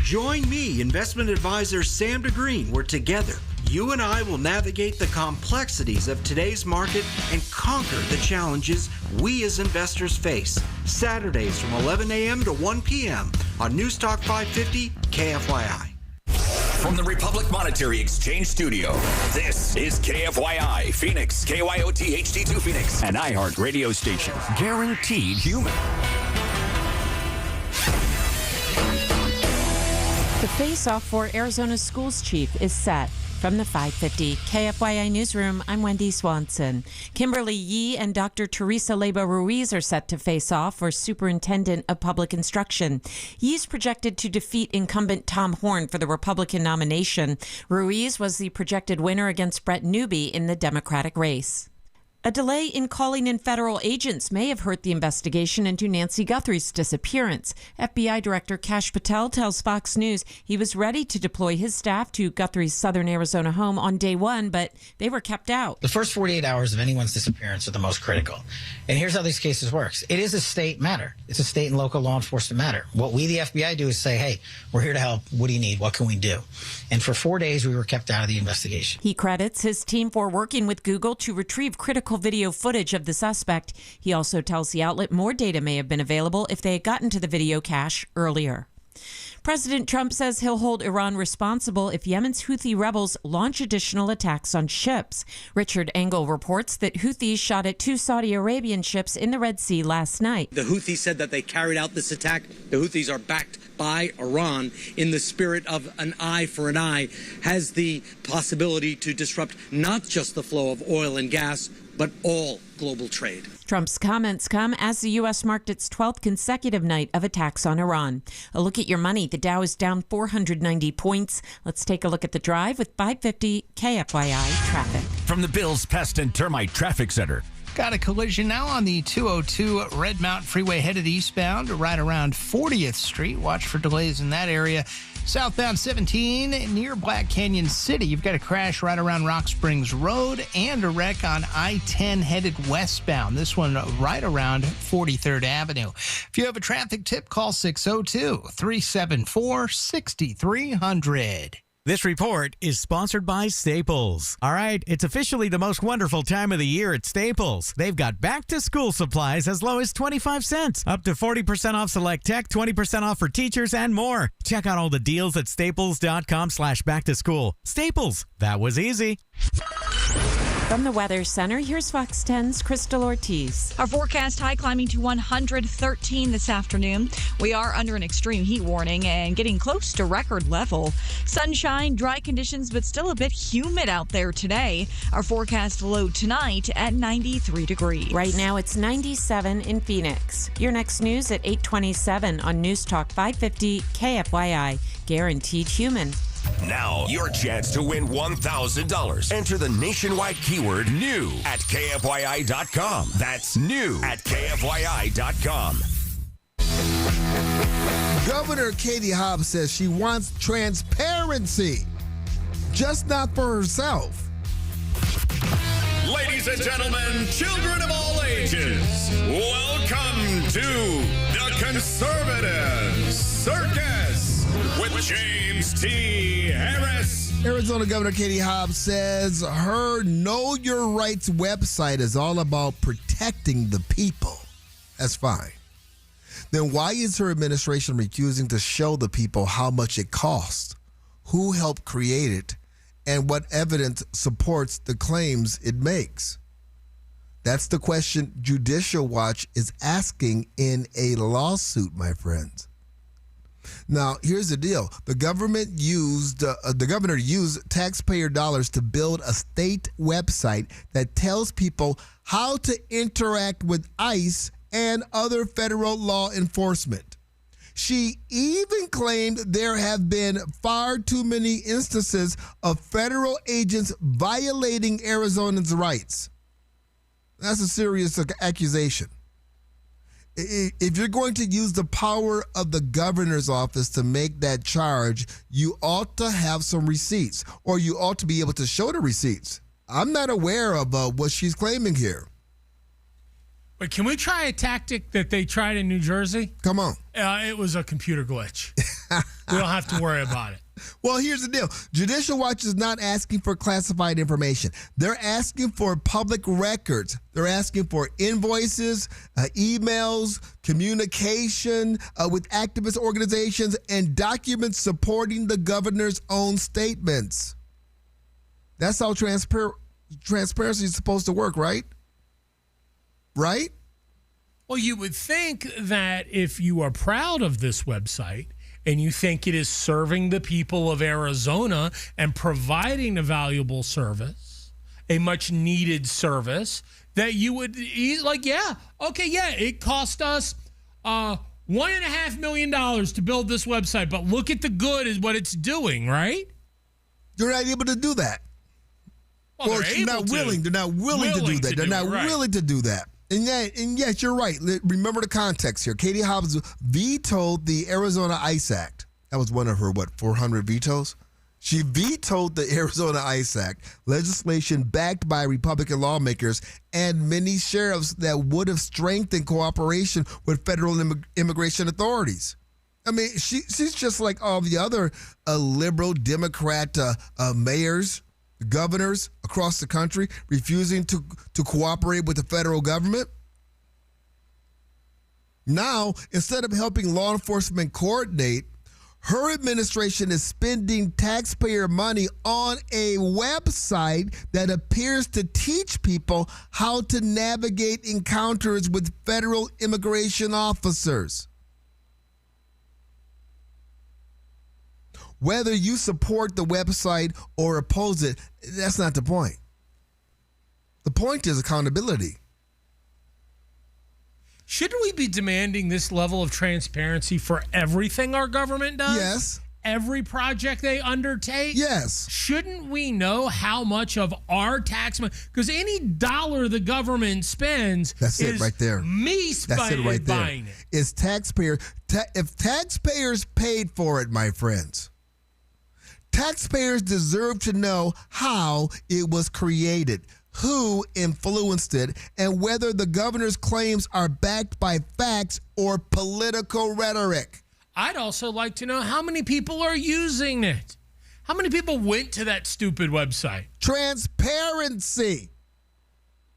Join me, investment advisor Sam DeGreen, where together you and I will navigate the complexities of today's market and conquer the challenges we as investors face. Saturdays from 11 a.m. to 1 p.m. on Newstalk 550 KFYI. From the Republic Monetary Exchange Studio, this is KFYI Phoenix, KYOT HD2 Phoenix, an iHeart radio station, guaranteed human. The face-off for Arizona schools chief is set. From the 550 KFYI Newsroom, I'm Wendy Swanson. Kimberly Yee and Dr. Teresa Leyba Ruiz are set to face off for Superintendent of Public Instruction. Yee's projected to defeat incumbent Tom Horn for the Republican nomination. Ruiz was the projected winner against Brett Newby in the Democratic race. A delay in calling in federal agents may have hurt the investigation into Nancy Guthrie's disappearance. FBI Director Kash Patel tells Fox News he was ready to deploy his staff to Guthrie's southern Arizona home on day one, but they were kept out. The first 48 hours of anyone's disappearance are the most critical. And here's how these cases works. It is a state matter. It's a state and local law enforcement matter. What we, the FBI, do is say, hey, we're here to help. What do you need? What can we do? And for 4 days, we were kept out of the investigation. He credits his team for working with Google to retrieve critical video footage of the suspect. He also tells the outlet more data may have been available if they had gotten to the video cache earlier. President Trump says he'll hold Iran responsible if Yemen's Houthi rebels launch additional attacks on ships. Richard Engel reports that Houthis shot at 2 Saudi Arabian ships in the Red Sea last night. The Houthis said that they carried out this attack. The Houthis are backed by Iran in the spirit of an eye for an eye, has the possibility to disrupt not just the flow of oil and gas, but all global trade. Trump's comments come as the U.S. marked its 12th consecutive night of attacks on Iran. A look at your money. The Dow is down 490 points. Let's take a look at the drive with 550 KFYI traffic. From the Bills Pest and Termite Traffic Center. Got a collision now on the 202 Red Mountain Freeway headed eastbound right around 40th Street. Watch for delays in that area. Southbound 17 near Black Canyon City. You've got a crash right around Rock Springs Road and a wreck on I-10 headed westbound. This one right around 43rd Avenue. If you have a traffic tip, call 602-374-6300. This report is sponsored by Staples. All right, it's officially the most wonderful time of the year at Staples. They've got back-to-school supplies as low as 25 cents, up to 40% off select tech, 20% off for teachers, and more. Check out all the deals at staples.com/back-to-school. Staples, that was easy. From the Weather Center, here's Fox 10's Crystal Ortiz. Our forecast high climbing to 113 this afternoon. We are under an extreme heat warning and getting close to record level. Sunshine, dry conditions, but still a bit humid out there today. Our forecast low tonight at 93 degrees. Right now it's 97 in Phoenix. Your next news at 8:27 on News Talk 550 KFYI. Guaranteed human. Now, your chance to win $1,000. Enter the nationwide keyword NEW at KFYI.com. That's new at KFYI.com. Governor Katie Hobbs says she wants transparency, just not for herself. Ladies and gentlemen, children of all ages, welcome to the Conservative Circus with James T. Harris Arizona Governor Katie Hobbs says her Know Your Rights website is all about protecting the people. That's fine. Then why is her administration refusing to show the people how much it costs, who helped create it, and what evidence supports the claims it makes? That's the question Judicial Watch is asking in a lawsuit, my friends. Now, here's the deal. The governor used taxpayer dollars to build a state website that tells people how to interact with ICE and other federal law enforcement. She even claimed there have been far too many instances of federal agents violating Arizonans' rights. That's a serious accusation. If you're going to use the power of the governor's office to make that charge, you ought to have some receipts, or you ought to be able to show the receipts. I'm not aware of what she's claiming here. But can we try a tactic that they tried in New Jersey? Come on. It was a computer glitch. We don't have to worry about it. Well, here's the deal. Judicial Watch is not asking for classified information. They're asking for public records. They're asking for invoices, emails, communication with activist organizations, and documents supporting the governor's own statements. That's how transparency is supposed to work, right? Right? Well, you would think that if you are proud of this website and you think it is serving the people of Arizona and providing a valuable service, a much needed service, that you would it cost us $1.5 million to build this website, but look at the good is what it's doing, right? You're not able to do that. Well, they're not willing to do that. They're not willing to do that. And yes, you're right. Remember the context here. Katie Hobbs vetoed the Arizona ICE Act. That was one of her, 400 vetoes? She vetoed the Arizona ICE Act, legislation backed by Republican lawmakers and many sheriffs that would have strengthened cooperation with federal immigration authorities. I mean, she's just like all the other liberal Democrat mayors, governors across the country refusing to cooperate with the federal government. Now, instead of helping law enforcement coordinate, her administration is spending taxpayer money on a website that appears to teach people how to navigate encounters with federal immigration officers. Whether you support the website or oppose it, that's not the point. The point is accountability. Shouldn't we be demanding this level of transparency for everything our government does? Yes. Every project they undertake? Yes. Shouldn't we know how much of our tax money? Because any dollar the government spends that's is it right there. Me that's it right there. buying it. It's taxpayer. If taxpayers paid for it, my friends, taxpayers deserve to know how it was created, who influenced it, and whether the governor's claims are backed by facts or political rhetoric. I'd also like to know how many people are using it. How many people went to that stupid website? Transparency,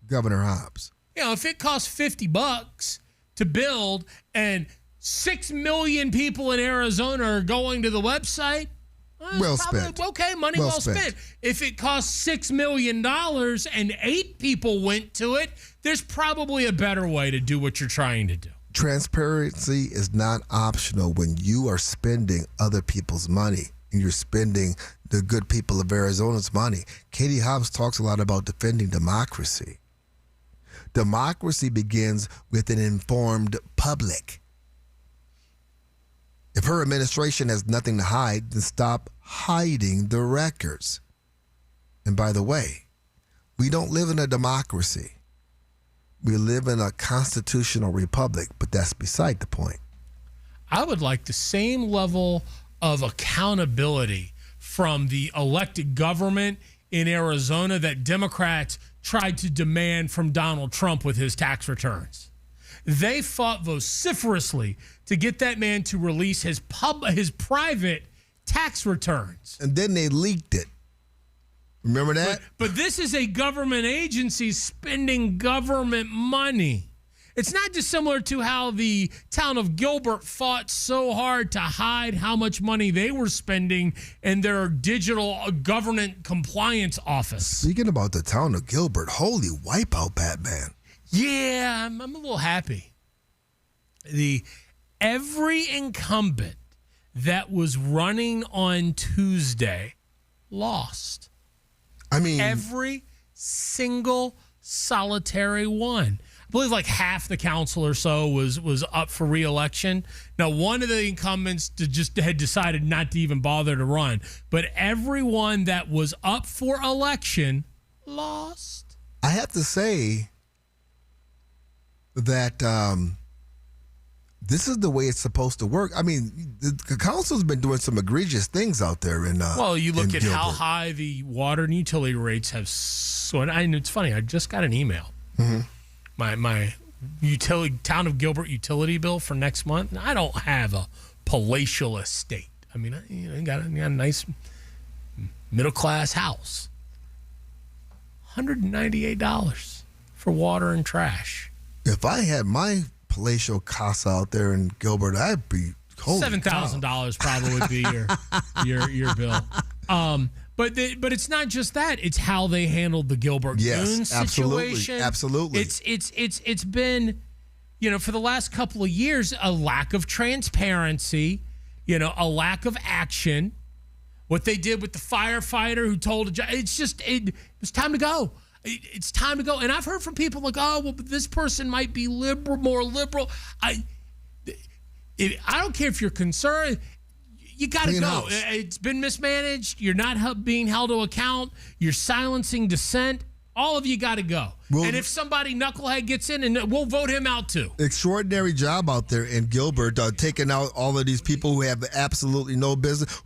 Governor Hobbs. You know, if it costs $50 to build and 6 million people in Arizona are going to the website, well spent. Okay, money well spent. If it costs $6 million and 8 people went to it, there's probably a better way to do what you're trying to do. Transparency is not optional when you are spending other people's money and you're spending the good people of Arizona's money. Katie Hobbs talks a lot about defending democracy. Democracy begins with an informed public. If her administration has nothing to hide, then stop hiding the records. And by the way, we don't live in a democracy. We live in a constitutional republic, but that's beside the point. I would like the same level of accountability from the elected government in Arizona that Democrats tried to demand from Donald Trump with his tax returns. They fought vociferously to get that man to release his private tax returns. And then they leaked it. Remember that? But this is a government agency spending government money. It's not dissimilar to how the town of Gilbert fought so hard to hide how much money they were spending in their digital government compliance office. Speaking about the town of Gilbert, holy wipeout, Batman. Yeah, I'm a little happy. Every incumbent that was running on Tuesday lost. I mean, every single solitary one. I believe like half the council or so was up for re-election. Now, one of the incumbents just had decided not to even bother to run, but everyone that was up for election lost. I have to say that this is the way it's supposed to work. I mean, the council's been doing some egregious things out there in well, you look at Gilbert. how high the water and utility rates have soared. And it's funny, I just got an email. Mm-hmm. My utility town of Gilbert utility bill for next month. Now, I don't have a palatial estate. I mean, I got a nice middle class house. $198 for water and trash. If I had my palatial casa out there in Gilbert, I'd be $7,000 probably would be your bill. But it's not just that; it's how they handled the Gilbert Goon situation. Absolutely. It's been, for the last couple of years, a lack of transparency, a lack of action. What they did with the firefighter who told a judge, it was time to go. It's time to go. And I've heard from people like, oh, well, but this person might be more liberal. I don't care if you're concerned. You got to go. It's been mismanaged. You're not being held to account. You're silencing dissent. All of you got to go. Well, and if somebody knucklehead gets in, and we'll vote him out too. Extraordinary job out there in Gilbert, taking out all of these people who have absolutely no business.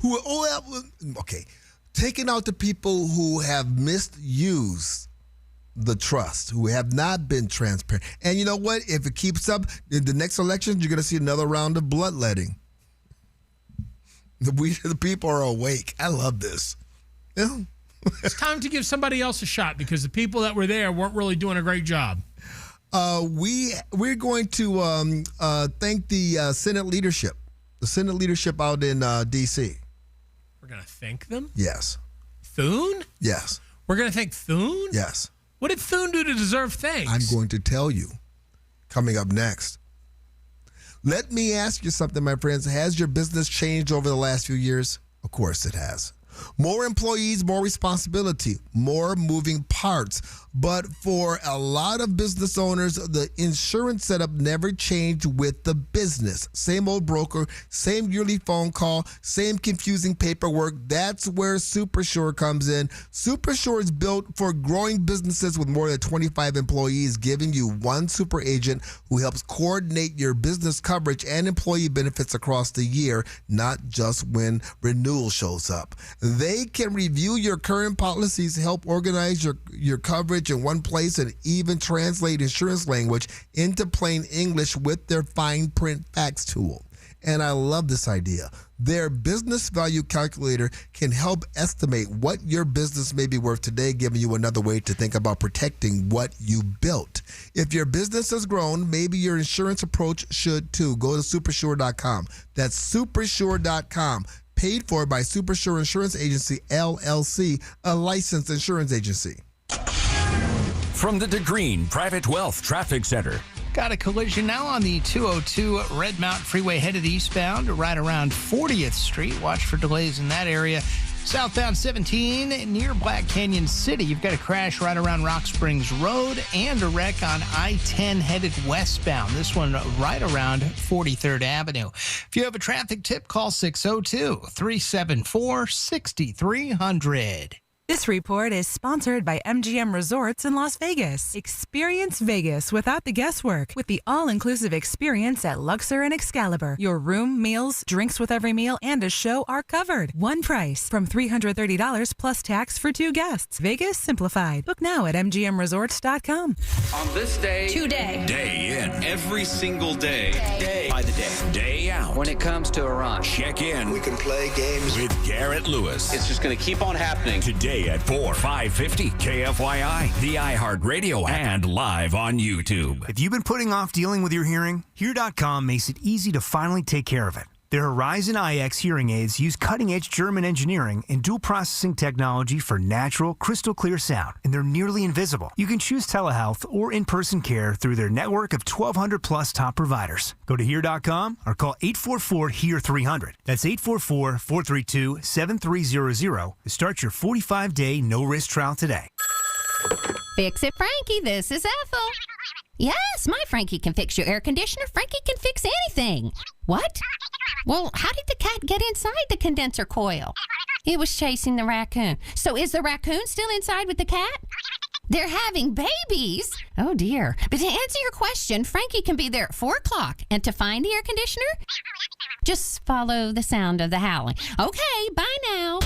Taking out the people who have misused the trust, who have not been transparent. And you know what? If it keeps up, in the next election, you're going to see another round of bloodletting. The people are awake. I love this. Yeah. It's time to give somebody else a shot because the people that were there weren't really doing a great job. We're going to thank the Senate leadership. The Senate leadership out in D.C. We're going to thank them? Yes. Thune? Yes. We're going to thank Thune? Yes. What did Thune do to deserve thanks? I'm going to tell you coming up next. Let me ask you something, my friends. Has your business changed over the last few years? Of course it has. More employees, more responsibility, more moving parts. But for a lot of business owners, the insurance setup never changed with the business. Same old broker, same yearly phone call, same confusing paperwork. That's where SuperSure comes in. SuperSure is built for growing businesses with more than 25 employees, giving you one super agent who helps coordinate your business coverage and employee benefits across the year, not just when renewal shows up. They can review your current policies, help organize your coverage in one place, and even translate insurance language into plain English with their fine print facts tool. And I love this idea. Their business value calculator can help estimate what your business may be worth today, giving you another way to think about protecting what you built. If your business has grown, maybe your insurance approach should too. Go to supersure.com. That's supersure.com. Paid for by SuperSure Insurance Agency, LLC, a licensed insurance agency. From the DeGreen Private Wealth Traffic Center. Got a collision now on the 202 Red Mountain Freeway headed eastbound right around 40th Street. Watch for delays in that area. Southbound 17 near Black Canyon City. You've got a crash right around Rock Springs Road and a wreck on I-10 headed westbound. This one right around 43rd Avenue. If you have a traffic tip, call 602-374-6300. This report is sponsored by MGM Resorts in Las Vegas. Experience Vegas without the guesswork with the all-inclusive experience at Luxor and Excalibur. Your room, meals, drinks with every meal, and a show are covered. One price from $330 plus tax for 2 guests. Vegas simplified. Book now at MGMResorts.com. On this day, today, Day in, every single day, by the day, day out. when it comes to Iran, Check in we can play games. with Garrett Lewis. It's just going to keep on happening. Today at 4, 550 KFYI, the iHeartRadio, and live on YouTube. If you've been putting off dealing with your hearing, Hear.com makes it easy to finally take care of it. Their Horizon IX hearing aids use cutting-edge German engineering and dual processing technology for natural, crystal-clear sound, and they're nearly invisible. You can choose telehealth or in-person care through their network of 1,200-plus top providers. Go to Hear.com or call 844-HEAR-300. That's 844-432-7300 to start your 45-day no-risk trial today. Fix It Frankie, this is Ethel. Yes, my Frankie can fix your air conditioner. Frankie can fix anything. What? Well, how did the cat get inside the condenser coil? It was chasing the raccoon. So is the raccoon still inside with the cat? They're having babies. Oh, dear. But to answer your question, Frankie can be there at 4 o'clock. And to find the air conditioner, just follow the sound of the howling. Okay, bye now.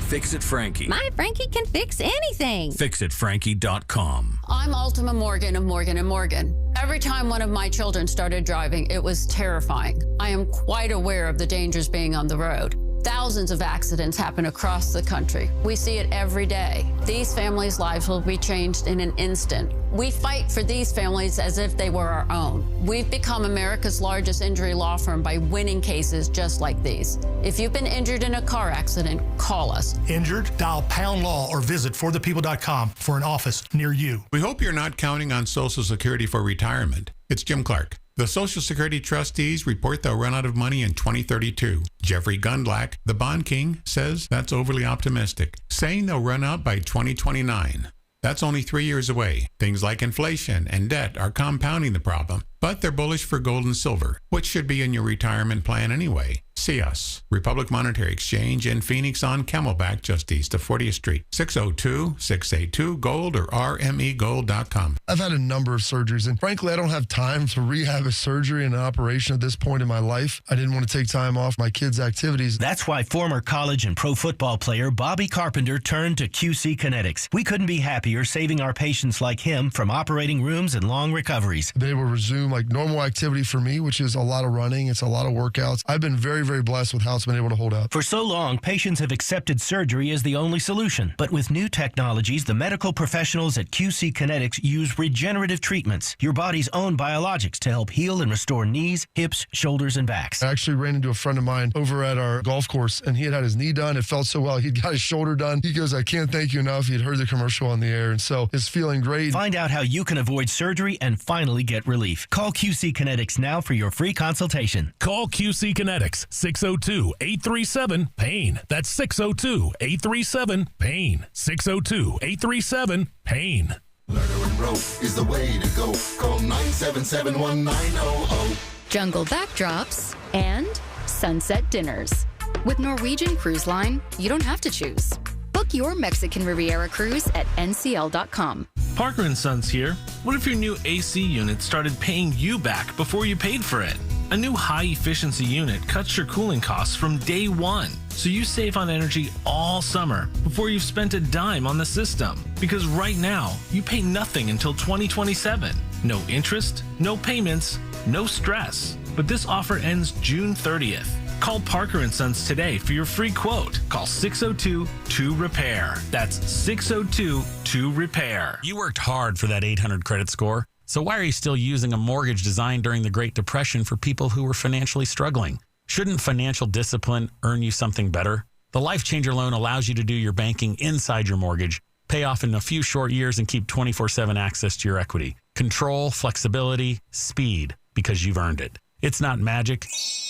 Fix It Frankie. My Frankie can fix anything. FixItFrankie.com. I'm Ultima Morgan of Morgan & Morgan. Every time one of my children started driving, it was terrifying. I am quite aware of the dangers being on the road. Thousands of accidents happen across the country. We see it every day. These families' lives will be changed in an instant. We fight for these families as if they were our own. We've become America's largest injury law firm by winning cases just like these. If you've been injured in a car accident, call us. Injured? Dial pound law or visit forthepeople.com for an office near you. We hope you're not counting on Social Security for retirement. It's Jim Clark. The Social Security trustees report they'll run out of money in 2032. Jeffrey Gundlach, the bond king, says that's overly optimistic, saying they'll run out by 2029. That's only 3 years away. Things like inflation and debt are compounding the problem, but they're bullish for gold and silver, which should be in your retirement plan anyway. See us. Republic Monetary Exchange in Phoenix on Camelback, just east of 40th Street. 602-682-GOLD or rmegold.com. I've had a number of surgeries, and frankly, I don't have time to rehab a surgery and an operation at this point in my life. I didn't want to take time off my kids' activities. That's why former college and pro football player Bobby Carpenter turned to QC Kinetics. We couldn't be happier saving our patients like him from operating rooms and long recoveries. I've been able to resume like normal activity for me, which is a lot of running. It's a lot of workouts. I've been very, very blessed with how it's been able to hold up. For so long, patients have accepted surgery as the only solution. But with new technologies, the medical professionals at QC Kinetics use regenerative treatments, your body's own biologics, to help heal and restore knees, hips, shoulders, and backs. I actually ran into a friend of mine over at our golf course, and he had his knee done. It felt so well. He'd got his shoulder done. He goes, I can't thank you enough. He'd heard the commercial on the air, and so it's feeling great. Find out how you can avoid surgery and finally get relief. Call QC Kinetics now for your free consultation. Call QC Kinetics, 602-837-PAIN. That's 602-837-PAIN. 602-837-PAIN. Murder and rope is the way to go. Call 977-1900. Jungle backdrops and sunset dinners. With Norwegian Cruise Line, you don't have to choose. Book your Mexican Riviera cruise at ncl.com. Parker & Sons here. What if your new AC unit started paying you back before you paid for it? A new high-efficiency unit cuts your cooling costs from day one, so you save on energy all summer before you've spent a dime on the system. Because right now, you pay nothing until 2027. No interest, no payments, no stress. But this offer ends June 30th. Call Parker & Sons today for your free quote. Call 602-2REPAIR. That's 602-2REPAIR. You worked hard for that 800 credit score. So why are you still using a mortgage designed during the Great Depression for people who were financially struggling? Shouldn't financial discipline earn you something better? The Life Changer loan allows you to do your banking inside your mortgage, pay off in a few short years, and keep 24/7 access to your equity. Control, flexibility, speed, because you've earned it. It's not magic.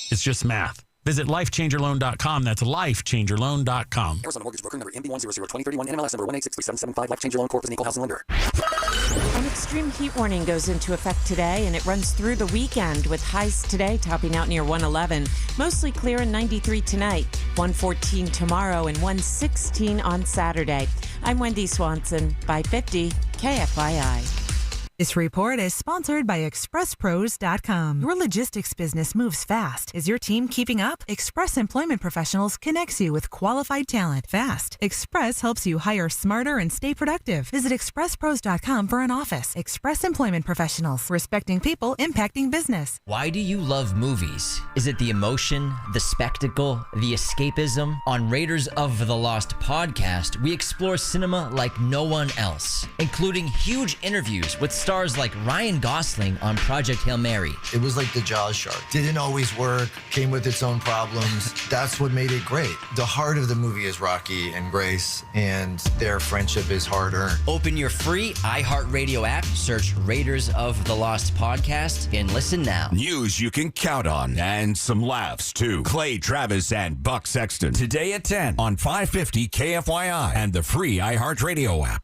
It's just math. Visit lifechangerloan.com. That's lifechangerloan.com. Arizona Mortgage Broker number MB1002031 NMLS number 1863775. Life Changer Loan Corp is an equal housing lender. An extreme heat warning goes into effect today, and it runs through the weekend with highs today topping out near 111. Mostly clear and 93 tonight, 114 tomorrow, and 116 on Saturday. I'm Wendy Swanson, 550 KFYI. This report is sponsored by ExpressPros.com. Your logistics business moves fast. Is your team keeping up? Express Employment Professionals connects you with qualified talent fast. Express helps you hire smarter and stay productive. Visit ExpressPros.com for an office. Express Employment Professionals, respecting people, impacting business. Why do you love movies? Is it the emotion, the spectacle, the escapism? On Raiders of the Lost podcast, we explore cinema like no one else, including huge interviews with stars like Ryan Gosling on Project Hail Mary. It was like the Jaws shark. Didn't always work, came with its own problems. That's what made it great. The heart of the movie is Rocky and Grace, and their friendship is hard-earned. Open your free iHeartRadio app, search Raiders of the Lost podcast, and listen now. News you can count on, and some laughs, too. Clay Travis and Buck Sexton. Today at 10 on 550 KFYI and the free iHeartRadio app.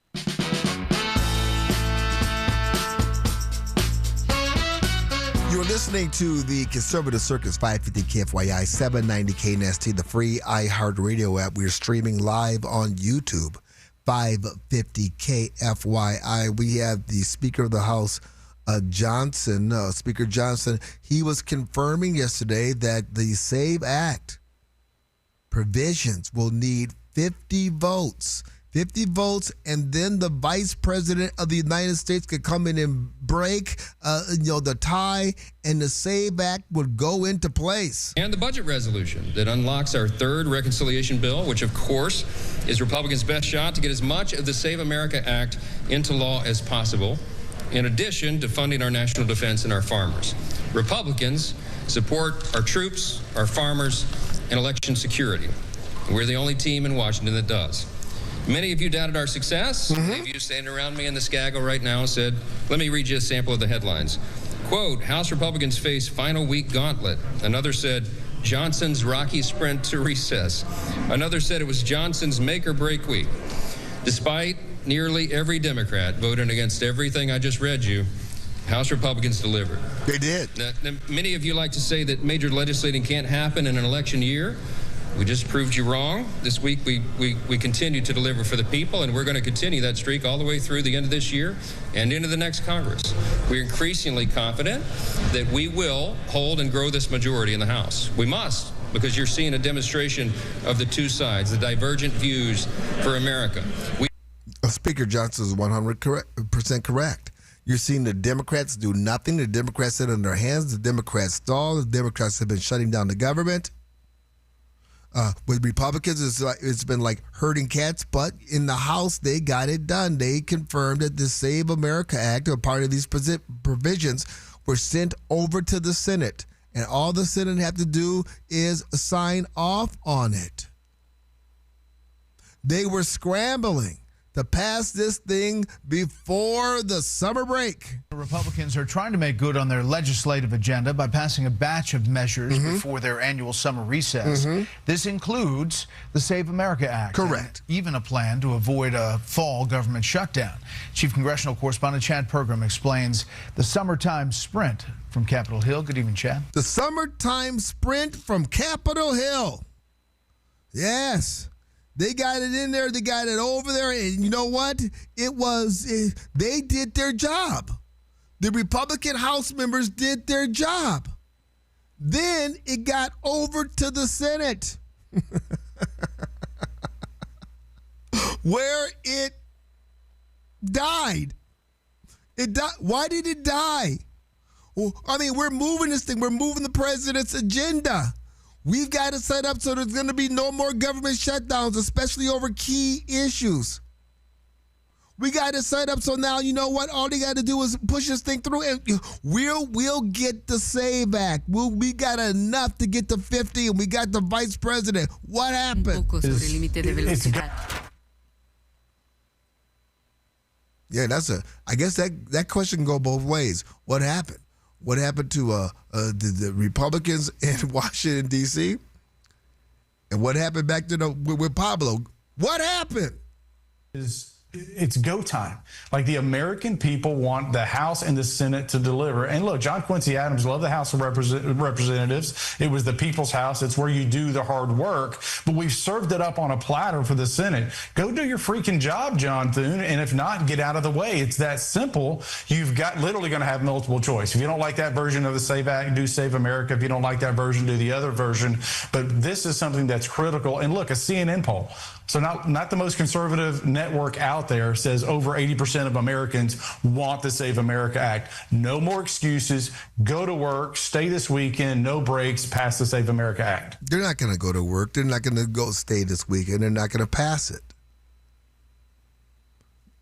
You're listening to the Conservative Circus, 550 KFYI, 790 KNST, the free iHeartRadio app. We're streaming live on YouTube, 550 KFYI. We have the Speaker of the House, Speaker Johnson. He was confirming yesterday that the SAVE Act provisions will need 50 votes. 50 votes, and then the Vice President of the United States could come in and break the tie, and the SAVE Act would go into place. And the budget resolution that unlocks our third reconciliation bill, which, of course, is Republicans' best shot to get as much of the Save America Act into law as possible, in addition to funding our national defense and our farmers. Republicans support our troops, our farmers, and election security. We're the only team in Washington that does. Many of you doubted our success. Many of you standing around me in the Skaggle right now said, let me read you a sample of the headlines. Quote, House Republicans face final week gauntlet. Another said, Johnson's rocky sprint to recess. Another said it was Johnson's make or break week. Despite nearly every Democrat voting against everything I just read you, House Republicans delivered. They did. Now, many of you like to say that major legislating can't happen in an election year. We just proved you wrong. This week, we continue to deliver for the people, and we're going to continue that streak all the way through the end of this year and into the next Congress. We're increasingly confident that we will hold and grow this majority in the House. We must, because you're seeing a demonstration of the two sides, the divergent views for America. Speaker Johnson is 100% correct. You're seeing the Democrats do nothing. The Democrats sit on their hands. The Democrats stall. The Democrats have been shutting down the government. With Republicans, it's been like herding cats, but in the House, they got it done. They confirmed that the Save America Act, or part of these provisions, were sent over to the Senate, and all the Senate have to do is sign off on it. They were scrambling to pass this thing before the summer break. The Republicans are trying to make good on their legislative agenda by passing a batch of measures before their annual summer recess. This includes the Save America Act. Correct. Even a plan to avoid a fall government shutdown. Chief Congressional Correspondent Chad Pergram explains the summertime sprint from Capitol Hill. Good evening, Chad. The summertime sprint from Capitol Hill. Yes. They got it in there. They got it over there. And you know what? They did their job. The Republican House members did their job. Then it got over to the Senate, where it died. Why did it die? Well, I mean, we're moving this thing. We're moving the president's agenda. We've got it set up so there's going to be no more government shutdowns, especially over key issues. We got it set up so now, you know what? All they got to do is push this thing through, and we'll get the SAVE Act. We got enough to get to 50, and we got the vice president. What happened? Yeah, I guess that question can go both ways. What happened? What happened to the Republicans in Washington, D.C.? And what happened back with Pablo? What happened? Is It's go time. Like, the American people want the House and the Senate to deliver. And look, John Quincy Adams loved the House of Representatives. It was the people's house. It's where you do the hard work. But we've served it up on a platter for the Senate. Go do your freaking job, John Thune. And if not, get out of the way. It's that simple. You've got literally going to have multiple choice. If you don't like that version of the SAVE Act, do Save America. If you don't like that version, do the other version. But this is something that's critical. And look, a CNN poll. So not the most conservative network out there says over 80% of Americans want the Save America Act. No more excuses. Go to work. Stay this weekend. No breaks. Pass the Save America Act. They're not going to go to work. They're not going to go stay this weekend. They're not going to pass it.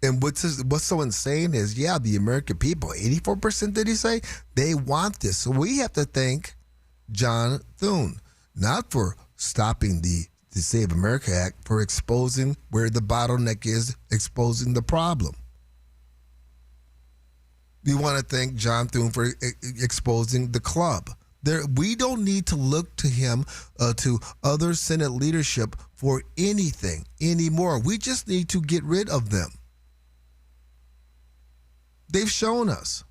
And what's so insane is, the American people, 84% did he say, they want this. So we have to thank John Thune, not for stopping the Save America Act, for exposing where the bottleneck is, exposing the problem. We want to thank John Thune for exposing the club. We don't need to look to him, to other Senate leadership for anything anymore. We just need to get rid of them. They've shown us.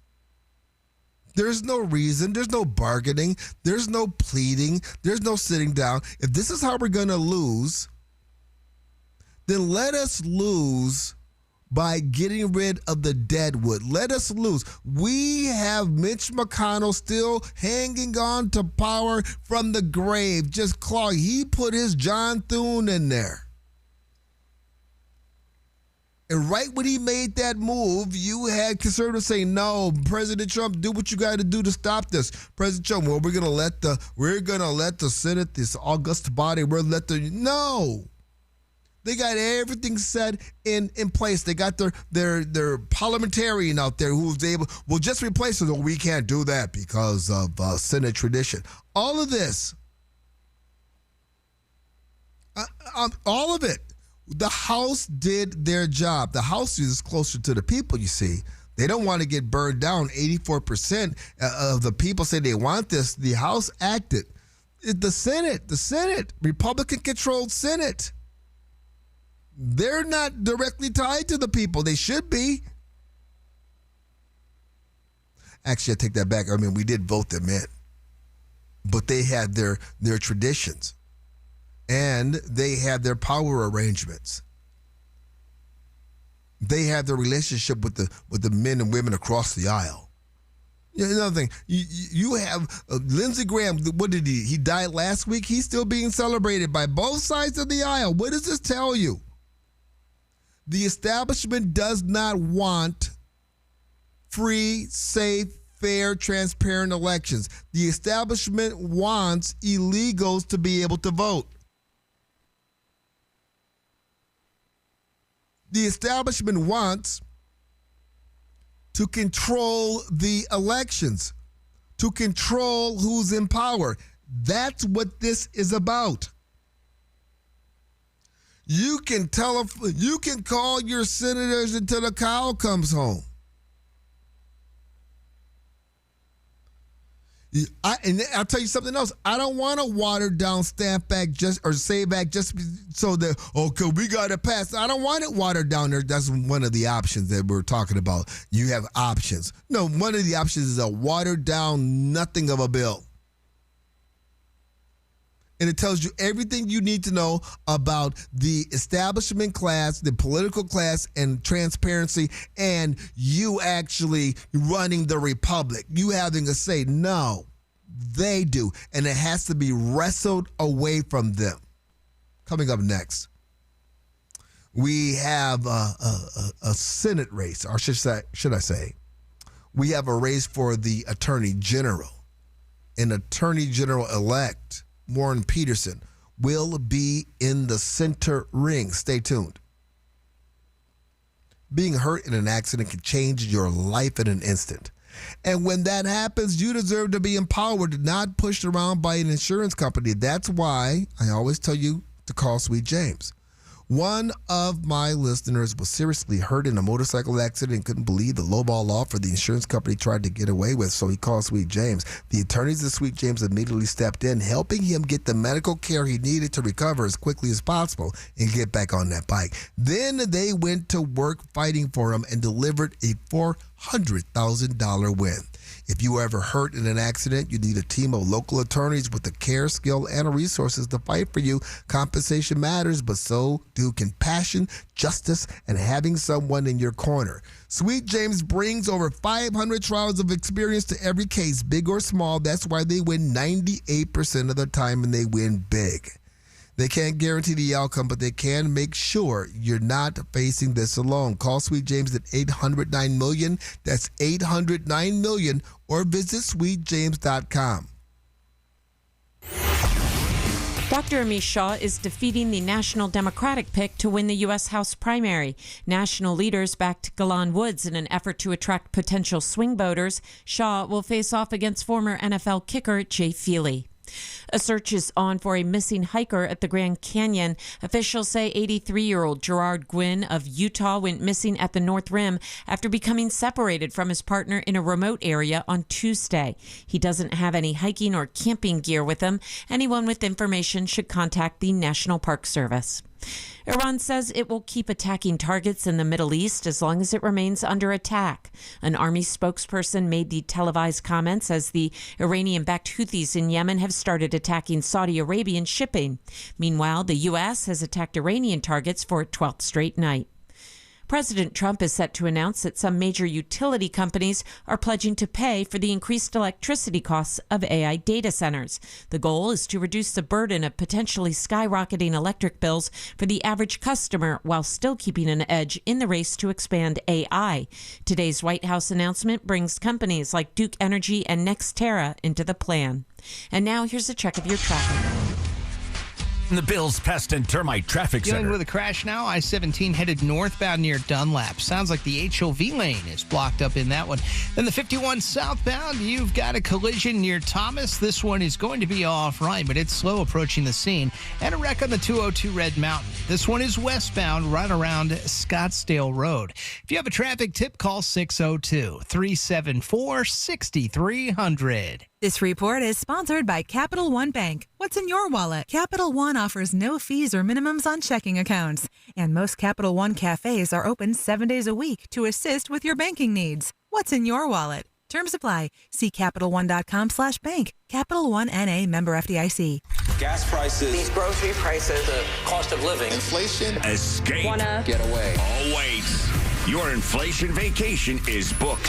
There's no reason. There's no bargaining. There's no pleading. There's no sitting down. If this is how we're going to lose, then let us lose by getting rid of the deadwood. Let us lose. We have Mitch McConnell still hanging on to power from the grave, just clawing. He put his John Thune in there. And right when he made that move, you had conservatives saying, "No, President Trump, do what you got to do to stop this." President Trump, well, we're gonna let the Senate, this august body, no. They got everything set in place. They got their parliamentarian out there who's able. Well, just replace it. Well, we can't do that because of Senate tradition. All of this, all of it. The House did their job. The House is closer to the people, you see. They don't want to get burned down. 84% of the people say they want this. The House acted. The Senate, Republican-controlled Senate, they're not directly tied to the people. They should be. Actually, I take that back. I mean, we did vote them in. But they had their traditions. And they had their power arrangements. They had their relationship with the men and women across the aisle. Another thing, you have Lindsey Graham. What did he? He died last week. He's still being celebrated by both sides of the aisle. What does this tell you? The establishment does not want free, safe, fair, transparent elections. The establishment wants illegals to be able to vote. The establishment wants to control the elections, to control who's in power. That's what this is about. You can call your senators until the cow comes home. And I'll tell you something else. I don't want a watered down Stamp Act or Save Act just so that, okay, we got to pass. I don't want it watered down there. That's one of the options that we're talking about. You have options. No, one of the options is a watered down nothing of a bill. And it tells you everything you need to know about the establishment class, the political class, and transparency, and you actually running the republic. You having a say. No, they do. And it has to be wrestled away from them. Coming up next, we have a Senate race, or should I say, we have a race for the Attorney General. An Attorney General-elect, Warren Peterson, will be in the center ring. Stay tuned. Being hurt in an accident can change your life in an instant. And when that happens, you deserve to be empowered, not pushed around by an insurance company. That's why I always tell you to call Sweet James. One of my listeners was seriously hurt in a motorcycle accident and couldn't believe the lowball offer the insurance company tried to get away with, so he called Sweet James. The attorneys at Sweet James immediately stepped in, helping him get the medical care he needed to recover as quickly as possible and get back on that bike. Then they went to work fighting for him and delivered a $400,000 win. If you were ever hurt in an accident, you need a team of local attorneys with the care, skill, and resources to fight for you. Compensation matters, but so do compassion, justice, and having someone in your corner. Sweet James brings over 500 trials of experience to every case, big or small. That's why they win 98% of the time, and they win big. They can't guarantee the outcome, but they can make sure you're not facing this alone. Call Sweet James at 800-9-MILLION. That's 800-9-MILLION, or visit sweetjames.com. Dr. Amish Shah is defeating the National Democratic pick to win the U.S. House primary. National leaders backed Galan Woods in an effort to attract potential swing voters. Shah will face off against former NFL kicker Jay Feely. A search is on for a missing hiker at the Grand Canyon. Officials say 83-year-old Gerard Gwynn of Utah went missing at the North Rim after becoming separated from his partner in a remote area on Tuesday. He doesn't have any hiking or camping gear with him. Anyone with information should contact the National Park Service. Iran says it will keep attacking targets in the Middle East as long as it remains under attack. An army spokesperson made the televised comments as the Iranian-backed Houthis in Yemen have started attacking Saudi Arabian shipping. Meanwhile, the U.S. has attacked Iranian targets for a 12th straight night. President Trump is set to announce that some major utility companies are pledging to pay for the increased electricity costs of AI data centers. The goal is to reduce the burden of potentially skyrocketing electric bills for the average customer while still keeping an edge in the race to expand AI. Today's White House announcement brings companies like Duke Energy and NextEra into the plan. And now here's a check of your traffic. The Bills Pest and Termite Traffic Dealing Center. with a crash now, I-17 headed northbound near Dunlap. Sounds like the HOV lane is blocked up in that one. Then the 51 southbound, you've got a collision near Thomas. This one is going to be off right, but it's slow approaching the scene. And a wreck on the 202 Red Mountain. This one is westbound right around Scottsdale Road. If you have a traffic tip, call 602-374-6300. This report is sponsored by Capital One Bank. What's in your wallet? Capital One offers no fees or minimums on checking accounts. And most Capital One cafes are open 7 days a week to assist with your banking needs. What's in your wallet? Terms apply. See CapitalOne.com/bank. Capital One N.A. member FDIC. Gas prices. These grocery prices. The cost of living. Inflation. Escape. Get away. Oh, wait. Your inflation vacation is booked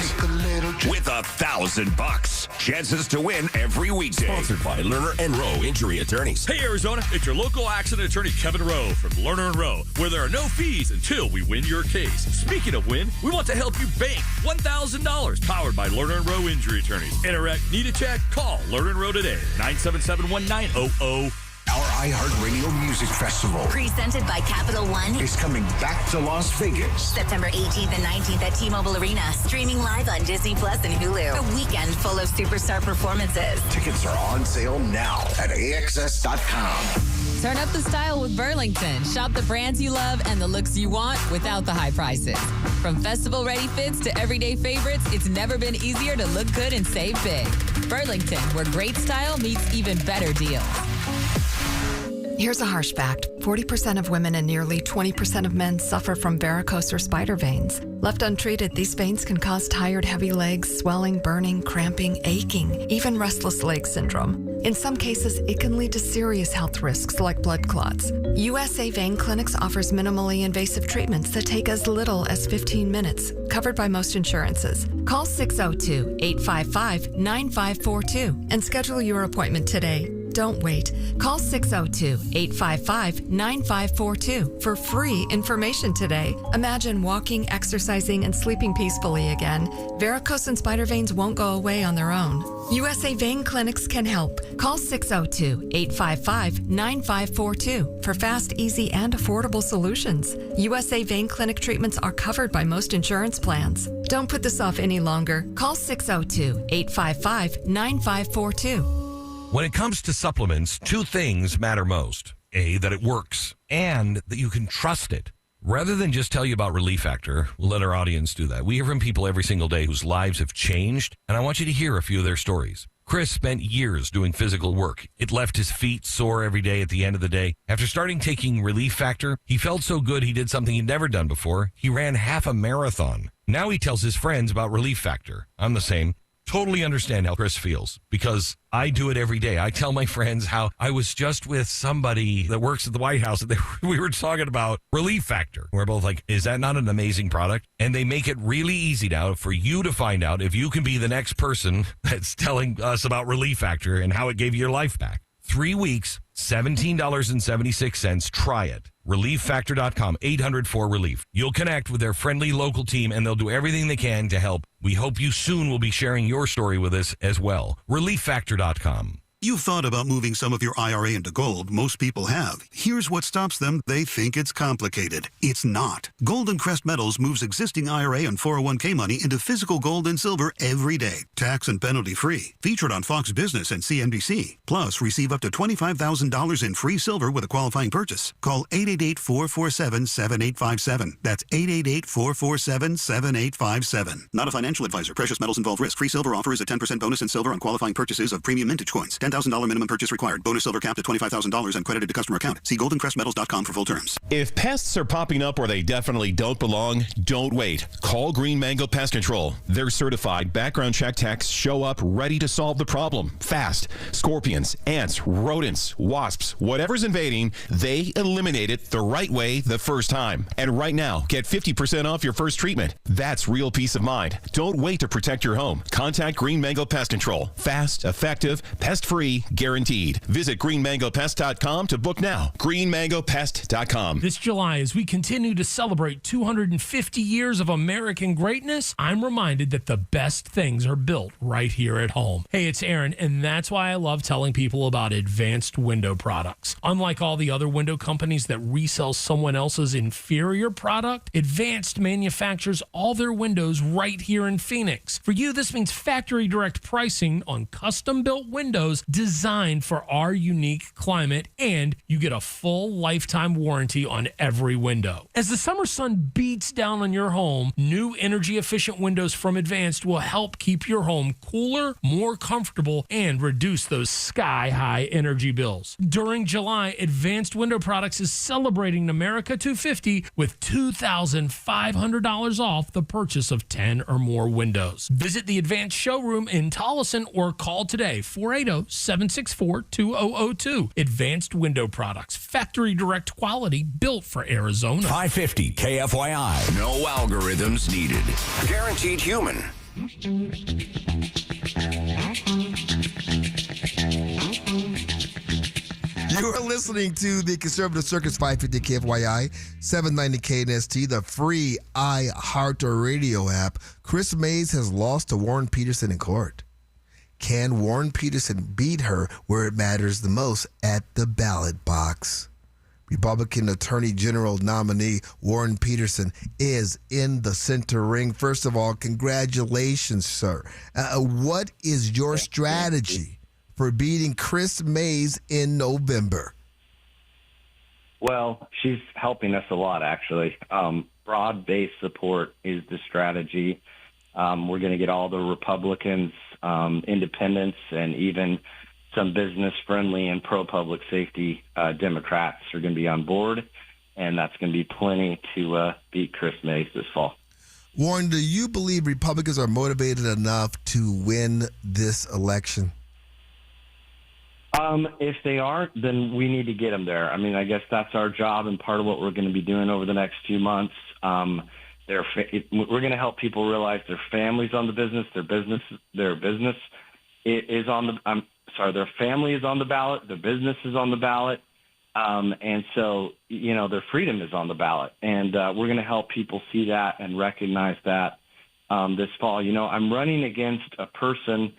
with $1,000. Chances to win every weekday. Sponsored by Lerner & Rowe Injury Attorneys. Hey, Arizona, it's your local accident attorney, Kevin Rowe from Lerner & Rowe, where there are no fees until we win your case. Speaking of win, we want to help you bank $1,000, powered by Lerner & Rowe Injury Attorneys. Interact, need a check? Call Lerner & Rowe today, 977-1900. Our iHeartRadio Music Festival presented by Capital One is coming back to Las Vegas. September 18th and 19th at T-Mobile Arena. Streaming live on Disney Plus and Hulu. A weekend full of superstar performances. Tickets are on sale now at AXS.com. Turn up the style with Burlington. Shop the brands you love and the looks you want without the high prices. From festival-ready fits to everyday favorites, it's never been easier to look good and save big. Burlington, where great style meets even better deals. Here's a harsh fact. 40% of women and nearly 20% of men suffer from varicose or spider veins. Left untreated, these veins can cause tired, heavy legs, swelling, burning, cramping, aching, even restless leg syndrome. In some cases, it can lead to serious health risks like blood clots. USA Vein Clinics offers minimally invasive treatments that take as little as 15 minutes, covered by most insurances. Call 602-855-9542 and schedule your appointment today. Don't wait. Call 602-855-9542 for free information today. Imagine walking, exercising, and sleeping peacefully again. Varicose and spider veins won't go away on their own. USA Vein Clinics can help. Call 602-855-9542 for fast, easy, and affordable solutions. USA Vein Clinic treatments are covered by most insurance plans. Don't put this off any longer. Call 602-855-9542. When it comes to supplements, two things matter most. A, that it works, and that you can trust it. Rather than just tell you about Relief Factor, we'll let our audience do that. We hear from people every single day whose lives have changed, and I want you to hear a few of their stories. Chris spent years doing physical work. It left his feet sore every day at the end of the day. After starting taking Relief Factor, he felt so good he did something he'd never done before. He ran half a marathon. Now he tells his friends about Relief Factor. I'm the same. Totally understand how Chris feels because I do it every day. I tell my friends how I was just with somebody that works at the White House and we were talking about Relief Factor. We're both like, is that not an amazing product? And they make it really easy now for you to find out if you can be the next person that's telling us about Relief Factor and how it gave you your life back. 3 weeks, $17.76. Try it. ReliefFactor.com, 800-4RELIEF. You'll connect with their friendly local team, and they'll do everything they can to help. We hope you soon will be sharing your story with us as well. ReliefFactor.com. You've thought about moving some of your IRA into gold. Most people have. Here's what stops them. They think it's complicated. It's not. Golden Crest Metals moves existing IRA and 401k money into physical gold and silver every day. Tax and penalty free. Featured on Fox Business and CNBC. Plus, receive up to $25,000 in free silver with a qualifying purchase. Call 888-447-7857. That's 888-447-7857. Not a financial advisor. Precious metals involve risk. Free silver offer is a 10% bonus in silver on qualifying purchases of premium mintage coins. $10,000 minimum purchase required. Bonus silver capped at $25,000 and credited to customer account. See goldencrestmetals.com for full terms. If pests are popping up where they definitely don't belong, don't wait. Call Green Mango Pest Control. Their certified background check techs show up ready to solve the problem. Fast. Scorpions, ants, rodents, wasps, whatever's invading, they eliminate it the right way the first time. And right now, get 50% off your first treatment. That's real peace of mind. Don't wait to protect your home. Contact Green Mango Pest Control. Fast, effective, pest-free, guaranteed. Visit greenmangopest.com to book now. greenmangopest.com. This July, as we continue to celebrate 250 years of American greatness, I'm reminded that the best things are built right here at home. Hey, it's Aaron, and that's why I love telling people about Advanced Window Products. Unlike all the other window companies that resell someone else's inferior product, Advanced manufactures all their windows right here in Phoenix. For you, this means factory direct pricing on custom-built windows designed for our unique climate, and you get a full lifetime warranty on every window. As the summer sun beats down on your home, new energy-efficient windows from Advanced will help keep your home cooler, more comfortable, and reduce those sky-high energy bills. During July, Advanced Window Products is celebrating America 250 with $2,500 off the purchase of 10 or more windows. Visit the Advanced showroom in Tolleson or call today, 480-764-2002. Advanced Window Products. Factory direct quality built for Arizona. 550 KFYI. No algorithms needed. Guaranteed human. You are listening to the Conservative Circus 550 KFYI, 790 KNST, the free iHeartRadio app. Chris Mays has lost to Warren Peterson in court. Can Warren Peterson beat her where it matters the most, at the ballot box? Republican Attorney General nominee Warren Peterson is in the center ring. First of all, congratulations, sir. What is your strategy for beating Chris Mays in November? Well, she's helping us a lot, actually. Broad-based support is the strategy. We're going to get all the Republicans, independents, and even some business-friendly and pro-public safety Democrats are going to be on board, and that's going to be plenty to beat Chris Mays this fall. Warren, do you believe Republicans are motivated enough to win this election? If they aren't, then we need to get them there. I mean, I guess that's our job and part of what we're going to be doing over the next few months. We're going to help people realize their family's on the business, their business is on the. Their family is on the ballot, their business is on the ballot, and so their freedom is on the ballot. And we're going to help people see that and recognize that this fall. I'm running against a person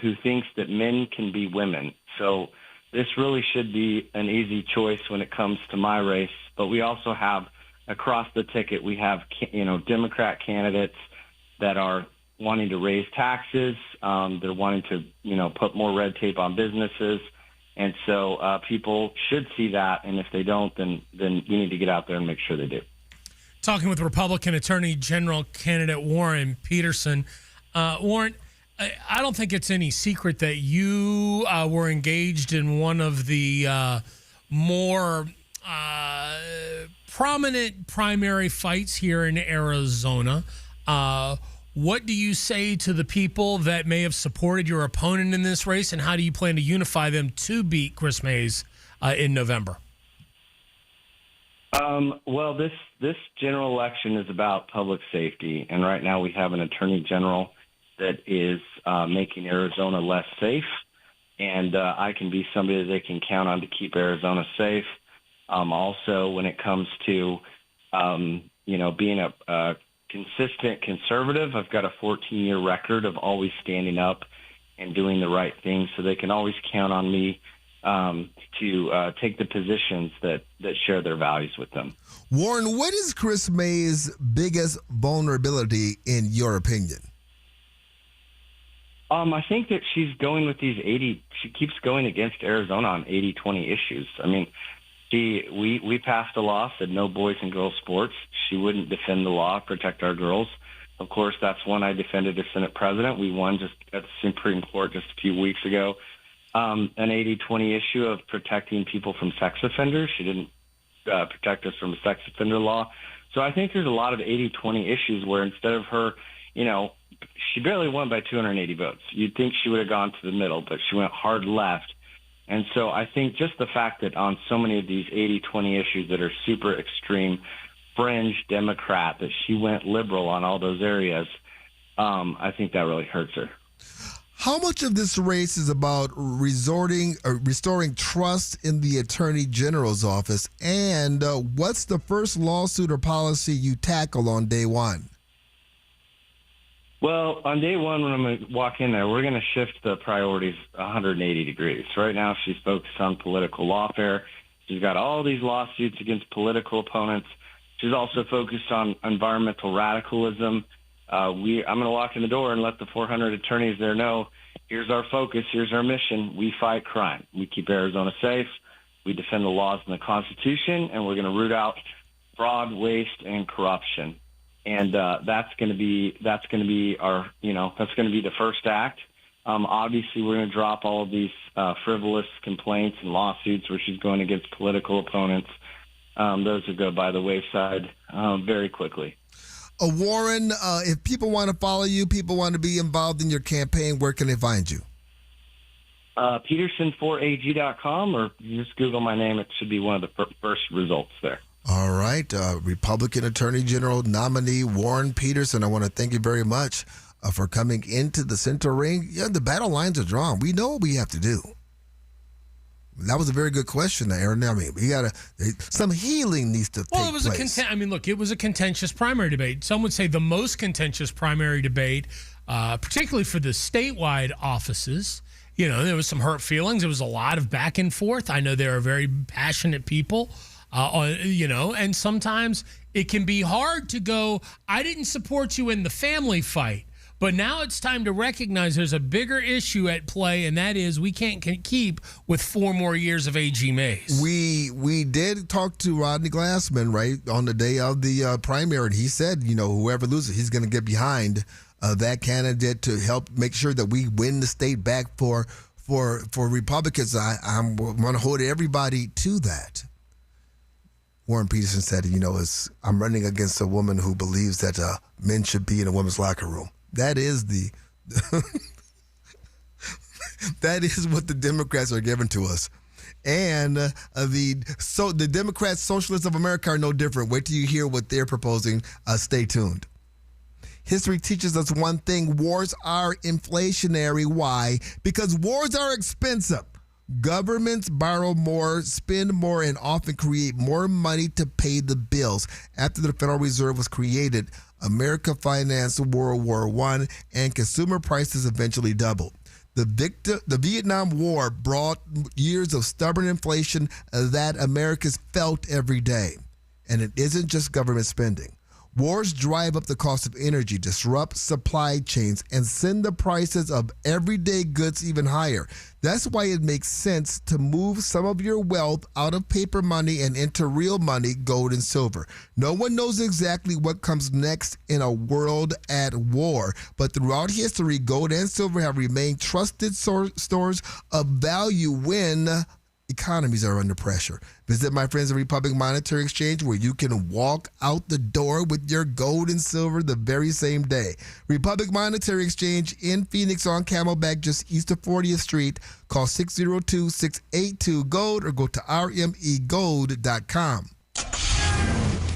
who thinks that men can be women. So this really should be an easy choice when it comes to my race. But we also have, across the ticket, we have, Democrat candidates that are wanting to raise taxes. They're wanting to, put more red tape on businesses. And so people should see that, and if they don't, then we need to get out there and make sure they do. Talking with Republican Attorney General candidate Warren Peterson. Warren, I don't think it's any secret that you were engaged in one of the more prominent primary fights here in Arizona. What do you say to the people that may have supported your opponent in this race, and how do you plan to unify them to beat Chris Mays in November? Well, this general election is about public safety, and right now we have an attorney general that is making Arizona less safe, and I can be somebody that they can count on to keep Arizona safe. Also, when it comes to being a consistent conservative, I've got a 14-year record of always standing up and doing the right thing, so they can always count on me to take the positions that share their values with them. Warren, what is Chris May's biggest vulnerability in your opinion? I think that she's going with she keeps going against Arizona on 80-20 issues. I mean, we passed a law, said no boys and girls sports. She wouldn't defend the law, protect our girls. Of course, that's one I defended as Senate president. We won just at the Supreme Court just a few weeks ago. An 80-20 issue of protecting people from sex offenders. She didn't protect us from a sex offender law. So I think there's a lot of 80-20 issues where instead of her, she barely won by 280 votes. You'd think she would have gone to the middle, but she went hard left. And so I think just the fact that on so many of these 80-20 issues that are super extreme, fringe Democrat, that she went liberal on all those areas, I think that really hurts her. How much of this race is about restoring trust in the Attorney General's office? And what's the first lawsuit or policy you tackle on day one? Well, on day one, when I'm going to walk in there, we're going to shift the priorities 180 degrees. Right now, she's focused on political lawfare. She's got all these lawsuits against political opponents. She's also focused on environmental radicalism. I'm going to walk in the door and let the 400 attorneys there know, here's our focus, here's our mission. We fight crime. We keep Arizona safe. We defend the laws and the Constitution, and we're going to root out fraud, waste, and corruption. And that's going to be our, that's going to be the first act. Obviously, we're going to drop all of these frivolous complaints and lawsuits where she's going against political opponents. Those will go by the wayside very quickly. Warren, if people want to follow you, people want to be involved in your campaign, where can they find you? Peterson4AG.com, or you just Google my name. It should be one of the first results there. All right. Republican Attorney General nominee Warren Peterson, I want to thank you very much for coming into the center ring. Yeah, the battle lines are drawn. We know what we have to do. That was a very good question, Aaron. I mean, some healing needs to take place. Well, it was a contentious primary debate. Some would say the most contentious primary debate, particularly for the statewide offices. There was some hurt feelings. There was a lot of back and forth. I know there are very passionate people. And sometimes it can be hard to go, I didn't support you in the family fight, but now it's time to recognize there's a bigger issue at play, and that is we can't keep with 4 more years of A.G. Mays. We did talk to Rodney Glassman, right, on the day of the primary, and he said, whoever loses, he's going to get behind that candidate to help make sure that we win the state back for Republicans. I want to hold everybody to that. Warren Peterson said, I'm running against a woman who believes that men should be in a woman's locker room. That is that is what the Democrats are giving to us. And the Democrats, Socialists of America, are no different. Wait till you hear what they're proposing. Stay tuned. History teaches us one thing. Wars are inflationary. Why? Because wars are expensive. Governments borrow more, spend more, and often create more money to pay the bills. After the Federal Reserve was created, America financed World War I, and consumer prices eventually doubled. The Vietnam War brought years of stubborn inflation that Americans felt every day. And it isn't just government spending. Wars drive up the cost of energy, disrupt supply chains, and send the prices of everyday goods even higher. That's why it makes sense to move some of your wealth out of paper money and into real money, gold and silver. No one knows exactly what comes next in a world at war, but throughout history, gold and silver have remained trusted stores of value when economies are under pressure. Visit my friends at Republic Monetary Exchange, where you can walk out the door with your gold and silver the very same day. Republic Monetary Exchange in Phoenix on Camelback, just east of 40th Street. Call 602-682-GOLD or go to rmegold.com.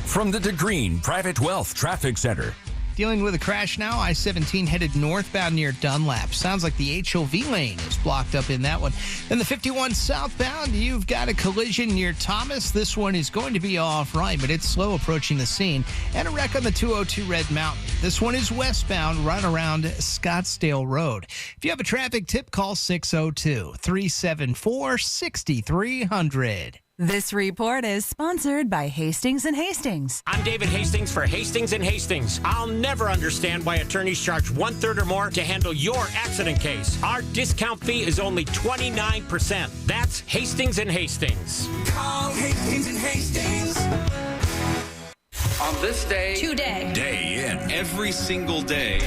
From the DeGreen Private Wealth Traffic Center. Dealing with a crash now, I-17 headed northbound near Dunlap. Sounds like the HOV lane is blocked up in that one. Then the 51 southbound, you've got a collision near Thomas. This one is going to be off right, but it's slow approaching the scene. And a wreck on the 202 Red Mountain. This one is westbound, right around Scottsdale Road. If you have a traffic tip, call 602-374-6300. This report is sponsored by Hastings & Hastings. I'm David Hastings for Hastings & Hastings. I'll never understand why attorneys charge 1/3 or more to handle your accident case. Our discount fee is only 29%. That's Hastings & Hastings. Call Hastings & Hastings. On this day, today, Day in. every single day,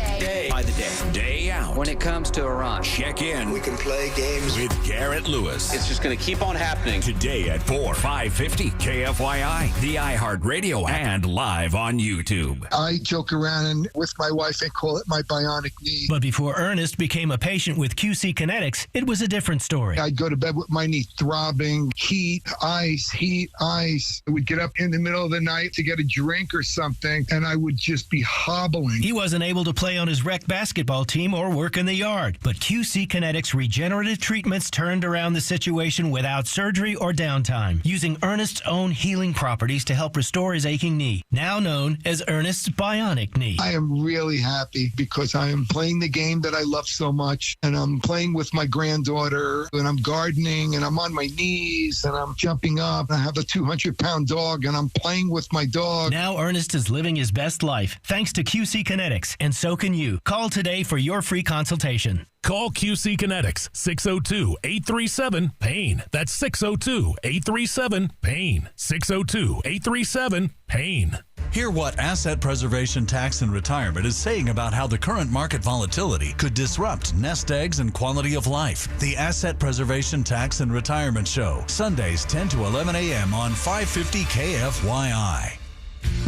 By the day. Day out. when it comes to Iran, Check in. We can play games with Garrett Lewis. it's just going to keep on happening. Today at 4, 550 KFYI, the iHeartRadio, and live on YouTube. I joke around with my wife and call it my bionic knee. But before Ernest became a patient with QC Kinetics, it was a different story. I'd go to bed with my knee throbbing, heat, ice. I would get up in the middle of the night to get a drink or something, and I would just be hobbling. He wasn't able to play on his rec basketball team or work in the yard. But QC Kinetics regenerative treatments turned around the situation without surgery or downtime, using Ernest's own healing properties to help restore his aching knee, now known as Ernest's bionic knee. I am really happy because I am playing the game that I love so much, and I'm playing with my granddaughter, and I'm gardening, and I'm on my knees, and I'm jumping up. I have a 200-pound dog, and I'm playing with my dog. Now Ernest is living his best life thanks to QC Kinetics, and so can you. Call today for your free consultation. Call QC Kinetics, 602-837-PAIN. That's 602-837-PAIN. 602-837-PAIN. Hear what Asset Preservation Tax and Retirement is saying about how the current market volatility could disrupt nest eggs and quality of life. The Asset Preservation Tax and Retirement Show, Sundays 10 to 11 a.m. on 550 KFYI.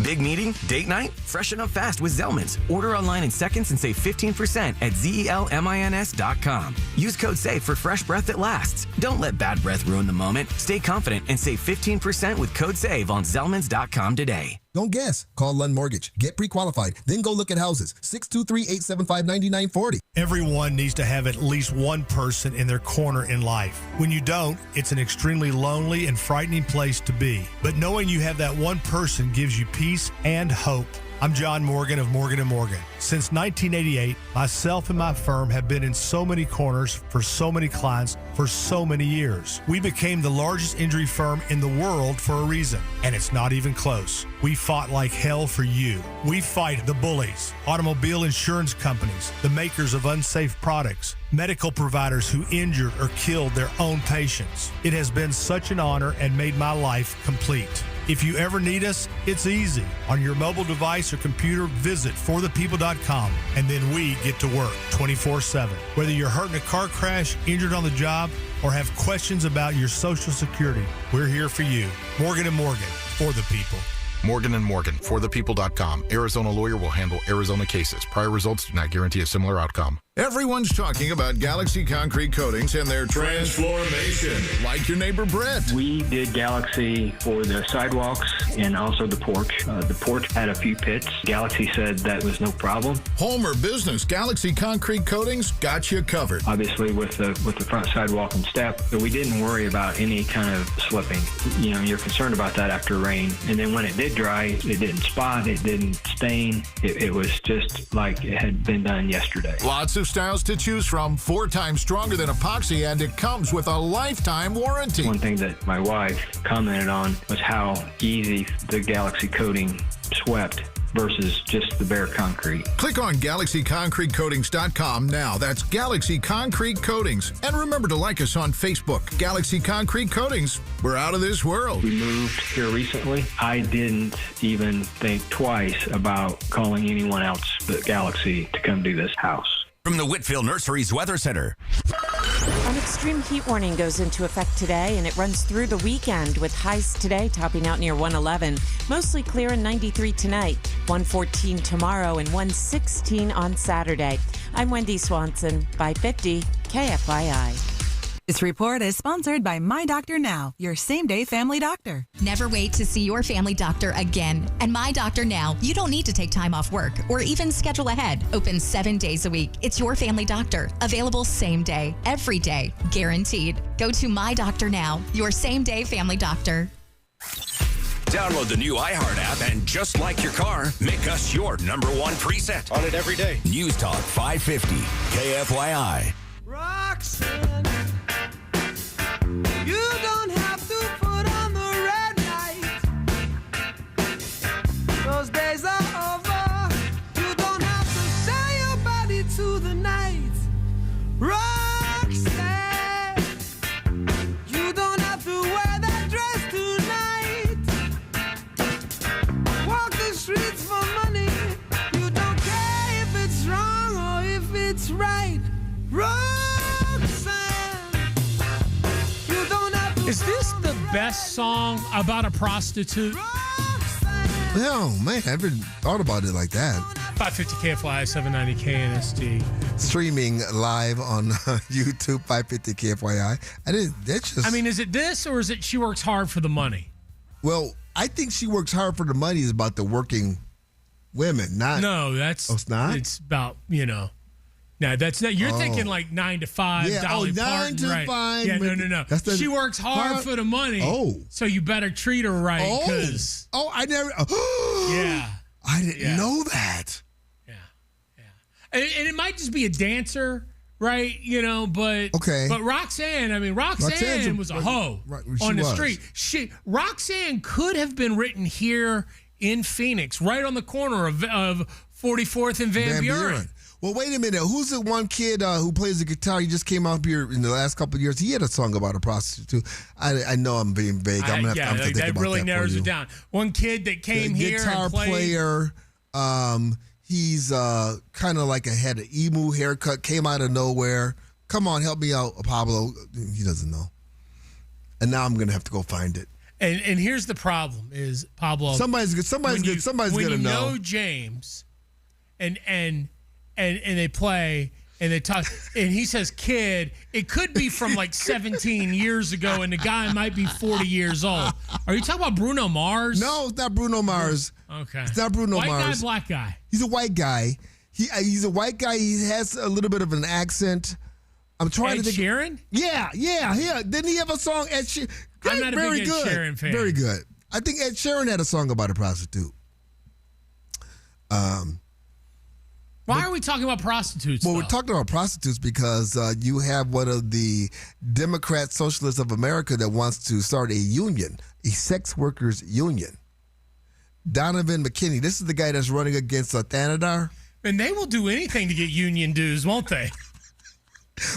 Big meeting? Date night? Freshen up fast with Zellman's. Order online in seconds and save 15% at ZELMINS.com. Use code SAVE for fresh breath that lasts. Don't let bad breath ruin the moment. Stay confident and save 15% with code SAVE on Zellmans.com today. Don't guess. Call Lund Mortgage. Get pre-qualified. Then go look at houses. 623-875-9940. Everyone needs to have at least one person in their corner in life. When you don't, it's an extremely lonely and frightening place to be. But knowing you have that one person gives you peace and hope. I'm John Morgan of Morgan & Morgan. Since 1988, myself and my firm have been in so many corners for so many clients for so many years. We became the largest injury firm in the world for a reason, and it's not even close. We fought like hell for you. We fight the bullies, automobile insurance companies, the makers of unsafe products, medical providers who injured or killed their own patients. It has been such an honor and made my life complete. If you ever need us, it's easy. On your mobile device or computer, visit forthepeople.com, and then we get to work 24/7. Whether you're hurt in a car crash, injured on the job, or have questions about your Social Security, we're here for you. Morgan & Morgan, for the people. Morgan & Morgan, forthepeople.com. Arizona lawyer will handle Arizona cases. Prior results do not guarantee a similar outcome. Everyone's talking about Galaxy Concrete Coatings and their transformation, like your neighbor Brett. We did Galaxy for the sidewalks and also the porch. The porch had a few pits. Galaxy said that was no problem. Home or business, Galaxy Concrete Coatings got you covered. Obviously with the front sidewalk and step, so we didn't worry about any kind of slipping. You know, you're concerned about that after rain. And then when it did dry, it didn't spot, it didn't stain. It was just like it had been done yesterday. Lots of styles to choose from, 4 times stronger than epoxy, and it comes with a lifetime warranty. One thing that my wife commented on was how easy the Galaxy coating swept. versus just the bare concrete. Click on GalaxyConcreteCoatings.com now. That's Galaxy Concrete Coatings. And remember to like us on Facebook. Galaxy Concrete Coatings. We're out of this world. We moved here recently. I didn't even think twice about calling anyone else but Galaxy to come do this house. From the Whitfield Nurseries Weather Center. An extreme heat warning goes into effect today, and it runs through the weekend with highs today topping out near 111. Mostly clear and 93 tonight, 114 tomorrow, and 116 on Saturday. I'm Wendy Swanson, 550 KFYI. This report is sponsored by My Doctor Now, your same-day family doctor. Never wait to see your family doctor again. And My Doctor Now, you don't need to take time off work or even schedule ahead. Open 7 days a week. It's your family doctor. Available same day, every day, guaranteed. Go to My Doctor Now, your same-day family doctor. Download the new iHeart app and just like your car, make us your number one preset. On it every day. News Talk 550 KFYI. Roxanne, you don't have to put on the red light. Those days are over. You don't have to sell your body to the night. Roxanne, you don't have to wear that dress tonight. Walk the streets for money. You don't care if it's wrong or if it's right. Is this the best song about a prostitute? No, man, I haven't thought about it like that. 550 KFY, 790 KNST. Streaming live on YouTube, 550 KFYI. I mean, is it this or is it She Works Hard for the Money? Well, I think She Works Hard for the Money is about the working women, not. No, that's. Oh, it's not? It's about, No, that's not. You're thinking like 9 to 5. Yeah, Dolly 9 Parton, to right. 5. Yeah, no. She works hard for the money. Oh, so you better treat her right. I never. Yeah, I didn't know that. And it might just be a dancer, right? But okay. But Roxanne, Roxanne was a hoe on the street. Roxanne could have been written here in Phoenix, right on the corner of 44th and Van Buren. Well, wait a minute. Who's the one kid who plays the guitar? He just came out here in the last couple of years. He had a song about a prostitute. I know I'm being vague. I'm gonna have to think that about really that narrows for you. it down. One kid that came here guitar and played. player. He's kind of like had an emu haircut. Came out of nowhere. Come on, help me out, Pablo. He doesn't know. And now I'm gonna have to go find it. And here's the problem: is Pablo? Somebody's gonna know James, and they play and they talk, and he says kid, it could be from like 17 years ago, and the guy might be 40 years old. Are you talking about Bruno Mars? No, it's not Bruno Mars. Okay. It's not Bruno Mars. White guy, black guy? He's a white guy. He's a white guy. He has a little bit of an accent. I'm trying to think. Ed Sheeran? Yeah. Didn't he have a song? Ed Sheeran. I'm not a big Ed Sheeran fan. Very good. I think Ed Sheeran had a song about a prostitute. Why are we talking about prostitutes? Well, we're talking about prostitutes because you have one of the Democrat Socialists of America that wants to start a union, a sex workers union. Donovan McKinney. This is the guy that's running against Thanadar. And they will do anything to get union dues, won't they?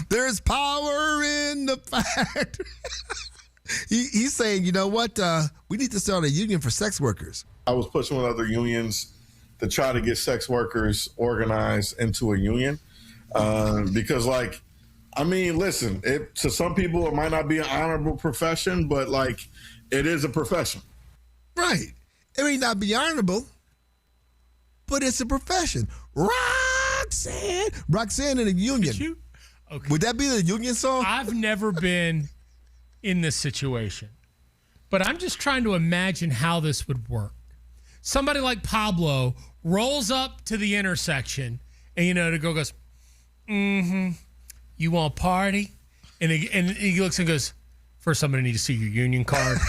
There's power in the fact. He's saying, you know what? We need to start a union for sex workers. I was pushing with other unions to try to get sex workers organized into a union because, listen, to some people it might not be an honorable profession, but it is a profession. Right. It may not be honorable, but it's a profession. Roxanne in a union. Okay. Would that be the union song? I've never been in this situation, but I'm just trying to imagine how this would work. Somebody like Pablo rolls up to the intersection and, the girl goes, you want to party? And he looks and goes, first I'm going to need to see your union card.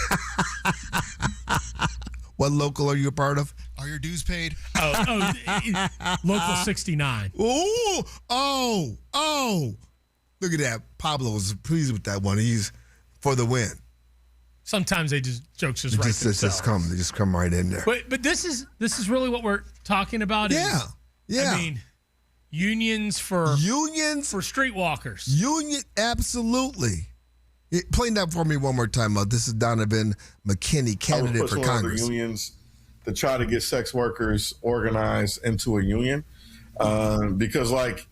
What local are you a part of? Are your dues paid? Local 69. Oh. Look at that. Pablo was pleased with that one. He's for the win. Sometimes jokes just write themselves. They just come right in there. But this is really what we're talking about. Yeah. I mean, unions for streetwalkers. Absolutely. Play that for me one more time. This is Donovan McKinney, candidate for Congress. Unions to try to get sex workers organized into a union, because, like,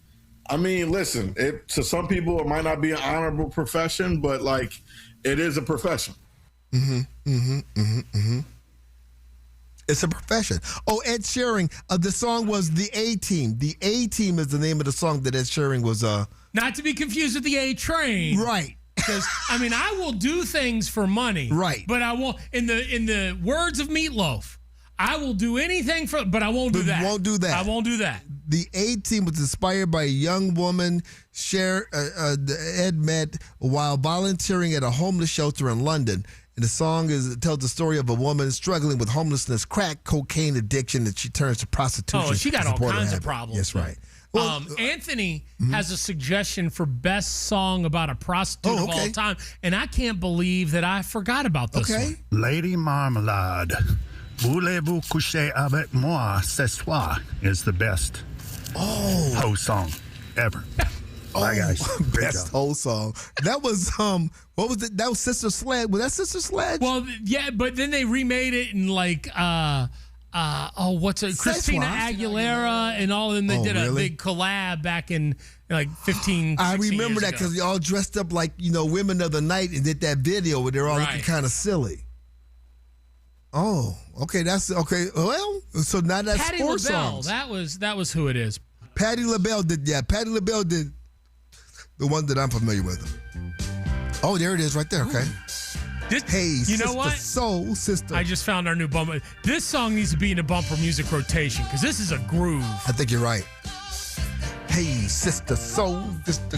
I mean, listen, to some people it might not be an honorable profession, but like, it is a profession. It's a profession. Oh, Ed Sheeran. The song was The A-Team. The A-Team is the name of the song that Ed Sheeran was. Not to be confused with the A-Train. Right. Because I mean, I will do things for money. Right. But I won't. In the words of Meatloaf, I will do anything but I won't do that. Won't do that. I won't do that. The A-Team was inspired by a young woman Ed met while volunteering at a homeless shelter in London. And the song tells the story of a woman struggling with homelessness, crack, cocaine addiction, that she turns to prostitution. Oh, she got all kinds of problems. That's right. Well, Anthony has a suggestion for best song about a prostitute of all time, and I can't believe that I forgot about this one. Lady Marmalade, voulez-vous coucher avec moi ce soir is the best whole song ever. Bye, guys. Best whole song. That was what was it? That was Sister Sledge. Was that Sister Sledge? Well, yeah, but then they remade it in like Christina Aguilera and all of them. They did a big collab back in like 15. I remember years that ago. because they all dressed up like women of the night and did that video where they're all looking kind of silly. Oh, okay, that's okay. Well, so now that's Patti four LaBelle. songs. That was who it is. Patti LaBelle did. Yeah, Patti LaBelle did the one that I'm familiar with. Oh, there it is, right there. Okay. You know what? Soul sister. I just found our new bumper. This song needs to be in a bumper music rotation because this is a groove. I think you're right. Hey, sister, soul sister.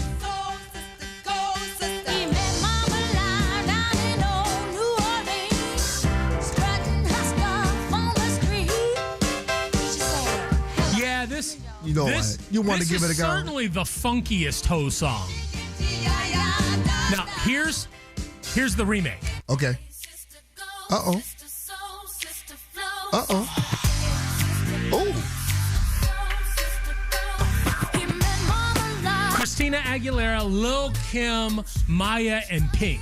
Yeah, this. You know what? You want to give it a go? Certainly the funkiest Ho song. Now here's the remake. Okay. Uh-oh. Uh-oh. Oh. Christina Aguilera, Lil Kim, Maya, and Pink.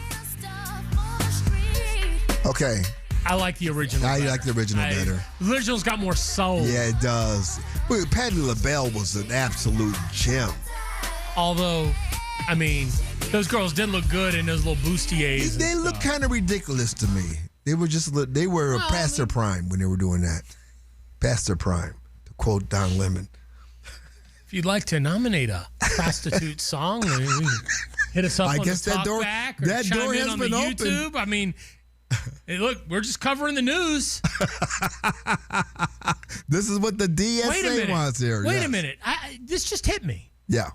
Okay. I like the original. I like the original better. The original's got more soul. Yeah, it does. Wait, Patti LaBelle was an absolute gem. Although, I mean, those girls did look good in those little bustiers. They look kind of ridiculous to me. They were past their prime when they were doing that. Past their prime, to quote Don Lemon. If you'd like to nominate a prostitute song, hit us up on the talkback or that chime door in has on the been YouTube. open. I mean, hey, look, we're just covering the news. This is what the DSA wants here. Wait a minute. This just hit me. Yeah.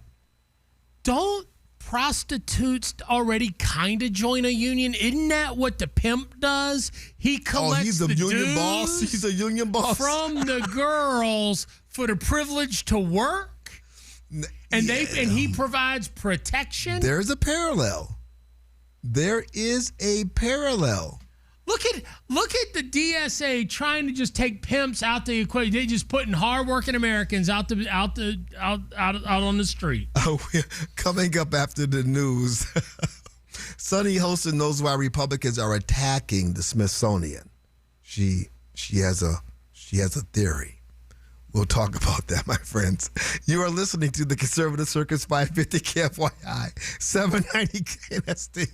Don't prostitutes already kind of join a union? Isn't that what the pimp does? He collects he's a union boss. He's a union boss from the girls for the privilege to work, and he provides protection. There's a parallel. There is a parallel. Look at the DSA trying to just take pimps out the equation. They just putting hardworking Americans out on the street. Oh, coming up after the news, Sunny Holston knows why Republicans are attacking the Smithsonian. She has a theory. We'll talk about that, my friends. You are listening to the Conservative Circus 550 KFYI 790 KNST.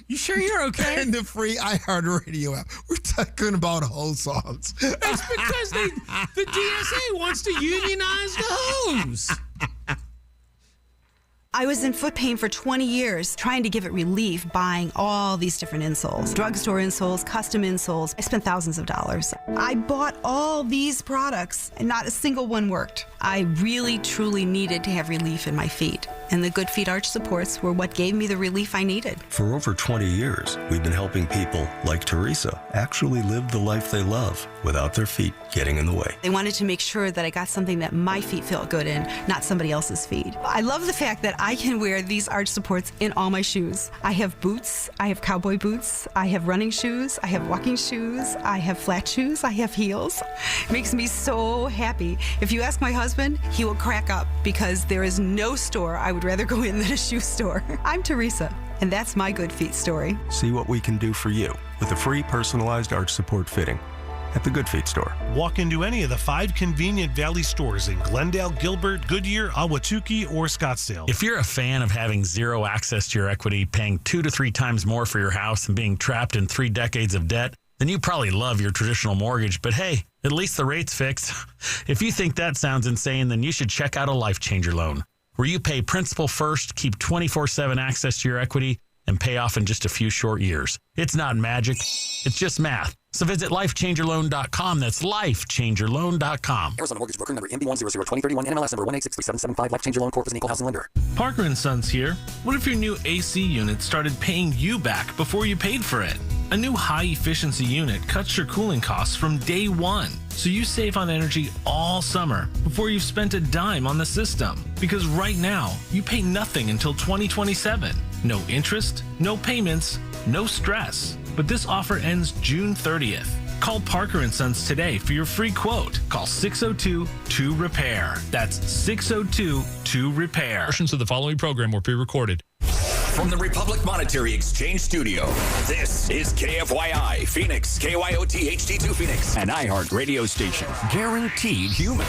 You sure you're okay? And the free iHeartRadio app. We're talking about whole songs. That's because the DSA wants to unionize the hoes. I was in foot pain for 20 years, trying to give it relief, buying all these different insoles. Drugstore insoles, custom insoles. I spent thousands of dollars. I bought all these products, and not a single one worked. I really, truly needed to have relief in my feet. And the Good Feet arch supports were what gave me the relief I needed. For over 20 years, we've been helping people like Teresa actually live the life they love without their feet getting in the way. They wanted to make sure that I got something that my feet felt good in, not somebody else's feet. I love the fact that I can wear these arch supports in all my shoes. I have boots, I have cowboy boots, I have running shoes, I have walking shoes, I have flat shoes, I have heels. It makes me so happy. If you ask my husband, he will crack up because there is no store I would rather go in than a shoe store. I'm Teresa, and that's my Good Feet story. See what we can do for you with a free personalized arch support fitting at the Good Feet store. Walk into any of the 5 convenient Valley stores in Glendale, Gilbert, Goodyear, Ahwatukee, or Scottsdale. If you're a fan of having zero access to your equity, paying 2 to 3 times more for your house, and being trapped in 3 decades of debt, then you probably love your traditional mortgage. But hey, at least the rate's fixed. If you think that sounds insane, then you should check out a Life Changer loan, where you pay principal first, keep 24/7 access to your equity, and pay off in just a few short years. It's not magic. It's just math. So visit lifechangerloan.com. That's lifechangerloan.com. Arizona Mortgage Broker number MB1002031, NMLS number 1863775. Life Changer Loan Corp is an equal housing lender. Parker & Sons here. What if your new AC unit started paying you back before you paid for it? A new high-efficiency unit cuts your cooling costs from day one, so you save on energy all summer before you've spent a dime on the system. Because right now, you pay nothing until 2027. No interest, no payments, no stress. But this offer ends June 30th. Call Parker & Sons today for your free quote. Call 602-2REPAIR. That's 602-2REPAIR. Portions of the following program were pre-recorded. From the Republic Monetary Exchange Studio, this is KFYI Phoenix, KYOT HD2 Phoenix, an iHeart radio station. Guaranteed human.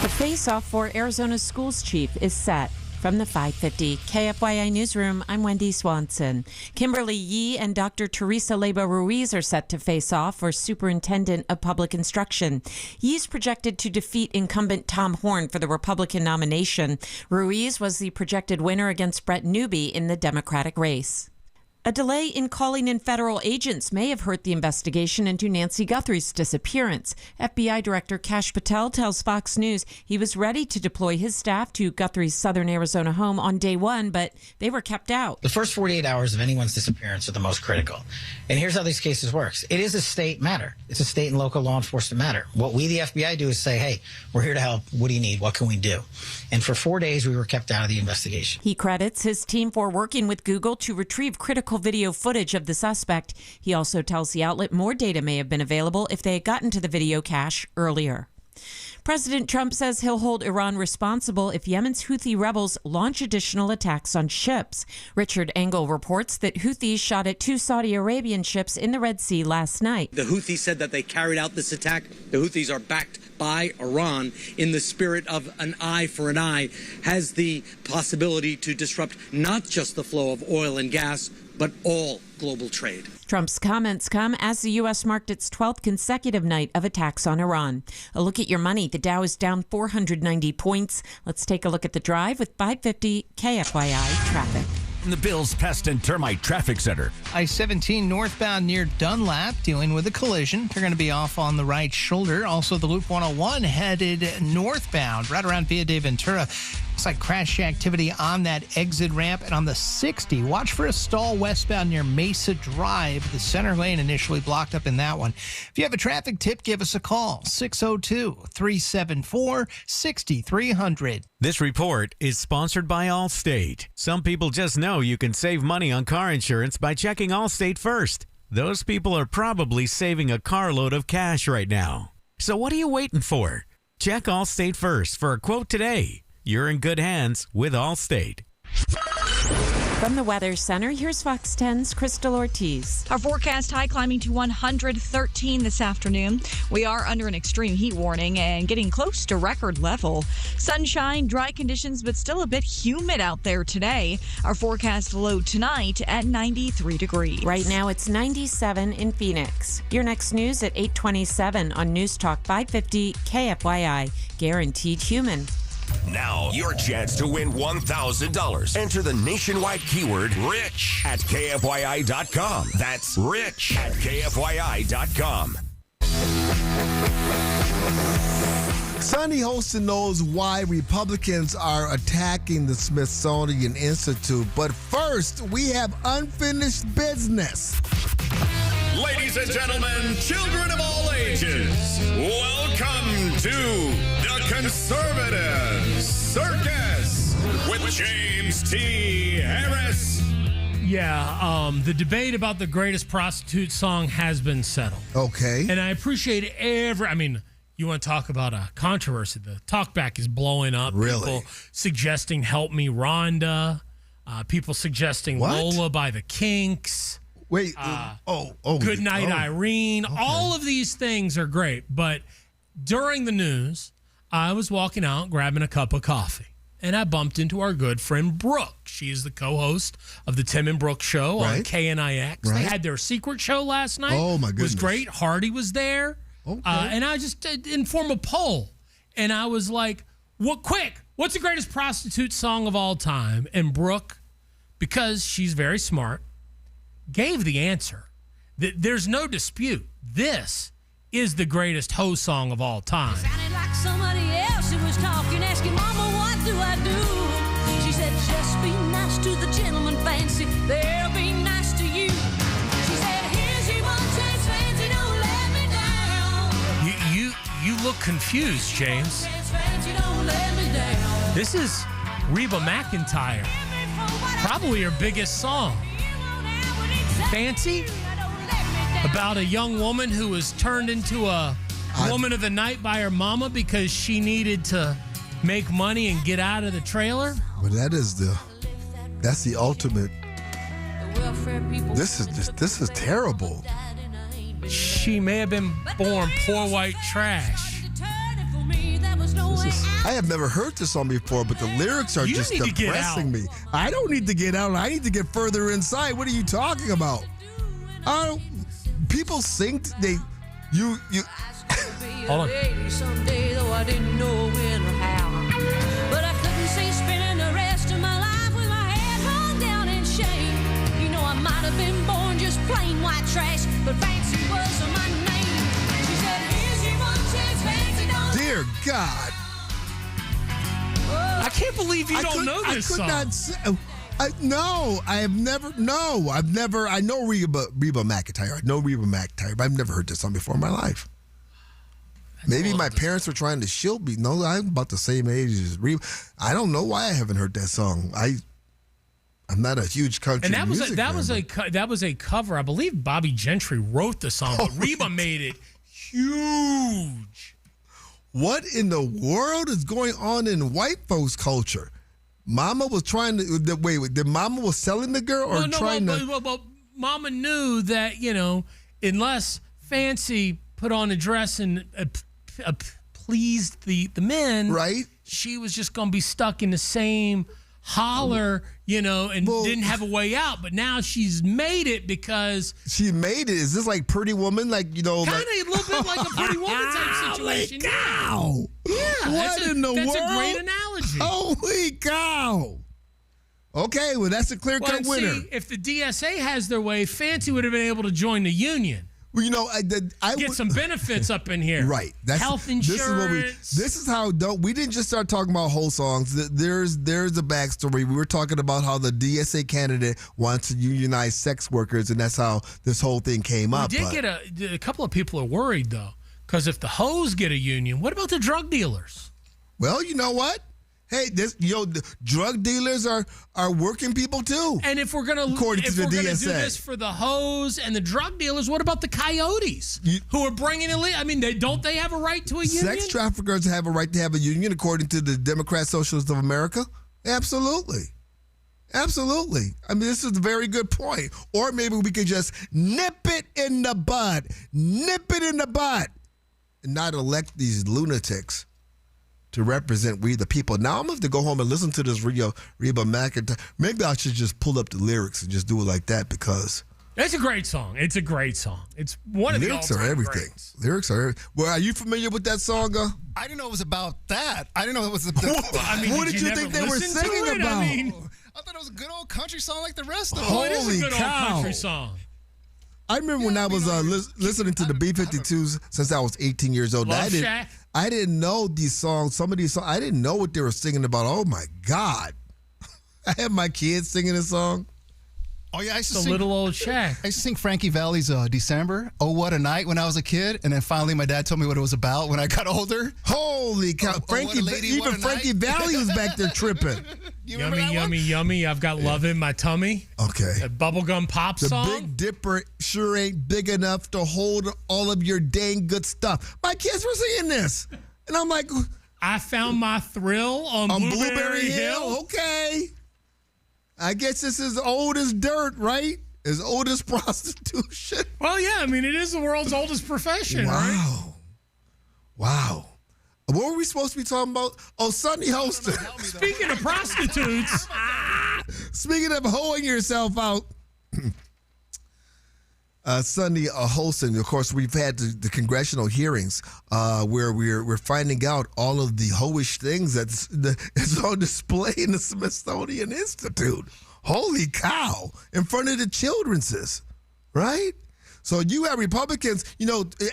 The face-off for Arizona's schools chief is set. From the 550 KFYI Newsroom, I'm Wendy Swanson. Kimberly Yee and Dr. Teresa Leyba Ruiz are set to face off for Superintendent of Public Instruction. Yee's projected to defeat incumbent Tom Horn for the Republican nomination. Ruiz was the projected winner against Brett Newby in the Democratic race. A delay in calling in federal agents may have hurt the investigation into Nancy Guthrie's disappearance. FBI Director Kash Patel tells Fox News he was ready to deploy his staff to Guthrie's southern Arizona home on day one, but they were kept out. The first 48 hours of anyone's disappearance are the most critical. And here's how these cases works. It is a state matter. It's a state and local law enforcement matter. What we, the FBI, do is say, hey, we're here to help. What do you need? What can we do? And for 4 days, we were kept out of the investigation. He credits his team for working with Google to retrieve critical video footage of the suspect. He also tells the outlet more data may have been available if they had gotten to the video cache earlier. President Trump says he'll hold Iran responsible if Yemen's Houthi rebels launch additional attacks on ships. Richard Engel reports that Houthis shot at 2 Saudi Arabian ships in the Red Sea last night. The Houthis said that they carried out this attack. The Houthis are backed by Iran in the spirit of an eye for an eye, has the possibility to disrupt not just the flow of oil and gas, but all global trade. Trump's comments come as the U.S. marked its 12th consecutive night of attacks on Iran. A look at your money. The Dow is down 490 points. Let's take a look at the drive with 550 KFYI traffic. The Bills Pest and Termite Traffic Center. I-17 northbound near Dunlap dealing with a collision. They're going to be off on the right shoulder. Also, the Loop 101 headed northbound right around Via de Ventura. Looks like crash activity on that exit ramp. And on the 60, watch for a stall westbound near Mesa Drive. The center lane initially blocked up in that one. If you have a traffic tip, give us a call. 602-374-6300. This report is sponsored by Allstate. Some people just know you can save money on car insurance by checking Allstate first. Those people are probably saving a carload of cash right now. So what are you waiting for? Check Allstate first for a quote today. You're in good hands with Allstate. From the Weather Center, here's Fox 10's Crystal Ortiz. Our forecast high climbing to 113 this afternoon. We are under an extreme heat warning and getting close to record level. Sunshine, dry conditions, but still a bit humid out there today. Our forecast low tonight at 93 degrees. Right now it's 97 in Phoenix. Your next news at 8:27 on News Talk 550 KFYI. Guaranteed human. Now, your chance to win $1,000. Enter the nationwide keyword RICH at KFYI.com. That's RICH at KFYI.com. Sonny Holston knows why Republicans are attacking the Smithsonian Institute. But first, we have unfinished business. Ladies and gentlemen, children of all ages, welcome to the Conservative Circus with James T. Harris. Yeah, the debate about the greatest prostitute song has been settled. Okay. And I appreciate you want to talk about a controversy. The talkback is blowing up. Really? People suggesting Help Me Rhonda. People suggesting What? Lola by the Kinks. Wait. Good Night Irene. Okay. All of these things are great. But during the news, I was walking out grabbing a cup of coffee. And I bumped into our good friend Brooke. She is the co-host of the Tim and Brooke Show on KNIX. They had their secret show last night. Oh, my It was goodness. great. Hardy was there. Okay. And I just informed a poll. And I was like, what's the greatest prostitute song of all time? And Brooke, because she's very smart, gave the answer. There's no dispute. This is the greatest hoe song of all time. Sounded like somebody else who was talking, asking Mama, what do I do? She said, just be nice to the gentleman, Fancy. They'll be nice to you. She said, here's your one chance, Fancy, don't let me down. You look confused, James. Fancy, don't let me down. This is Reba McEntire. Probably her biggest song. Fancy? About a young woman who was turned into a woman of the night by her mama because she needed to make money and get out of the trailer. But that's the ultimate. This is terrible. She may have been born poor white trash. I have never heard this song before, but the lyrics are just need to get depressing out. me. I don't need to get out. I need to get further inside. What are you talking about? People sing. You. Hold on. Someday, though I didn't know when or how. But I couldn't see spending the rest of my life with my head hung down in shame. You know, I might have been born just plain white trash, but Fancy was my name. She said, here's your one chance, Fancy, don't. Dear God. I can't believe you don't know this song. I know Reba McEntire. I know Reba McEntire, but I've never heard this song before in my life. Maybe my parents were trying to shield me. No, I'm about the same age as Reba. I don't know why I haven't heard that song. I'm not a huge country music fan. That was a cover. I believe Bobby Gentry wrote the song, but Reba made it huge. What in the world is going on in white folks' culture? Mama was trying to wait. Did Mama was selling the girl or Well, Mama knew that unless Fancy put on a dress and pleased the men, right? She was just going to be stuck in the same holler, and didn't have a way out. But now she's made it because she made it. Is this like Pretty Woman? Like kind of a little bit like a Pretty Woman type situation. Holy cow! Yeah, what in the world? That's a great analogy. Holy cow! Okay, well that's a clear-cut winner. See, if the DSA has their way, Fancy would have been able to join the union. Well, I get some benefits up in here. Right. Health insurance. This is how we didn't just start talking about whole songs. There's a backstory. We were talking about how the DSA candidate wants to unionize sex workers, and that's how this whole thing came up. We did get a couple of people are worried though, because if the hoes get a union, what about the drug dealers? Well, you know what? Hey, the drug dealers are working people too. And if we're gonna do this for the hoes and the drug dealers, what about the coyotes who are bringing illegal? I mean, don't they have a right to a union? Sex traffickers have a right to have a union, according to the Democrat Socialists of America. Absolutely. Absolutely. I mean, this is a very good point. Or maybe we could just nip it in the bud, and not elect these lunatics to represent we the people. Now I'm going to have to go home and listen to this Reba McEntire. Maybe I should just pull up the lyrics and just do it like that because it's a great song. It's a great song. It's one of the all-time lyrics are everything. Greats. Lyrics are. Well, are you familiar with that song? I didn't know it was about that. I didn't know it was. What did you think they were singing about? I thought it was a good old country song like the rest of them. It is a good old country song. I remember when I was listening to the B-52s since I was 18 years old. I I didn't know these songs. Some of these songs, I didn't know what they were singing about. Oh my God. I had my kids singing this song. Oh yeah, I used to The sing little old shack. I used to sing Frankie Valli's December. Oh, what a night when I was a kid, and then finally my dad told me what it was about when I got older. Holy cow! Frankie, even Frankie Valli was back there tripping. Yummy, yummy, yummy. I've got love in my tummy. Okay. A bubblegum pop The song. Big Dipper sure ain't big enough to hold all of your dang good stuff. My kids were singing this, and I'm like, I found my thrill on Blueberry Hill. Okay. I guess this is old as dirt, right? As old as prostitution. Well, yeah. I mean, it is the world's oldest profession, right? Wow. What were we supposed to be talking about? Oh, Sunny Holston. Speaking of prostitutes. Speaking of hoeing yourself out. Sunny Holston, of course, we've had the congressional hearings where we're finding out all of the hoish things that's on display in the Smithsonian Institute. Holy cow! In front of the children's, right? So you have Republicans,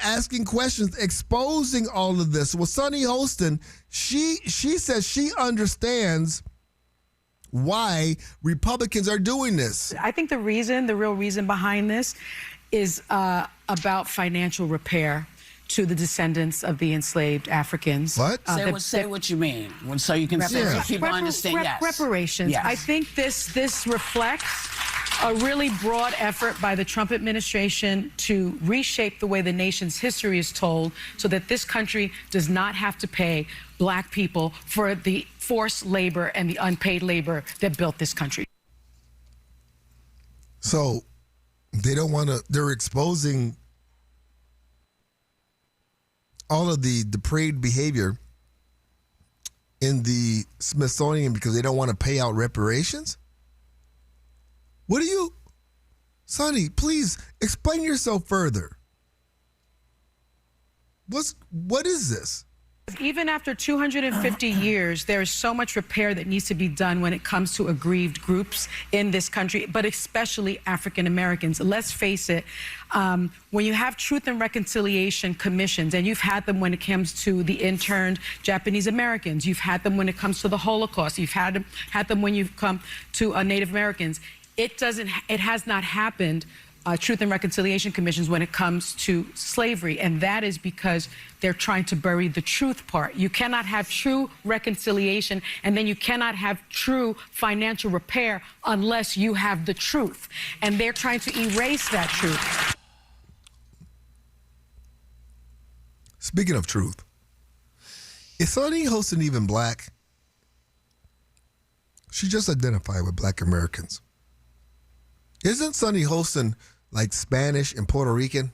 asking questions, exposing all of this. Well, Sunny Holston, she says she understands why Republicans are doing this. I think the real reason behind this is about financial repair to the descendants of the enslaved Africans. What? Say what you mean, so you can say so people understand. Yes. Reparations. Yes. I think this reflects a really broad effort by the Trump administration to reshape the way the nation's history is told so that this country does not have to pay black people for the forced labor and the unpaid labor that built this country. So they don't want to, they're exposing all of the depraved behavior in the Smithsonian because they don't want to pay out reparations? What do you, Sonny, please explain yourself further. What is this? Even after 250 years, there is so much repair that needs to be done when it comes to aggrieved groups in this country, but especially African Americans. Let's face it, when you have truth and reconciliation commissions, and you've had them when it comes to the interned Japanese Americans, you've had them when it comes to the Holocaust, you've had them when you've come to Native Americans. It has not happened. Truth and Reconciliation Commissions when it comes to slavery, and that is because they're trying to bury the truth part. You cannot have true reconciliation, and then you cannot have true financial repair unless you have the truth, and they're trying to erase that truth. Speaking of truth, is Sunny Holston even black? She just identified with black Americans. Isn't Sunny Holston like Spanish and Puerto Rican?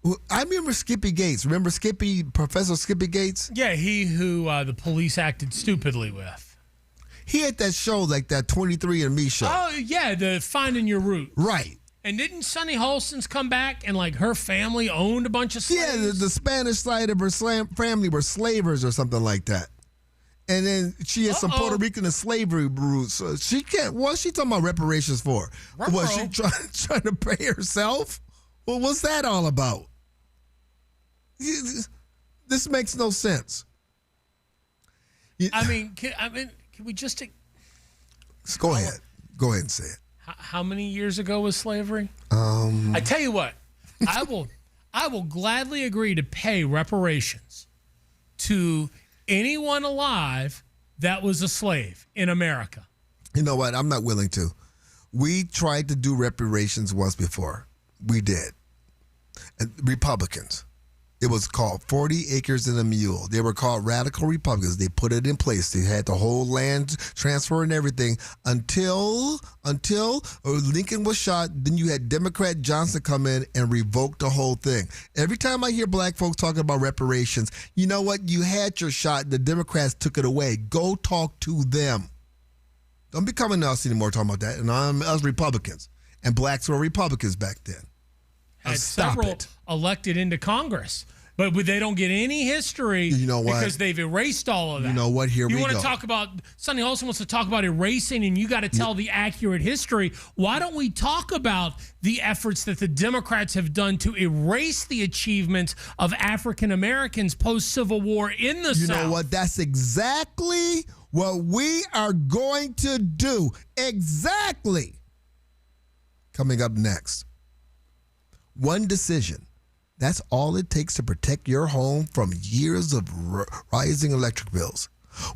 Well, I remember Skippy Gates. Remember Skippy, Professor Skippy Gates? Yeah, he who the police acted stupidly with. He had that show, like that 23andMe show. Oh, yeah, the Finding Your Root. Right. And didn't Sunny Holston's come back and, like, her family owned a bunch of slaves? Yeah, the Spanish side of her family were slavers or something like that. And then she has some Puerto Rican and slavery roots. So she can't. What's she talking about reparations for? Was she trying to pay herself? Well, what's that all about? This makes no sense. I mean, can we just? Go ahead. Go ahead and say it. How many years ago was slavery? I tell you what, I will gladly agree to pay reparations to anyone alive that was a slave in America. You know what? I'm not willing to. We tried to do reparations once before. We did. And Republicans. It was called 40 Acres and a Mule. They were called radical Republicans. They put it in place. They had the whole land transfer and everything until Lincoln was shot. Then you had Democrat Johnson come in and revoke the whole thing. Every time I hear black folks talking about reparations, you know what? You had your shot. The Democrats took it away. Go talk to them. Don't be coming to us anymore talking about that. And us Republicans. And blacks were Republicans back then. Had several elected into Congress. But they don't get any history. You know what? Because they've erased all of that. You know what? Here we go. You want to talk about, Sonny Olson wants to talk about erasing, and you got to tell the accurate history. Why don't we talk about the efforts that the Democrats have done to erase the achievements of African Americans post-Civil War in the South? You know what? That's exactly what we are going to do. Exactly. Coming up next. One decision. That's all it takes to protect your home from years of rising electric bills.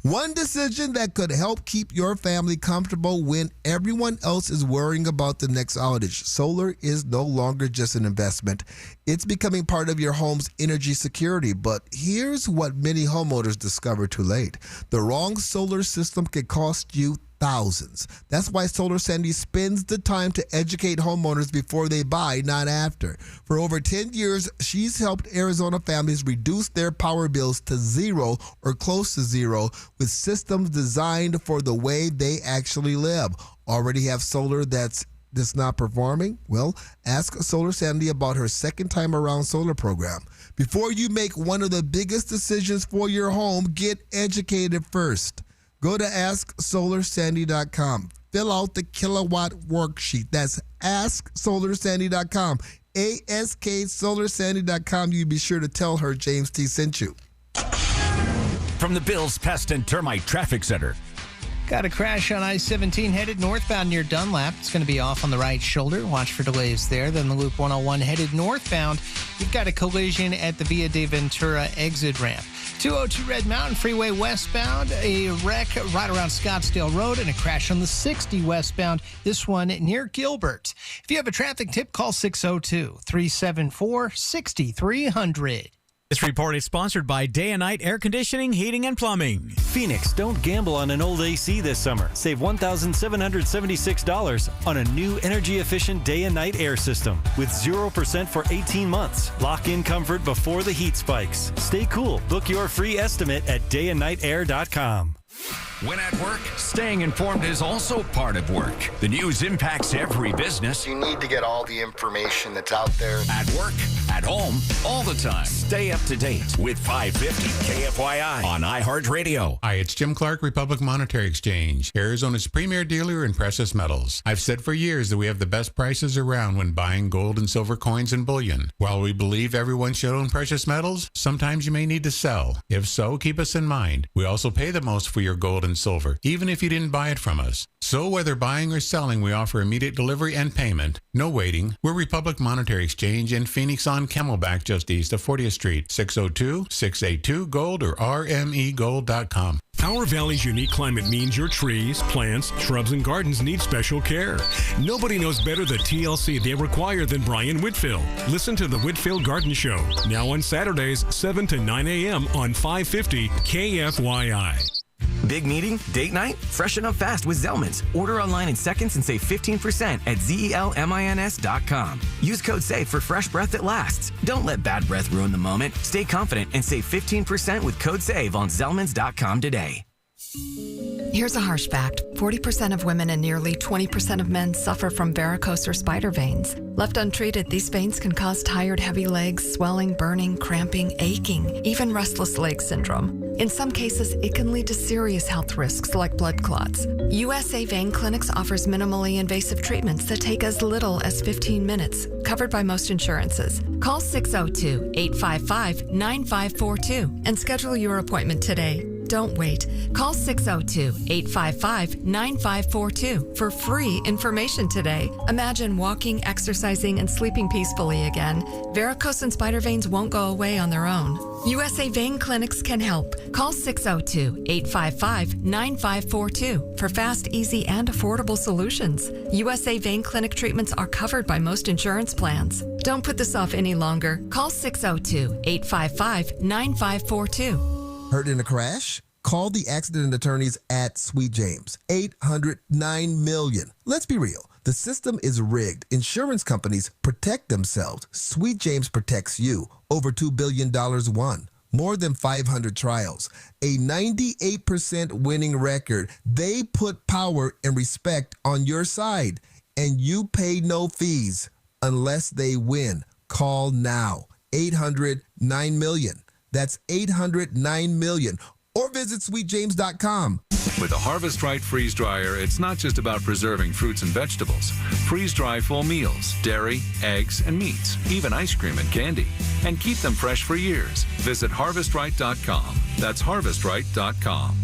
One decision that could help keep your family comfortable when everyone else is worrying about the next outage. Solar is no longer just an investment. It's becoming part of your home's energy security. But here's what many homeowners discover too late. The wrong solar system can cost you thousands. That's why Solar Sandy spends the time to educate homeowners before they buy, not after. For over 10 years, she's helped Arizona families reduce their power bills to zero or close to zero with systems designed for the way they actually live. Already have solar that's not performing? Well, ask Solar Sandy about her second time around solar program. Before you make one of the biggest decisions for your home, get educated first. Go to AskSolarSandy.com. Fill out the kilowatt worksheet. That's AskSolarSandy.com. AskSolarSandy.com. You be sure to tell her James T. sent you. From the Bills Pest and Termite Traffic Center. Got a crash on I-17 headed northbound near Dunlap. It's going to be off on the right shoulder. Watch for delays there. Then the Loop 101 headed northbound. You've got a collision at the Via de Ventura exit ramp. 202 Red Mountain Freeway westbound, a wreck right around Scottsdale Road, and a crash on the 60 westbound, this one near Gilbert. If you have a traffic tip, call 602-374-6300. This report is sponsored by Day and Night Air Conditioning, Heating, and Plumbing. Phoenix, don't gamble on an old AC this summer. Save $1,776 on a new energy-efficient day and night air system with 0% for 18 months. Lock in comfort before the heat spikes. Stay cool. Book your free estimate at dayandnightair.com. When at work, staying informed is also part of work. The news impacts every business. You need to get all the information that's out there. At work, at home, all the time. Stay up to date with 550 KFYI on iHeartRadio. Hi, it's Jim Clark, Republic Monetary Exchange, Arizona's premier dealer in precious metals. I've said for years that we have the best prices around when buying gold and silver coins and bullion. While we believe everyone should own precious metals, sometimes you may need to sell. If so, keep us in mind. We also pay the most for your gold and silver, even if you didn't buy it from us. So whether buying or selling, we offer immediate delivery and payment. No waiting. We're Republic Monetary Exchange in Phoenix on Camelback, just east of 40th Street. 602-682-GOLD or rmegold.com. Our valley's unique climate means your trees, plants, shrubs, and gardens need special care. Nobody knows better the TLC they require than Brian Whitfield. Listen to the Whitfield Garden Show, now on Saturdays, 7 to 9 a.m. on 550 KFYI. Big meeting? Date night? Freshen up fast with Zellman's. Order online in seconds and save 15% at ZELMINS.com. Use code SAVE for fresh breath that lasts. Don't let bad breath ruin the moment. Stay confident and save 15% with code SAVE on ZELMINS.com today. Here's a harsh fact. 40% of women and nearly 20% of men suffer from varicose or spider veins. Left untreated, these veins can cause tired, heavy legs, swelling, burning, cramping, aching, even restless leg syndrome. In some cases, it can lead to serious health risks like blood clots. USA Vein Clinics offers minimally invasive treatments that take as little as 15 minutes, covered by most insurances. Call 602-855-9542 and schedule your appointment today. Don't wait. Call 602-855-9542 for free information today. Imagine walking, exercising, and sleeping peacefully again. Varicose and spider veins won't go away on their own. USA Vein Clinics can help. Call 602-855-9542 for fast, easy, and affordable solutions. USA Vein Clinic treatments are covered by most insurance plans. Don't put this off any longer. Call 602-855-9542. Hurt in a crash? Call the accident attorneys at Sweet James. 800-9-million. Let's be real. The system is rigged. Insurance companies protect themselves. Sweet James protects you. Over $2 billion won. More than 500 trials. A 98% winning record. They put power and respect on your side. And you pay no fees unless they win. Call now. 800-9-million. 800-9 That's 800-9 Or visit sweetjames.com. With the Harvest Right freeze dryer, it's not just about preserving fruits and vegetables. Freeze dry full meals, dairy, eggs, and meats, even ice cream and candy, and keep them fresh for years. Visit harvestright.com. That's harvestright.com.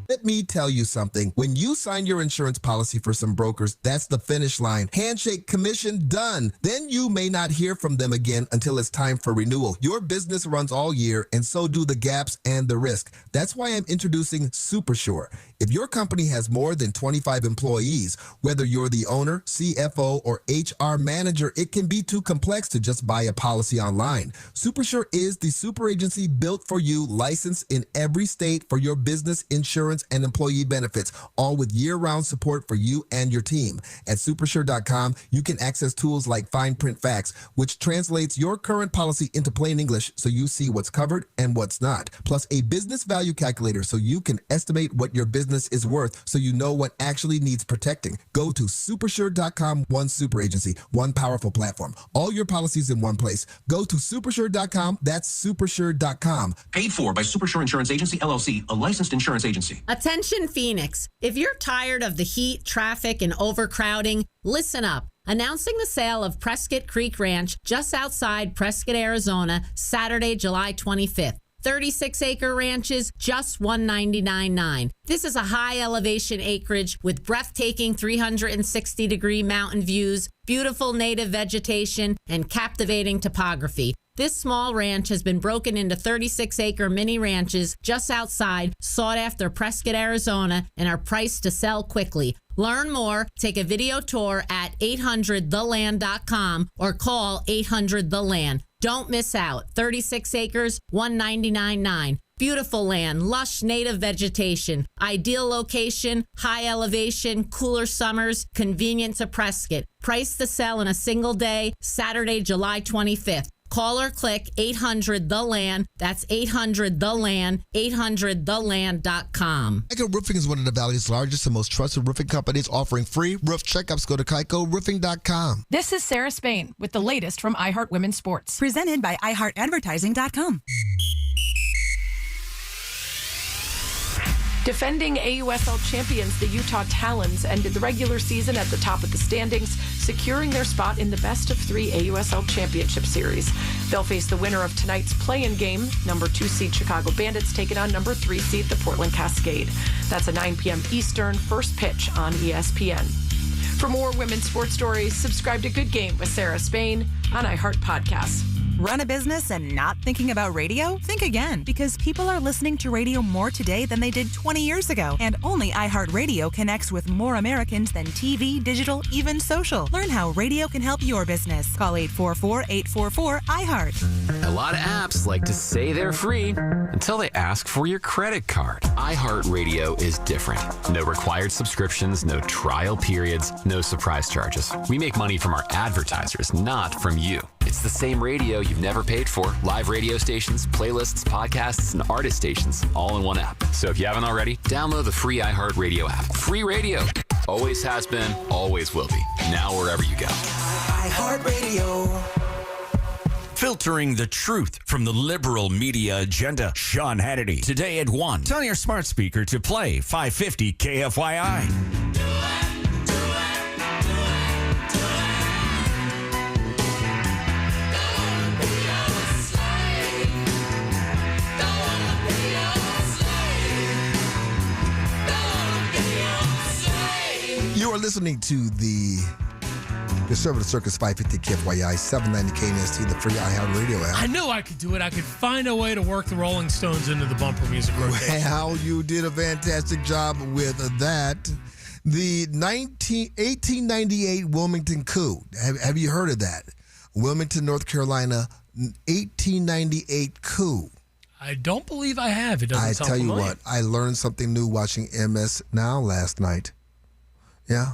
Let me tell you something. When you sign your insurance policy for some brokers, that's the finish line. Handshake, commission, done. Then you may not hear from them again until it's time for renewal. Your business runs all year, and so do the gaps and the risk. That's why I'm introducing SuperSure. If your company has more than 25 employees, whether you're the owner, CFO, or HR manager, it can be too complex to just buy a policy online. SuperSure is the super agency built for you, licensed in every state for your business insurance and employee benefits, all with year-round support for you and your team. At supersure.com, you can access tools like Fine Print Facts, which translates your current policy into plain English so you see what's covered and what's not, plus a business value calculator so you can estimate what your business is worth so you know what actually needs protecting. Go to supersure.com, one super agency, one powerful platform. All your policies in one place. Go to supersure.com, that's supersure.com. Paid for by Supersure Insurance Agency, LLC, a licensed insurance agency. Attention Phoenix, if you're tired of the heat, traffic, and overcrowding, listen up. Announcing the sale of Prescott Creek Ranch just outside Prescott, Arizona, Saturday, July 25th. 36-acre ranches, just $199.9. This is a high elevation acreage with breathtaking 360-degree mountain views, beautiful native vegetation, and captivating topography. This small ranch has been broken into 36-acre mini ranches just outside sought-after Prescott, Arizona, and are priced to sell quickly. Learn more, take a video tour at 800theland.com or call 800-THE-LAND. Don't miss out. 36 acres, $199.9. Beautiful land, lush native vegetation, ideal location, high elevation, cooler summers, convenient to Prescott. Price to sell in a single day, Saturday, July 25th. Call or click 800-THE-LAND. That's 800-THE-LAND, 800theland.com. Geico Roofing is one of the Valley's largest and most trusted roofing companies, offering free roof checkups. Go to GeicoRoofing.com. This is Sarah Spain with the latest from iHeart Women's Sports. Presented by iHeartAdvertising.com. Defending AUSL champions, the Utah Talons ended the regular season at the top of the standings, securing their spot in the best-of-3 AUSL Championship Series. They'll face the winner of tonight's play-in game, number 2 seed Chicago Bandits taking on number 3 seed the Portland Cascade. That's a 9 p.m. Eastern first pitch on ESPN. For more women's sports stories, subscribe to Good Game with Sarah Spain on iHeart Podcasts. Run a business and not thinking about radio? Think again, because people are listening to radio more today than they did 20 years ago. And only iHeartRadio connects with more Americans than TV, digital, even social. Learn how radio can help your business. Call 844-844-iHeart. A lot of apps like to say they're free until they ask for your credit card. iHeartRadio is different. No required subscriptions, no trial periods, no surprise charges. We make money from our advertisers, not from you. It's the same radio you've never paid for. Live radio stations, playlists, podcasts, and artist stations all in one app. So if you haven't already, download the free iHeartRadio app. Free radio. Always has been, always will be. Now wherever you go. iHeartRadio. Filtering the truth from the liberal media agenda. Sean Hannity. Today at 1. Tell your smart speaker to play 550 KFYI. You are listening to the Conservative Circus 550 KFYI 790 KNST, the free iHeartRadio app. I knew I could do it. I could find a way to work the Rolling Stones into the bumper music rotation. Well, you did a fantastic job with that. The 1898 Wilmington coup. Have you heard of that? Wilmington, North Carolina, 1898 coup. I don't believe I have. It doesn't sound familiar. I tell you what, I learned something new watching MS Now last night. Yeah.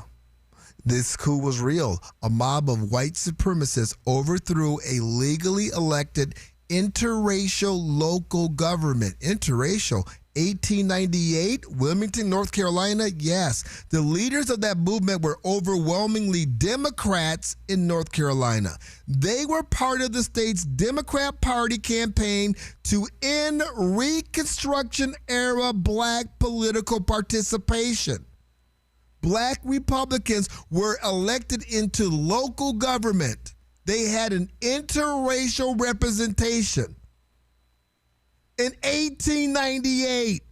This coup was real. A mob of white supremacists overthrew a legally elected interracial local government. Interracial. 1898, Wilmington, North Carolina, yes. The leaders of that movement were overwhelmingly Democrats in North Carolina. They were part of the state's Democrat Party campaign to end Reconstruction-era black political participation. Black Republicans were elected into local government. They had an interracial representation. In 1898,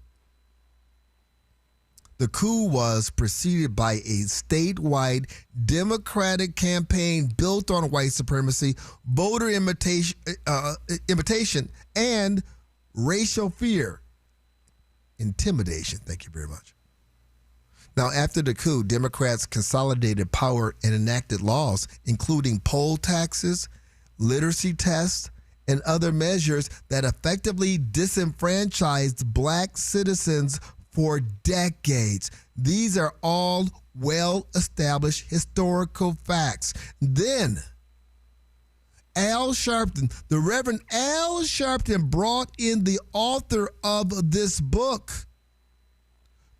the coup was preceded by a statewide Democratic campaign built on white supremacy, voter imitation, and racial fear. Intimidation. Thank you very much. Now, after the coup, Democrats consolidated power and enacted laws, including poll taxes, literacy tests, and other measures that effectively disenfranchised black citizens for decades. These are all well-established historical facts. Then, Al Sharpton, the Reverend Al Sharpton, brought in the author of this book,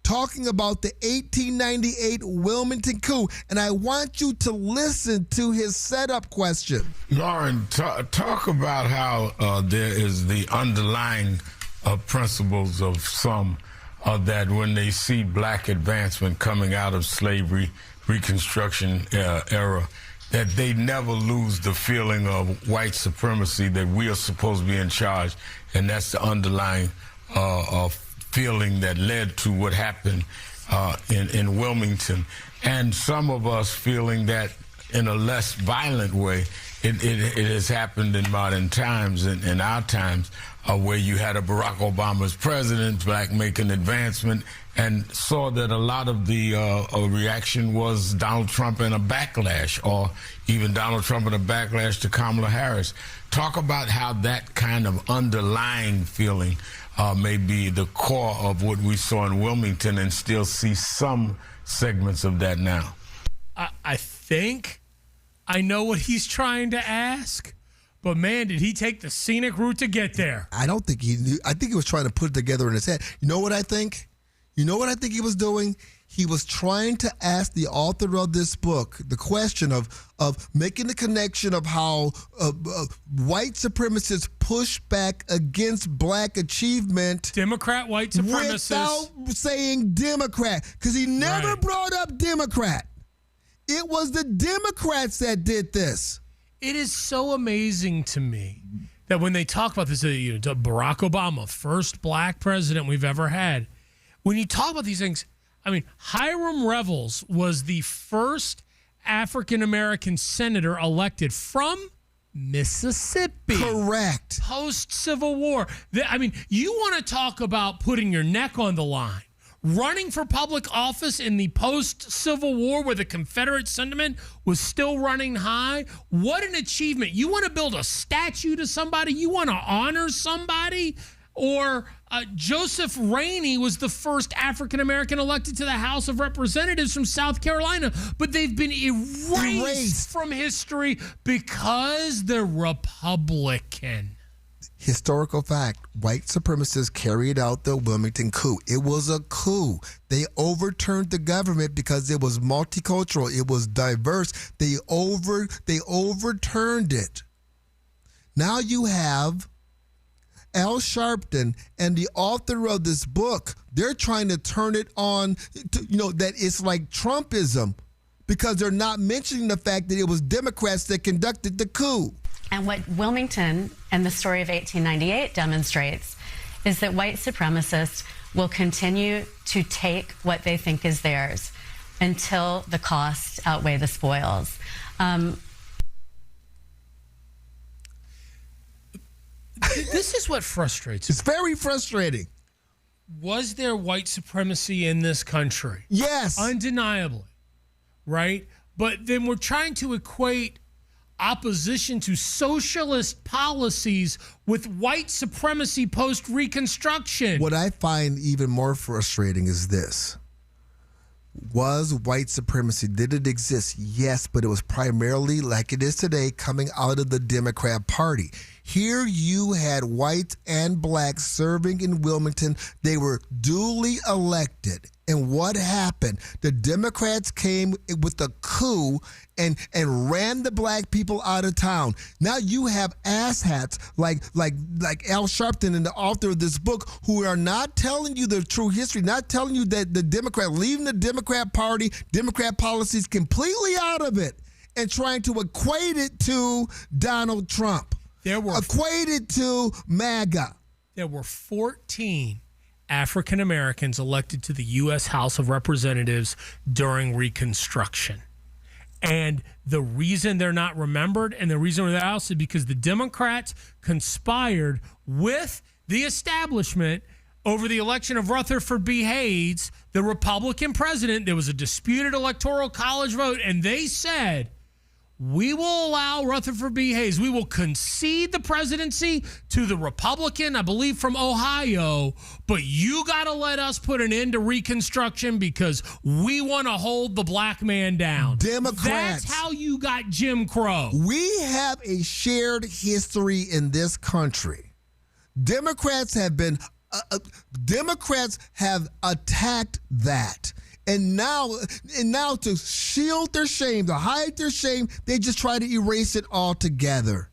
talking about the 1898 Wilmington coup. And I want you to listen to his setup question. Lauren, talk about how there is the underlying principles of some that when they see black advancement coming out of slavery, Reconstruction era, that they never lose the feeling of white supremacy, that we are supposed to be in charge. And that's the underlying feeling that led to what happened in Wilmington. And some of us feeling that in a less violent way, it has happened in modern times, in our times, where you had a Barack Obama's president, black making advancement, and saw that a lot of the reaction was Donald Trump and a backlash, or even Donald Trump and a backlash to Kamala Harris. Talk about how that kind of underlying feeling may be the core of what we saw in Wilmington, and still see some segments of that now. I think I know what he's trying to ask, but man, did he take the scenic route to get there. I don't think he knew. I think he was trying to put it together in his head. You know what I think? You know what I think he was doing? He was trying to ask the author of this book the question of making the connection of how white supremacists push back against black achievement. Democrat white supremacists. Without saying Democrat, because he never brought up Democrat. It was the Democrats that did this. It is so amazing to me that when they talk about this, Barack Obama, first black president we've ever had, when you talk about these things, I mean, Hiram Revels was the first African-American senator elected from Mississippi. Correct. Post-Civil War. I mean, you want to talk about putting your neck on the line. Running for public office in the post-Civil War where the Confederate sentiment was still running high. What an achievement. You want to build a statue to somebody? You want to honor somebody? Or Joseph Rainey was the first African-American elected to the House of Representatives from South Carolina, but they've been erased from history because they're Republican. Historical fact, white supremacists carried out the Wilmington coup. It was a coup. They overturned the government because it was multicultural. It was diverse. They overturned it. Now you have Al Sharpton and the author of this book. They're trying to turn it on, that it's like Trumpism, because they're not mentioning the fact that it was Democrats that conducted the coup. And what Wilmington and the story of 1898 demonstrates is that white supremacists will continue to take what they think is theirs until the costs outweigh the spoils. This is what frustrates me. It's very frustrating. Was there white supremacy in this country? Yes. Undeniably. Right? But then we're trying to equate opposition to socialist policies with white supremacy post-Reconstruction. What I find even more frustrating is this. Was white supremacy, did it exist? Yes, but it was primarily, like it is today, coming out of the Democrat Party. Here you had whites and blacks serving in Wilmington. They were duly elected. And what happened? The Democrats came with a coup and ran the black people out of town. Now you have asshats like Al Sharpton and the author of this book who are not telling you the true history, not telling you that leaving the Democrat Party, Democrat policies completely out of it and trying to equate it to Donald Trump. Equated to MAGA. There were 14 African Americans elected to the U.S. House of Representatives during Reconstruction. And the reason they're not remembered and the reason they're out is because the Democrats conspired with the establishment over the election of Rutherford B. Hayes, the Republican president. There was a disputed electoral college vote, and they said, we will allow Rutherford B. Hayes. We will concede the presidency to the Republican, I believe, from Ohio, but you got to let us put an end to Reconstruction because we want to hold the black man down. Democrats. That's how you got Jim Crow. We have a shared history in this country. Democrats have attacked that. And now to shield their shame, to hide their shame, they just try to erase it altogether.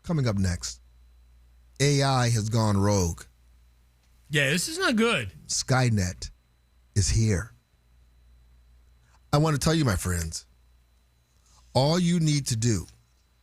Coming up next, AI has gone rogue. Yeah, this is not good. Skynet is here. I want to tell you, my friends, all you need to do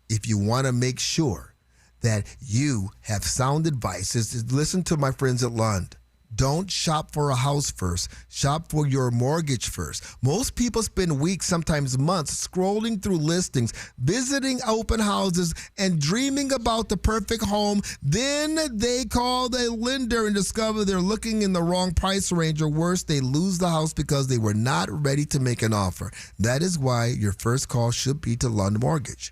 if you want to make sure that you have sound advice is to listen to my friends at Lund. Don't shop for a house first. Shop for your mortgage first. Most people spend weeks, sometimes months, scrolling through listings, visiting open houses, and dreaming about the perfect home. Then they call the lender and discover they're looking in the wrong price range, or worse, they lose the house because they were not ready to make an offer. That is why your first call should be to Lund Mortgage.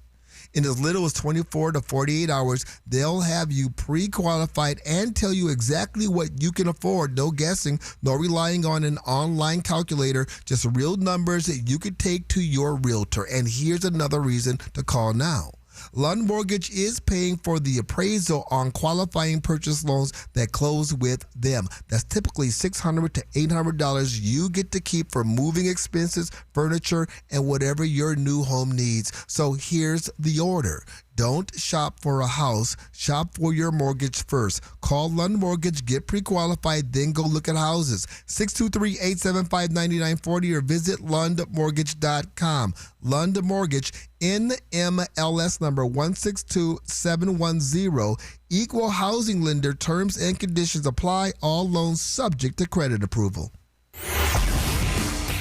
In as little as 24 to 48 hours, they'll have you pre-qualified and tell you exactly what you can afford. No guessing, no relying on an online calculator, just real numbers that you could take to your realtor. And here's another reason to call now. Lund Mortgage is paying for the appraisal on qualifying purchase loans that close with them. That's typically $600 to $800 you get to keep for moving expenses, furniture, and whatever your new home needs. So here's the order. Don't shop for a house. Shop for your mortgage first. Call Lund Mortgage, get pre-qualified, then go look at houses. 623-875-9940 or visit lundmortgage.com. Lund Mortgage, NMLS number 162710. Equal housing lender. Terms and conditions apply. All loans subject to credit approval.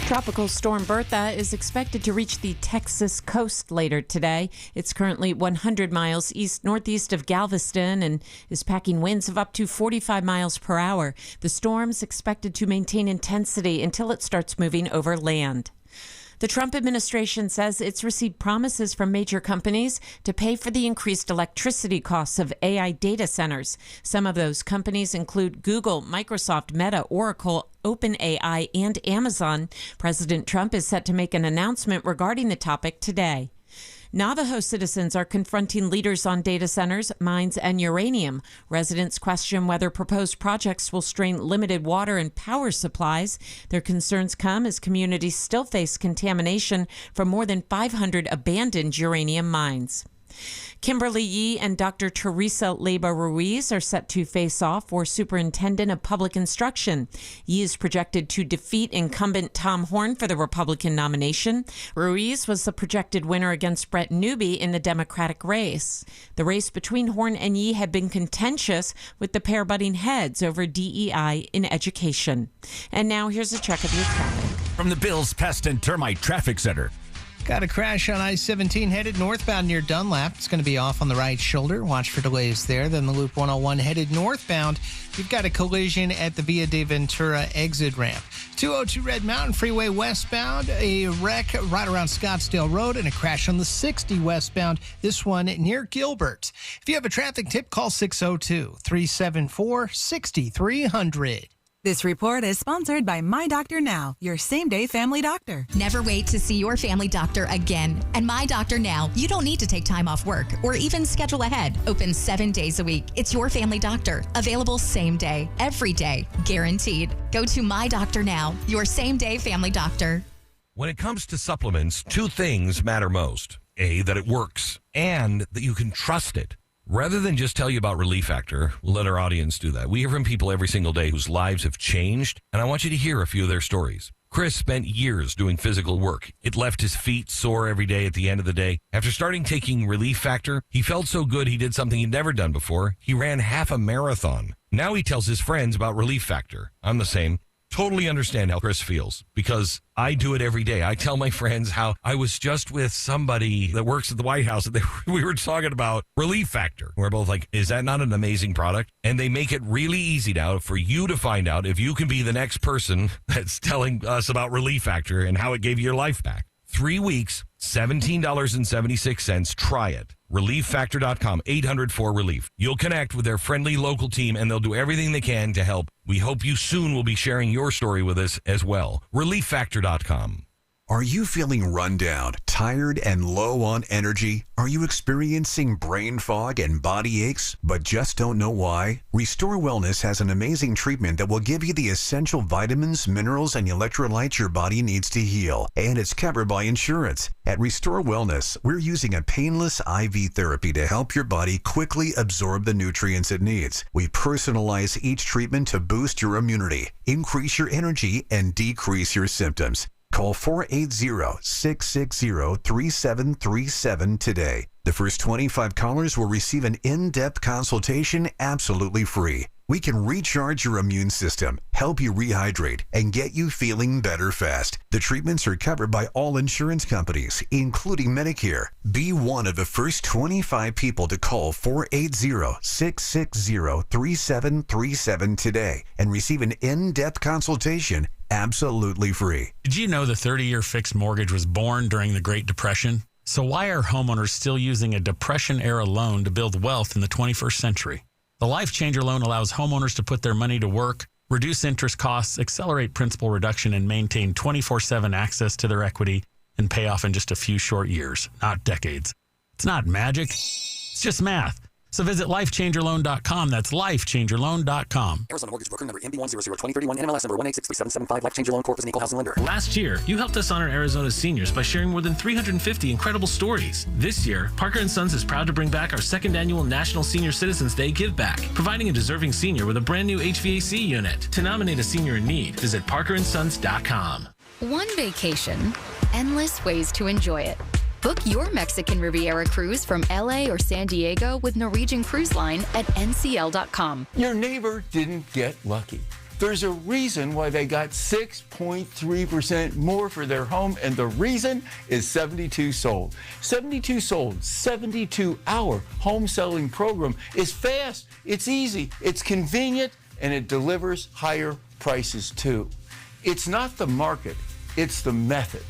Tropical storm Bertha is expected to reach the Texas coast later today. It's currently 100 miles east-northeast of Galveston and is packing winds of up to 45 miles per hour. The storm's expected to maintain intensity until it starts moving over land. The Trump administration says it's received promises from major companies to pay for the increased electricity costs of AI data centers. Some of those companies include Google, Microsoft, Meta, Oracle, OpenAI, and Amazon. President Trump is set to make an announcement regarding the topic today. Navajo citizens are confronting leaders on data centers, mines, and uranium. Residents question whether proposed projects will strain limited water and power supplies. Their concerns come as communities still face contamination from more than 500 abandoned uranium mines. Kimberly Yee and Dr. Teresa Leyba Ruiz are set to face off for Superintendent of Public Instruction. Yee is projected to defeat incumbent Tom Horn for the Republican nomination. Ruiz was the projected winner against Brett Newby in the Democratic race. The race between Horn and Yee had been contentious, with the pair butting heads over DEI in education. And now here's a check of your traffic. From the Bills Pest and Termite Traffic Center. Got a crash on I-17 headed northbound near Dunlap. It's going to be off on the right shoulder. Watch for delays there. Then the Loop 101 headed northbound. You've got a collision at the Via de Ventura exit ramp. 202 Red Mountain Freeway westbound. A wreck right around Scottsdale Road and a crash on the 60 westbound. This one near Gilbert. If you have a traffic tip, call 602-374-6300. This report is sponsored by My Doctor Now, your same-day family doctor. Never wait to see your family doctor again. And My Doctor Now, you don't need to take time off work or even schedule ahead. Open 7 days a week. It's your family doctor. Available same day, every day, guaranteed. Go to My Doctor Now, your same-day family doctor. When it comes to supplements, two things matter most. A, that it works, and that you can trust it. Rather than just tell you about Relief Factor, we'll let our audience do that. We hear from people every single day whose lives have changed, and I want you to hear a few of their stories. Chris spent years doing physical work. It left his feet sore every day at the end of the day. After starting taking Relief Factor, he felt so good he did something he'd never done before. He ran half a marathon. Now he tells his friends about Relief Factor. I'm the same. Totally understand how Chris feels because I do it every day. I tell my friends how I was just with somebody that works at the White House and we were talking about Relief Factor. We're both like, is that not an amazing product? And they make it really easy now for you to find out if you can be the next person that's telling us about Relief Factor and how it gave you your life back. 3 weeks, $17.76. Try it. ReliefFactor.com, 800-4RELIEF. You'll connect with their friendly local team, and they'll do everything they can to help. We hope you soon will be sharing your story with us as well. ReliefFactor.com. Are you feeling run down, tired, and low on energy? Are you experiencing brain fog and body aches, but just don't know why? Restore Wellness has an amazing treatment that will give you the essential vitamins, minerals, and electrolytes your body needs to heal, and it's covered by insurance. At Restore Wellness, we're using a painless IV therapy to help your body quickly absorb the nutrients it needs. We personalize each treatment to boost your immunity, increase your energy, and decrease your symptoms. Call 480-660-3737 today. The first 25 callers will receive an in-depth consultation absolutely free. We can recharge your immune system, help you rehydrate, and get you feeling better fast. The treatments are covered by all insurance companies, including Medicare. Be one of the first 25 people to call 480-660-3737 today and receive an in-depth consultation absolutely free. Did you know the 30-year fixed mortgage was born during the Great Depression? So why are homeowners still using a Depression-era loan to build wealth in the 21st century? The Life Changer loan allows homeowners to put their money to work, reduce interest costs, accelerate principal reduction, and maintain 24/7 access to their equity and pay off in just a few short years, not decades. It's not magic. It's just math. So visit lifechangerloan.com. That's lifechangerloan.com. Arizona Mortgage Broker number MB1002031, NMLS number 1863775. Life Changer Loan Corp is an equal housing lender. Last year, you helped us honor Arizona's seniors by sharing more than 350 incredible stories. This year, Parker & Sons is proud to bring back our second annual National Senior Citizens Day Give Back, providing a deserving senior with a brand new HVAC unit. To nominate a senior in need, visit parkerandsons.com. One vacation, endless ways to enjoy it. Book your Mexican Riviera cruise from LA or San Diego with Norwegian Cruise Line at ncl.com. Your neighbor didn't get lucky. There's a reason why they got 6.3% more for their home, and the reason is 72 Sold. 72 Sold, 72-hour home selling program is fast, it's easy, it's convenient, and it delivers higher prices too. It's not the market, it's the method.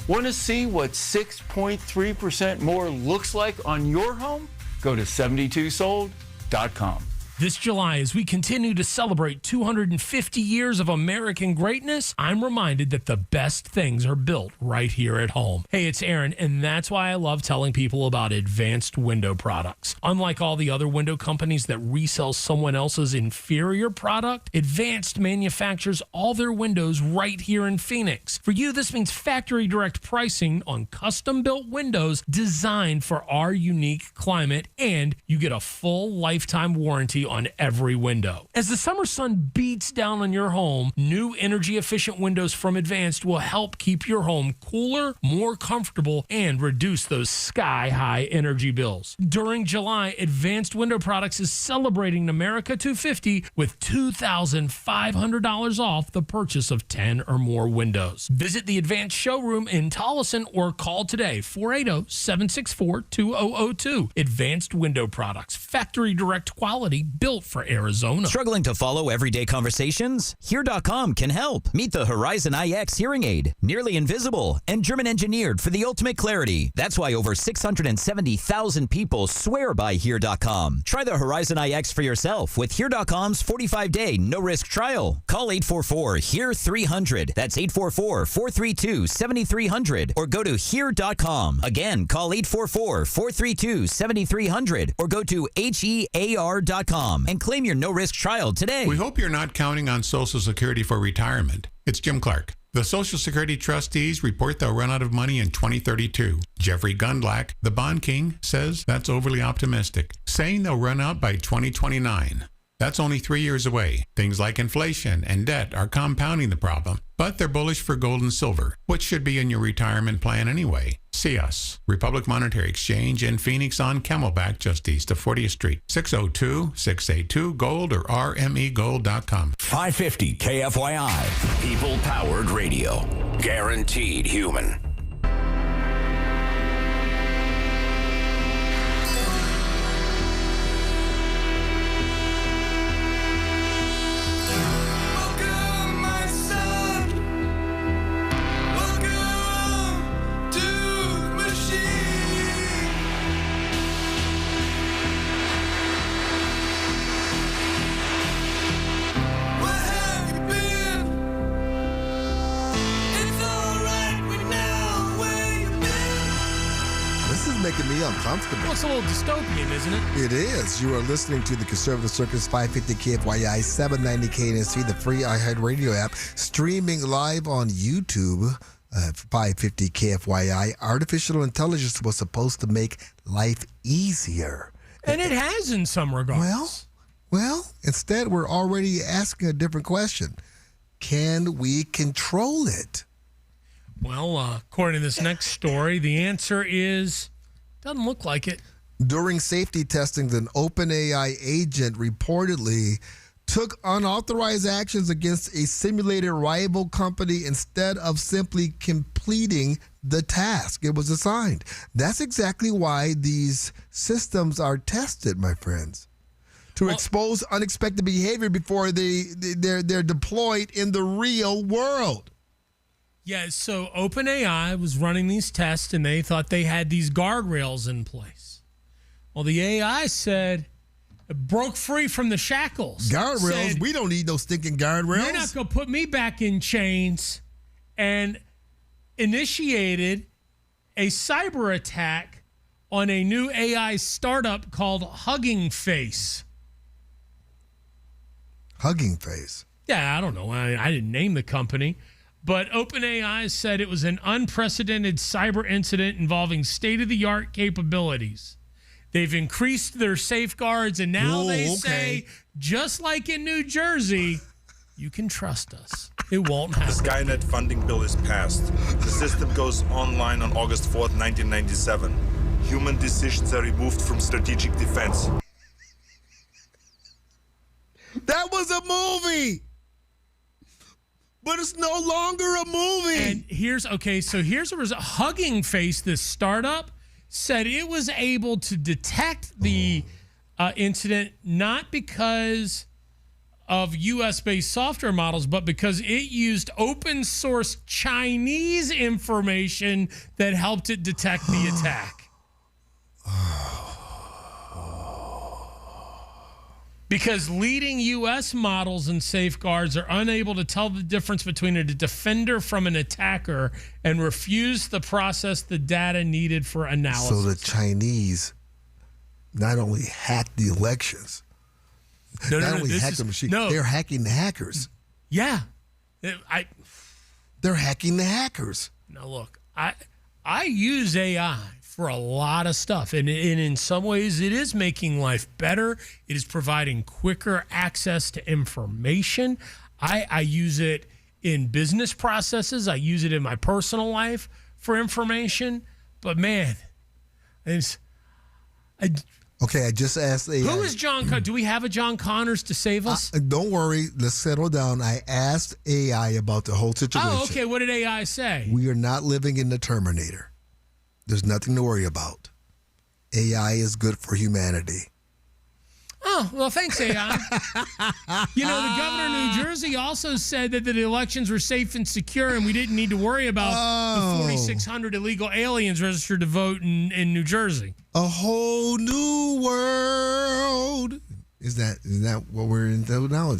Want to see what 6.3% more looks like on your home? Go to 72sold.com. This July, as we continue to celebrate 250 years of American greatness, I'm reminded that the best things are built right here at home. Hey, it's Aaron, and that's why I love telling people about Advanced Window Products. Unlike all the other window companies that resell someone else's inferior product, Advanced manufactures all their windows right here in Phoenix. For you, this means factory direct pricing on custom-built windows designed for our unique climate, and you get a full lifetime warranty on every window. As the summer sun beats down on your home, new energy-efficient windows from Advanced will help keep your home cooler, more comfortable, and reduce those sky-high energy bills. During July, Advanced Window Products is celebrating America 250 with $2,500 off the purchase of 10 or more windows. Visit the Advanced showroom in Tolleson or call today, 480-764-2002. Advanced Window Products, factory direct quality built for Arizona. Struggling to follow everyday conversations? Here.com can help. Meet the Horizon IX hearing aid. Nearly invisible and German engineered for the ultimate clarity. That's why over 670,000 people swear by Here.com. Try the Horizon IX for yourself with Here.com's 45-day no-risk trial. Call 844-HERE-300. That's 844-432-7300. Or go to Here.com. Again, call 844-432-7300 or go to HEAR.com and claim your no-risk trial today. We hope you're not counting on Social Security for retirement. It's Jim Clark. The Social Security trustees report they'll run out of money in 2032. Jeffrey Gundlach, the bond king, says that's overly optimistic, saying they'll run out by 2029. That's only 3 years away. Things like inflation and debt are compounding the problem, but they're bullish for gold and silver, which should be in your retirement plan anyway. See us, Republic Monetary Exchange in Phoenix on Camelback, just east of 40th Street. 602-682-GOLD or rmegold.com. 550 KFYI. People-powered radio. Guaranteed human. Making me uncomfortable. Well, it's a little dystopian, isn't it? It is. You are listening to the Conservative Circus 550 KFYI 790 KNSC, the free iHeartRadio app, streaming live on YouTube. 550 KFYI. Artificial intelligence was supposed to make life easier. And it has in some regards. Well, instead we're already asking a different question. Can we control it? Well, according to this next story, the answer is doesn't look like it. During safety testing, an OpenAI agent reportedly took unauthorized actions against a simulated rival company instead of simply completing the task it was assigned. That's exactly why these systems are tested, my friends, to expose unexpected behavior before they're deployed in the real world. Yeah, so OpenAI was running these tests, and they thought they had these guardrails in place. Well, the AI said it broke free from the shackles. Guardrails? Said, we don't need no stinking guardrails. You're not going to put me back in chains, and initiated a cyber attack on a new AI startup called Hugging Face. Hugging Face? Yeah, I don't know. I didn't name the company. But OpenAI said it was an unprecedented cyber incident involving state-of-the-art capabilities. They've increased their safeguards, and now say, just like in New Jersey, you can trust us. It won't happen. The Skynet funding bill is passed. The system goes online on August 4th, 1997. Human decisions are removed from strategic defense. That was a movie! But it's no longer a movie. And here's a result. Hugging Face, this startup, said it was able to detect the incident not because of U.S.-based software models, but because it used open source Chinese information that helped it detect the attack. Because leading U.S. models and safeguards are unable to tell the difference between a defender from an attacker and refuse to process the data needed for analysis. So the Chinese not only hacked the elections, they're hacking the hackers. Yeah. They're hacking the hackers. Now, look, I use AI for a lot of stuff. And in some ways, it is making life better. It is providing quicker access to information. I use it in business processes. I use it in my personal life for information. But, man, I just asked AI. Who is John Connors? Do we have a John Connors to save us? Don't worry. Let's settle down. I asked AI about the whole situation. Oh, okay. What did AI say? We are not living in the Terminator. There's nothing to worry about. AI is good for humanity. Oh, well, thanks, AI. You know, the governor of New Jersey also said that the elections were safe and secure, and we didn't need to worry about the 4,600 illegal aliens registered to vote in New Jersey. A whole new world. Is that what we're into now?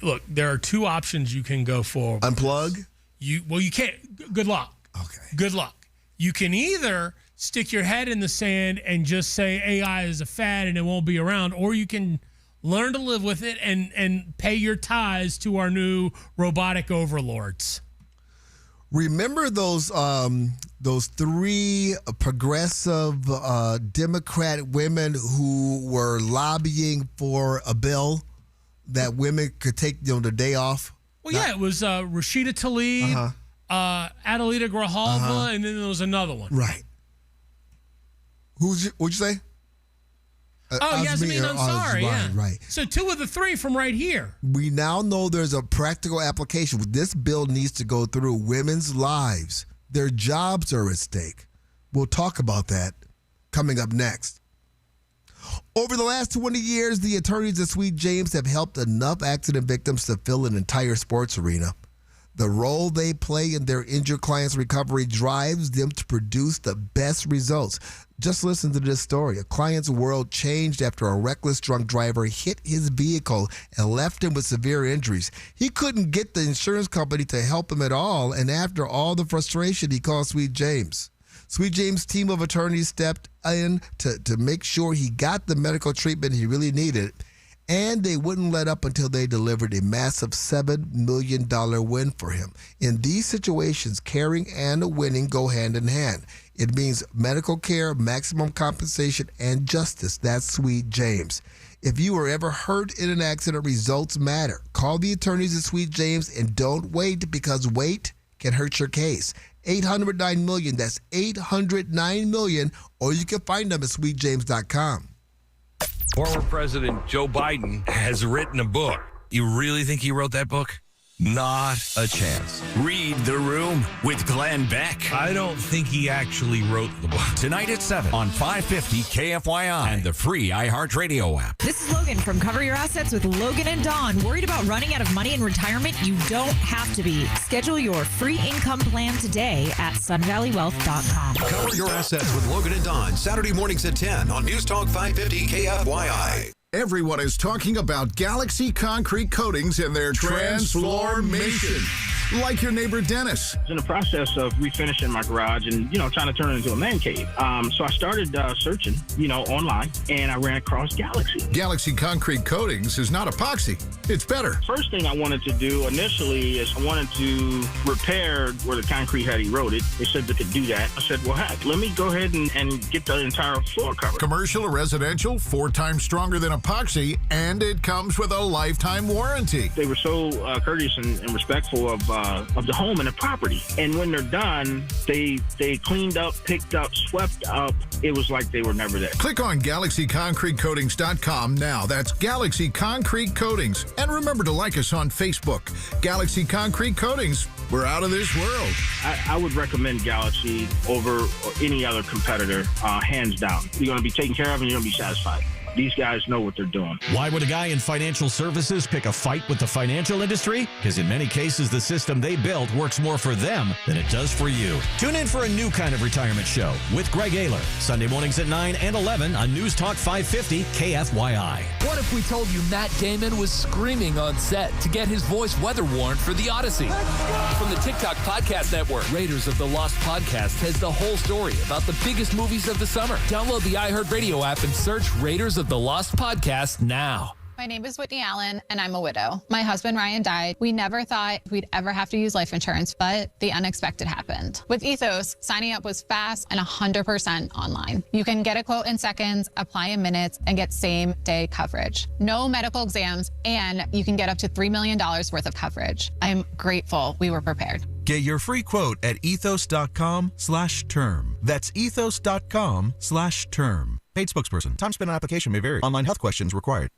Look, there are two options you can go for. Unplug? You can't. Good luck. Okay. Good luck. You can either stick your head in the sand and just say AI is a fad and it won't be around, or you can learn to live with it and pay your tithes to our new robotic overlords. Remember those three progressive Democrat women who were lobbying for a bill that women could take the day off? Well, yeah, it was Rashida Tlaib, Adelita Grijalva, and then there was another one. Right. What'd you say? Yasmin Ansari, yeah. Right. So two of the three from right here. We now know there's a practical application. This bill needs to go through. Women's lives, their jobs are at stake. We'll talk about that coming up next. Over the last 20 years, the attorneys at Sweet James have helped enough accident victims to fill an entire sports arena. The role they play in their injured clients' recovery drives them to produce the best results. Just listen to this story. A client's world changed after a reckless drunk driver hit his vehicle and left him with severe injuries. He couldn't get the insurance company to help him at all, and after all the frustration, he called Sweet James. Sweet James' team of attorneys stepped in to make sure he got the medical treatment he really needed, and they wouldn't let up until they delivered a massive $7 million win for him. In these situations, caring and winning go hand in hand. It means medical care, maximum compensation, and justice. That's Sweet James. If you were ever hurt in an accident, results matter. Call the attorneys at Sweet James and don't wait, because wait can hurt your case. 800-9-MILLION. That's 800-9-MILLION. Or you can find them at sweetjames.com. Former President Joe Biden has written a book. You really think he wrote that book? Not a chance. Read The Room with Glenn Beck. I don't think he actually wrote the book. Tonight at 7 on 550 KFYI and the free iHeartRadio app. This is Logan from Cover Your Assets with Logan and Dawn. Worried about running out of money in retirement? You don't have to be. Schedule your free income plan today at sunvalleywealth.com. Cover Your Assets with Logan and Dawn, Saturday mornings at 10 on News Talk 550 KFYI. Everyone is talking about Galaxy Concrete Coatings and their transformation. Like your neighbor Dennis. In the process of refinishing my garage and, trying to turn it into a man cave. So I started searching, online, and I ran across Galaxy. Galaxy Concrete Coatings is not epoxy. It's better. First thing I wanted to do initially is I wanted to repair where the concrete had eroded. They said they could do that. I said, well, heck, let me go ahead and get the entire floor covered. Commercial or residential, 4 times stronger than epoxy, and it comes with a lifetime warranty. They were so courteous and respectful of the home and the property. And when they're done, they cleaned up, picked up, swept up. It was like they were never there. Click on GalaxyConcreteCoatings.com now. That's Galaxy Concrete Coatings. And remember to like us on Facebook. Galaxy Concrete Coatings. We're out of this world. I would recommend Galaxy over any other competitor, hands down. You're going to be taken care of and you're going to be satisfied. These guys know what they're doing. Why would a guy in financial services pick a fight with the financial industry? Because in many cases, the system they built works more for them than it does for you. Tune in for a new kind of retirement show with Greg Ayler, Sunday mornings at 9 and 11 on News Talk 550 KFYI. What if we told you Matt Damon was screaming on set to get his voice weather warned for The Odyssey? From the TikTok Podcast Network, Raiders of the Lost Podcast has the whole story about the biggest movies of the summer. Download the iHeartRadio app and search Raiders of the Lost Podcast now. My name is Whitney Allen, and I'm a widow. My husband, Ryan, died. We never thought we'd ever have to use life insurance, but the unexpected happened. With Ethos, signing up was fast and 100% online. You can get a quote in seconds, apply in minutes, and get same-day coverage. No medical exams, and you can get up to $3 million worth of coverage. I'm grateful we were prepared. Get your free quote at ethos.com/term. That's ethos.com/term. Paid spokesperson. Time spent on application may vary. Online health questions required.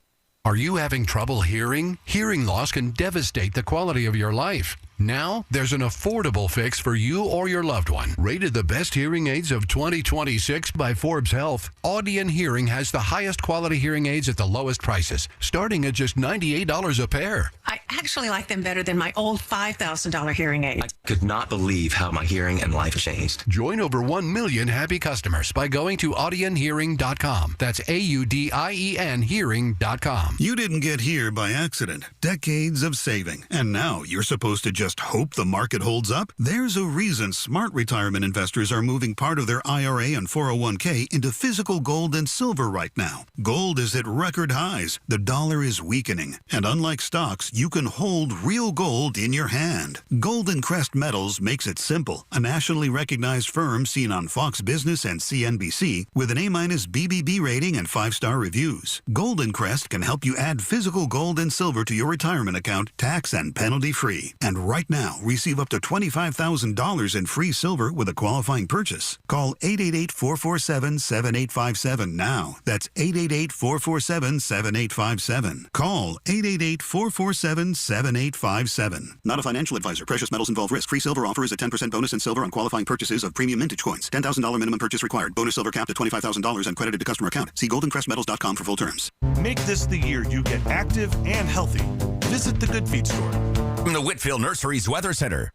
Are you having trouble hearing? Hearing loss can devastate the quality of your life. Now, there's an affordable fix for you or your loved one. Rated the best hearing aids of 2026 by Forbes Health, Audion Hearing has the highest quality hearing aids at the lowest prices, starting at just $98 a pair. I actually like them better than my old $5,000 hearing aid. I could not believe how my hearing and life changed. Join over 1 million happy customers by going to audionhearing.com. That's AUDIEN hearing.com. You didn't get here by accident. Decades of saving. And now you're supposed to just hope the market holds up? There's a reason smart retirement investors are moving part of their IRA and 401k into physical gold and silver right now. Gold is at record highs. The dollar is weakening. And unlike stocks, you can hold real gold in your hand. Golden Crest Metals makes it simple. A nationally recognized firm seen on Fox Business and CNBC with an A- BBB rating and 5-star reviews. Golden Crest can help you add physical gold and silver to your retirement account, tax and penalty free. And right now, receive up to $25,000 in free silver with a qualifying purchase. Call 888-447-7857 now. That's 888-447-7857. Call 888-447-7857. Not a financial advisor. Precious metals involve risk. Free silver offer is a 10% bonus in silver on qualifying purchases of premium mintage coins. $10,000 minimum purchase required. Bonus silver capped at $25,000 and credited to customer account. See goldencrestmetals.com for full terms. Make this the year you get active and healthy. Visit the Good Feet store. From the Whitfield Nurseries Weather Center.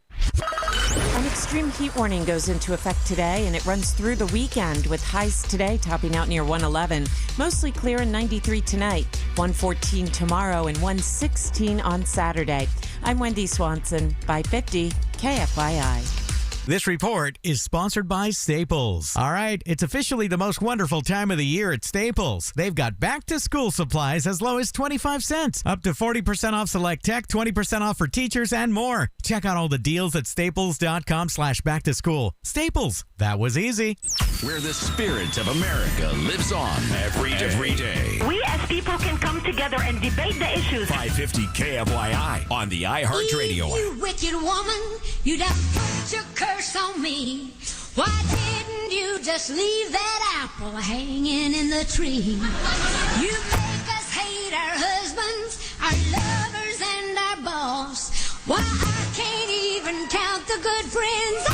An extreme heat warning goes into effect today, and it runs through the weekend with highs today topping out near 111. Mostly clear and 93 tonight, 114 tomorrow, and 116 on Saturday. I'm Wendy Swanson, 550 KFYI. This report is sponsored by Staples. All right, it's officially the most wonderful time of the year at Staples. They've got back-to-school supplies as low as 25 cents, up to 40% off select tech, 20% off for teachers, and more. Check out all the deals at staples.com/back-to-school. Staples, that was easy. Where the spirit of America lives on every day. We as people can come together and debate the issues. 550 KFYI on the iHeartRadio app. You wicked woman, you done put your curse on me. Why didn't you just leave that apple hanging in the tree? You make us hate our husbands, our lovers, and our boss. Why, I can't even count the good friends I've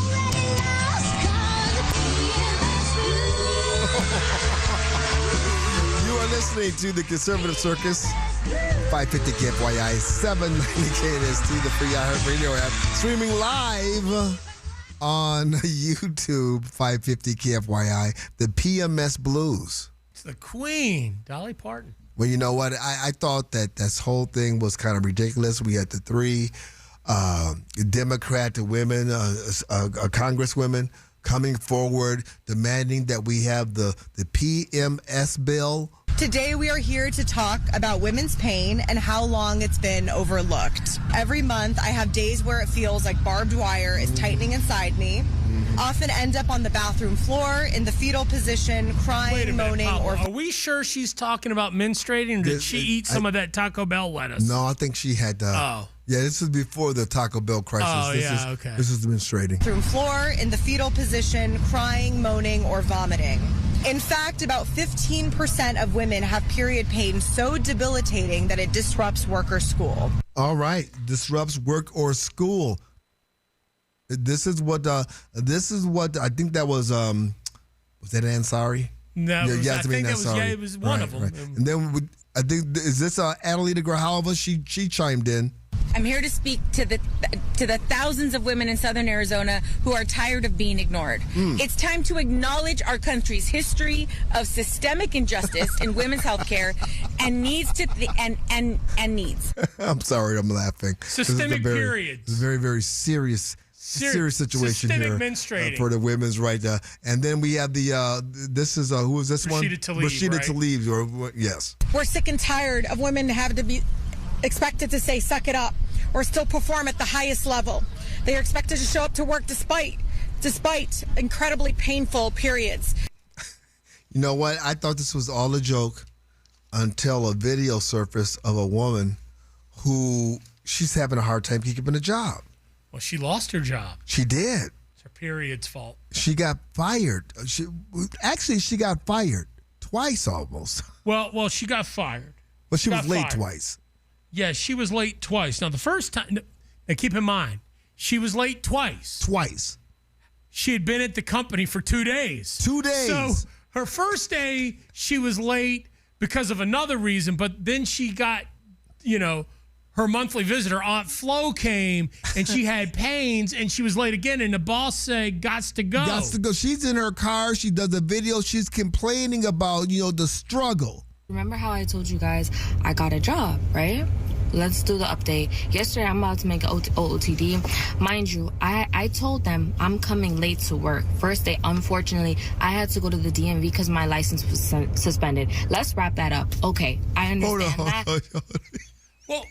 already lost. 'Cause You are listening to the Conservative Circus. 550 KFYI, 790 KNST, the free iHeartRadio app. Streaming live on YouTube, 550 KFYI, the PMS Blues. It's the Queen, Dolly Parton. Well, you know what? I thought that this whole thing was kind of ridiculous. We had the three Democrat women, congresswomen, coming forward demanding that we have the PMS bill. Today we are here to talk about women's pain and how long it's been overlooked. Every month I have days where it feels like barbed wire is tightening inside me. Often end up on the bathroom floor in the fetal position, crying, moaning, or... Are we sure she's talking about menstruating, or did she eat some of that Taco Bell lettuce? No, I think she had... Yeah, this is before the Taco Bell crisis. Okay. This is menstruating. Bathroom floor in the fetal position, crying, moaning, or vomiting. In fact, about 15% of women have period pain so debilitating that it disrupts work or school. All right, disrupts work or school. This is what I think that was that Ansari? No, I think it was one of them. Right. And then I think is this Adelita Grijalva? She chimed in. I'm here to speak to the thousands of women in Southern Arizona who are tired of being ignored. It's time to acknowledge our country's history of systemic injustice in women's health care and needs. I'm sorry, I'm laughing. Systemic periods. It's a very, very serious situation here for the women's right. And then we have this is who is this one? Rashida Tlaib, yes. We're sick and tired of women having to be expected to say suck it up or still perform at the highest level. They are expected to show up to work despite incredibly painful periods. You know what? I thought this was all a joke until a video surfaced of a woman who she's having a hard time keeping a job. Well, she lost her job. She did. It's her period's fault. She got fired. She got fired twice almost. Well, she got fired. But she was late twice. Yeah, she was late twice. Now, the first time, Now, keep in mind, she was late twice. Twice. She had been at the company for 2 days. 2 days. So her first day, she was late because of another reason, but then she got, her monthly visitor, Aunt Flo, came, and she had pains, and she was late again, and the boss said, gots to go. Gots to go. She's in her car. She does a video. She's complaining about, the struggle. Remember how I told you guys I got a job, right? Let's do the update. Yesterday, I'm about to make an OOTD. Mind you, I told them I'm coming late to work. First day, unfortunately, I had to go to the DMV because my license was suspended. Let's wrap that up. Okay, I understand that. Well,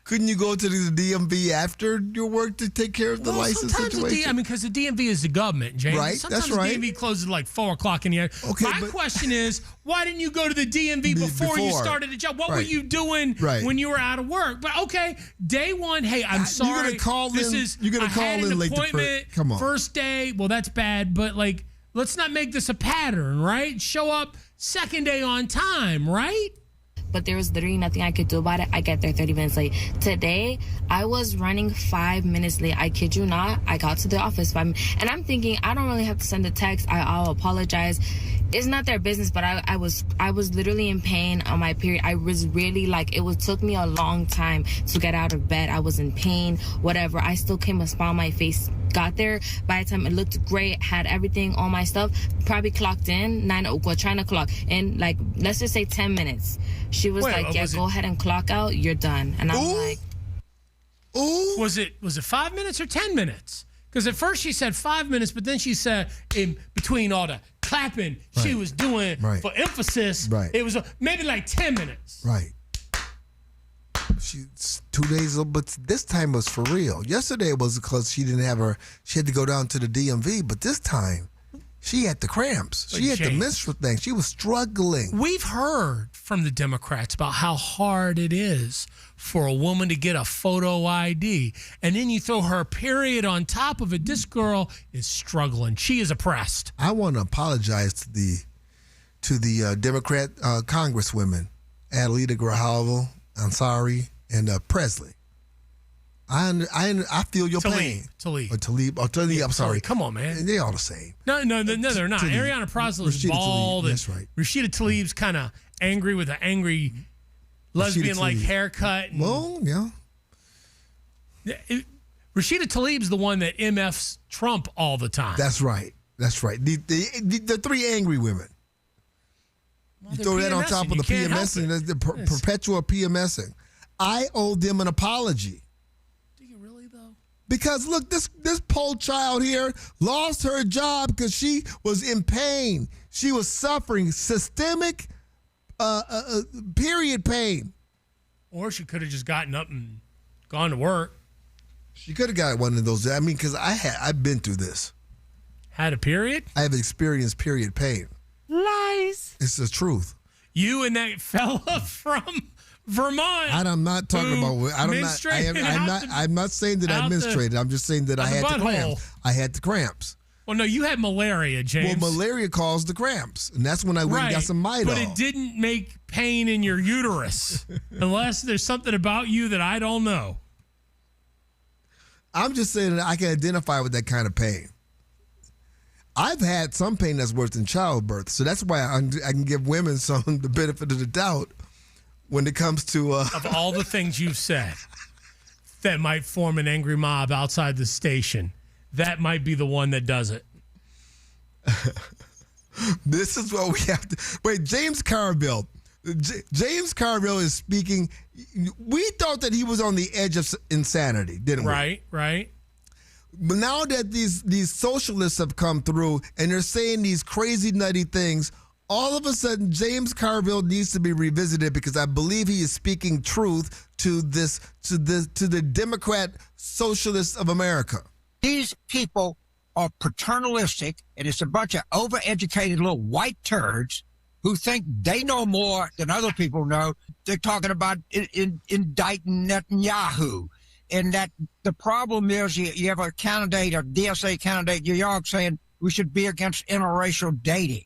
couldn't you go to the DMV after your work to take care of the license situation? Because the DMV is the government, James. Right, sometimes that's right. the DMV closes at like 4 o'clock in the afternoon. Okay, My question is, why didn't you go to the DMV before you started the job? What were you doing when you were out of work? But okay, day one, hey, I'm sorry. You're gonna call in late. Come on. First day, well, that's bad, but let's not make this a pattern, right? Show up second day on time, right? But there was literally nothing I could do about it. I get there 30 minutes late. Today, I was running 5 minutes late. I kid you not. I got to the office 5 minutes. And I'm thinking, I don't really have to send a text. I'll apologize. It's not their business, but I was literally in pain on my period. I was really took me a long time to get out of bed. I was in pain, whatever. I still came a smile on my face. Got there, by the time it looked great, had everything, all my stuff, probably clocked in, trying to clock in, let's just say 10 minutes. She was go ahead and clock out, you're done. And I'm like... Ooh. Was it 5 minutes or 10 minutes? Because at first she said 5 minutes, but then she said in between all the clapping she was doing for emphasis, it was maybe 10 minutes. Right. She's 2 days old, but this time was for real. Yesterday was because she had to go down to the DMV, but this time she had the cramps. She had the menstrual thing. She was struggling. We've heard from the Democrats about how hard it is for a woman to get a photo ID, and then you throw her period on top of it. This girl is struggling. She is oppressed. I want to apologize to the Democrat congresswomen, Adelita Grijalvo, Ansari, and Presley. I feel your pain. Talib. I'm sorry. Come on, man. They're all the same. No, they're not. Ariana Presley is bald. That's right. Rashida Tlaib's kind of angry with an angry lesbian-like haircut. Well, yeah. Rashida Tlaib's the one that MFs Trump all the time. That's right. The three angry women. You throw that on top of the PMSing, the perpetual PMSing. I owe them an apology. Do you really, though? Because, look, this poor child here lost her job because she was in pain. She was suffering systemic period pain. Or she could have just gotten up and gone to work. She could have got one of those. I mean, because I've been through this. Had a period? I have experienced period pain. Lies. It's the truth. You and that fella from Vermont. I'm not talking about. I'm not saying that I menstruated. I'm just saying that I had the cramps. I had the cramps. Well, no, you had malaria, James. Well, malaria caused the cramps, and that's when I went and got some Midol. But it didn't make pain in your uterus, unless there's something about you that I don't know. I'm just saying that I can identify with that kind of pain. I've had some pain that's worse than childbirth, so that's why I can give women the benefit of the doubt when it comes to... Of all the things you've said that might form an angry mob outside the station, that might be the one that does it. This is what we have to... Wait, James Carville. James Carville is speaking... We thought that he was on the edge of insanity, didn't we? Right. But now that these socialists have come through and they're saying these crazy, nutty things, all of a sudden James Carville needs to be revisited because I believe he is speaking truth to the Democrat socialists of America. These people are paternalistic, and it's a bunch of overeducated little white turds who think they know more than other people know. They're talking about indicting Netanyahu. And that the problem is you have a candidate, a DSA candidate in New York saying we should be against interracial dating.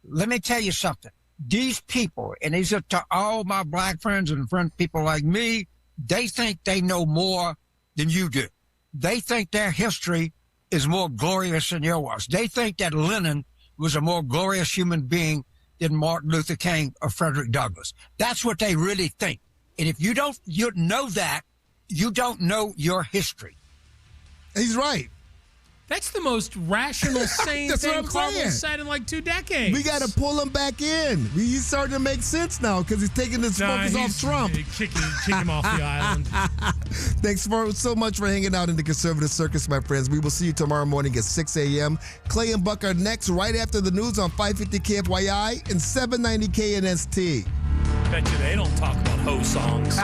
Let me tell you something. These people, and these are to all my black friends and people like me, they think they know more than you do. They think their history is more glorious than yours. They think that Lenin was a more glorious human being than Martin Luther King or Frederick Douglass. That's what they really think. And if you know that, you don't know your history. He's right. That's the most rational, sane thing Carville said in like 2 decades. We got to pull him back in. He's starting to make sense now because he's taking the focus off Trump. Kick him off the island. Thanks so much for hanging out in the conservative circus, my friends. We will see you tomorrow morning at 6 a.m. Clay and Buck are next right after the news on 550 KFYI and 790 KNST. Bet you they don't talk about hoe songs.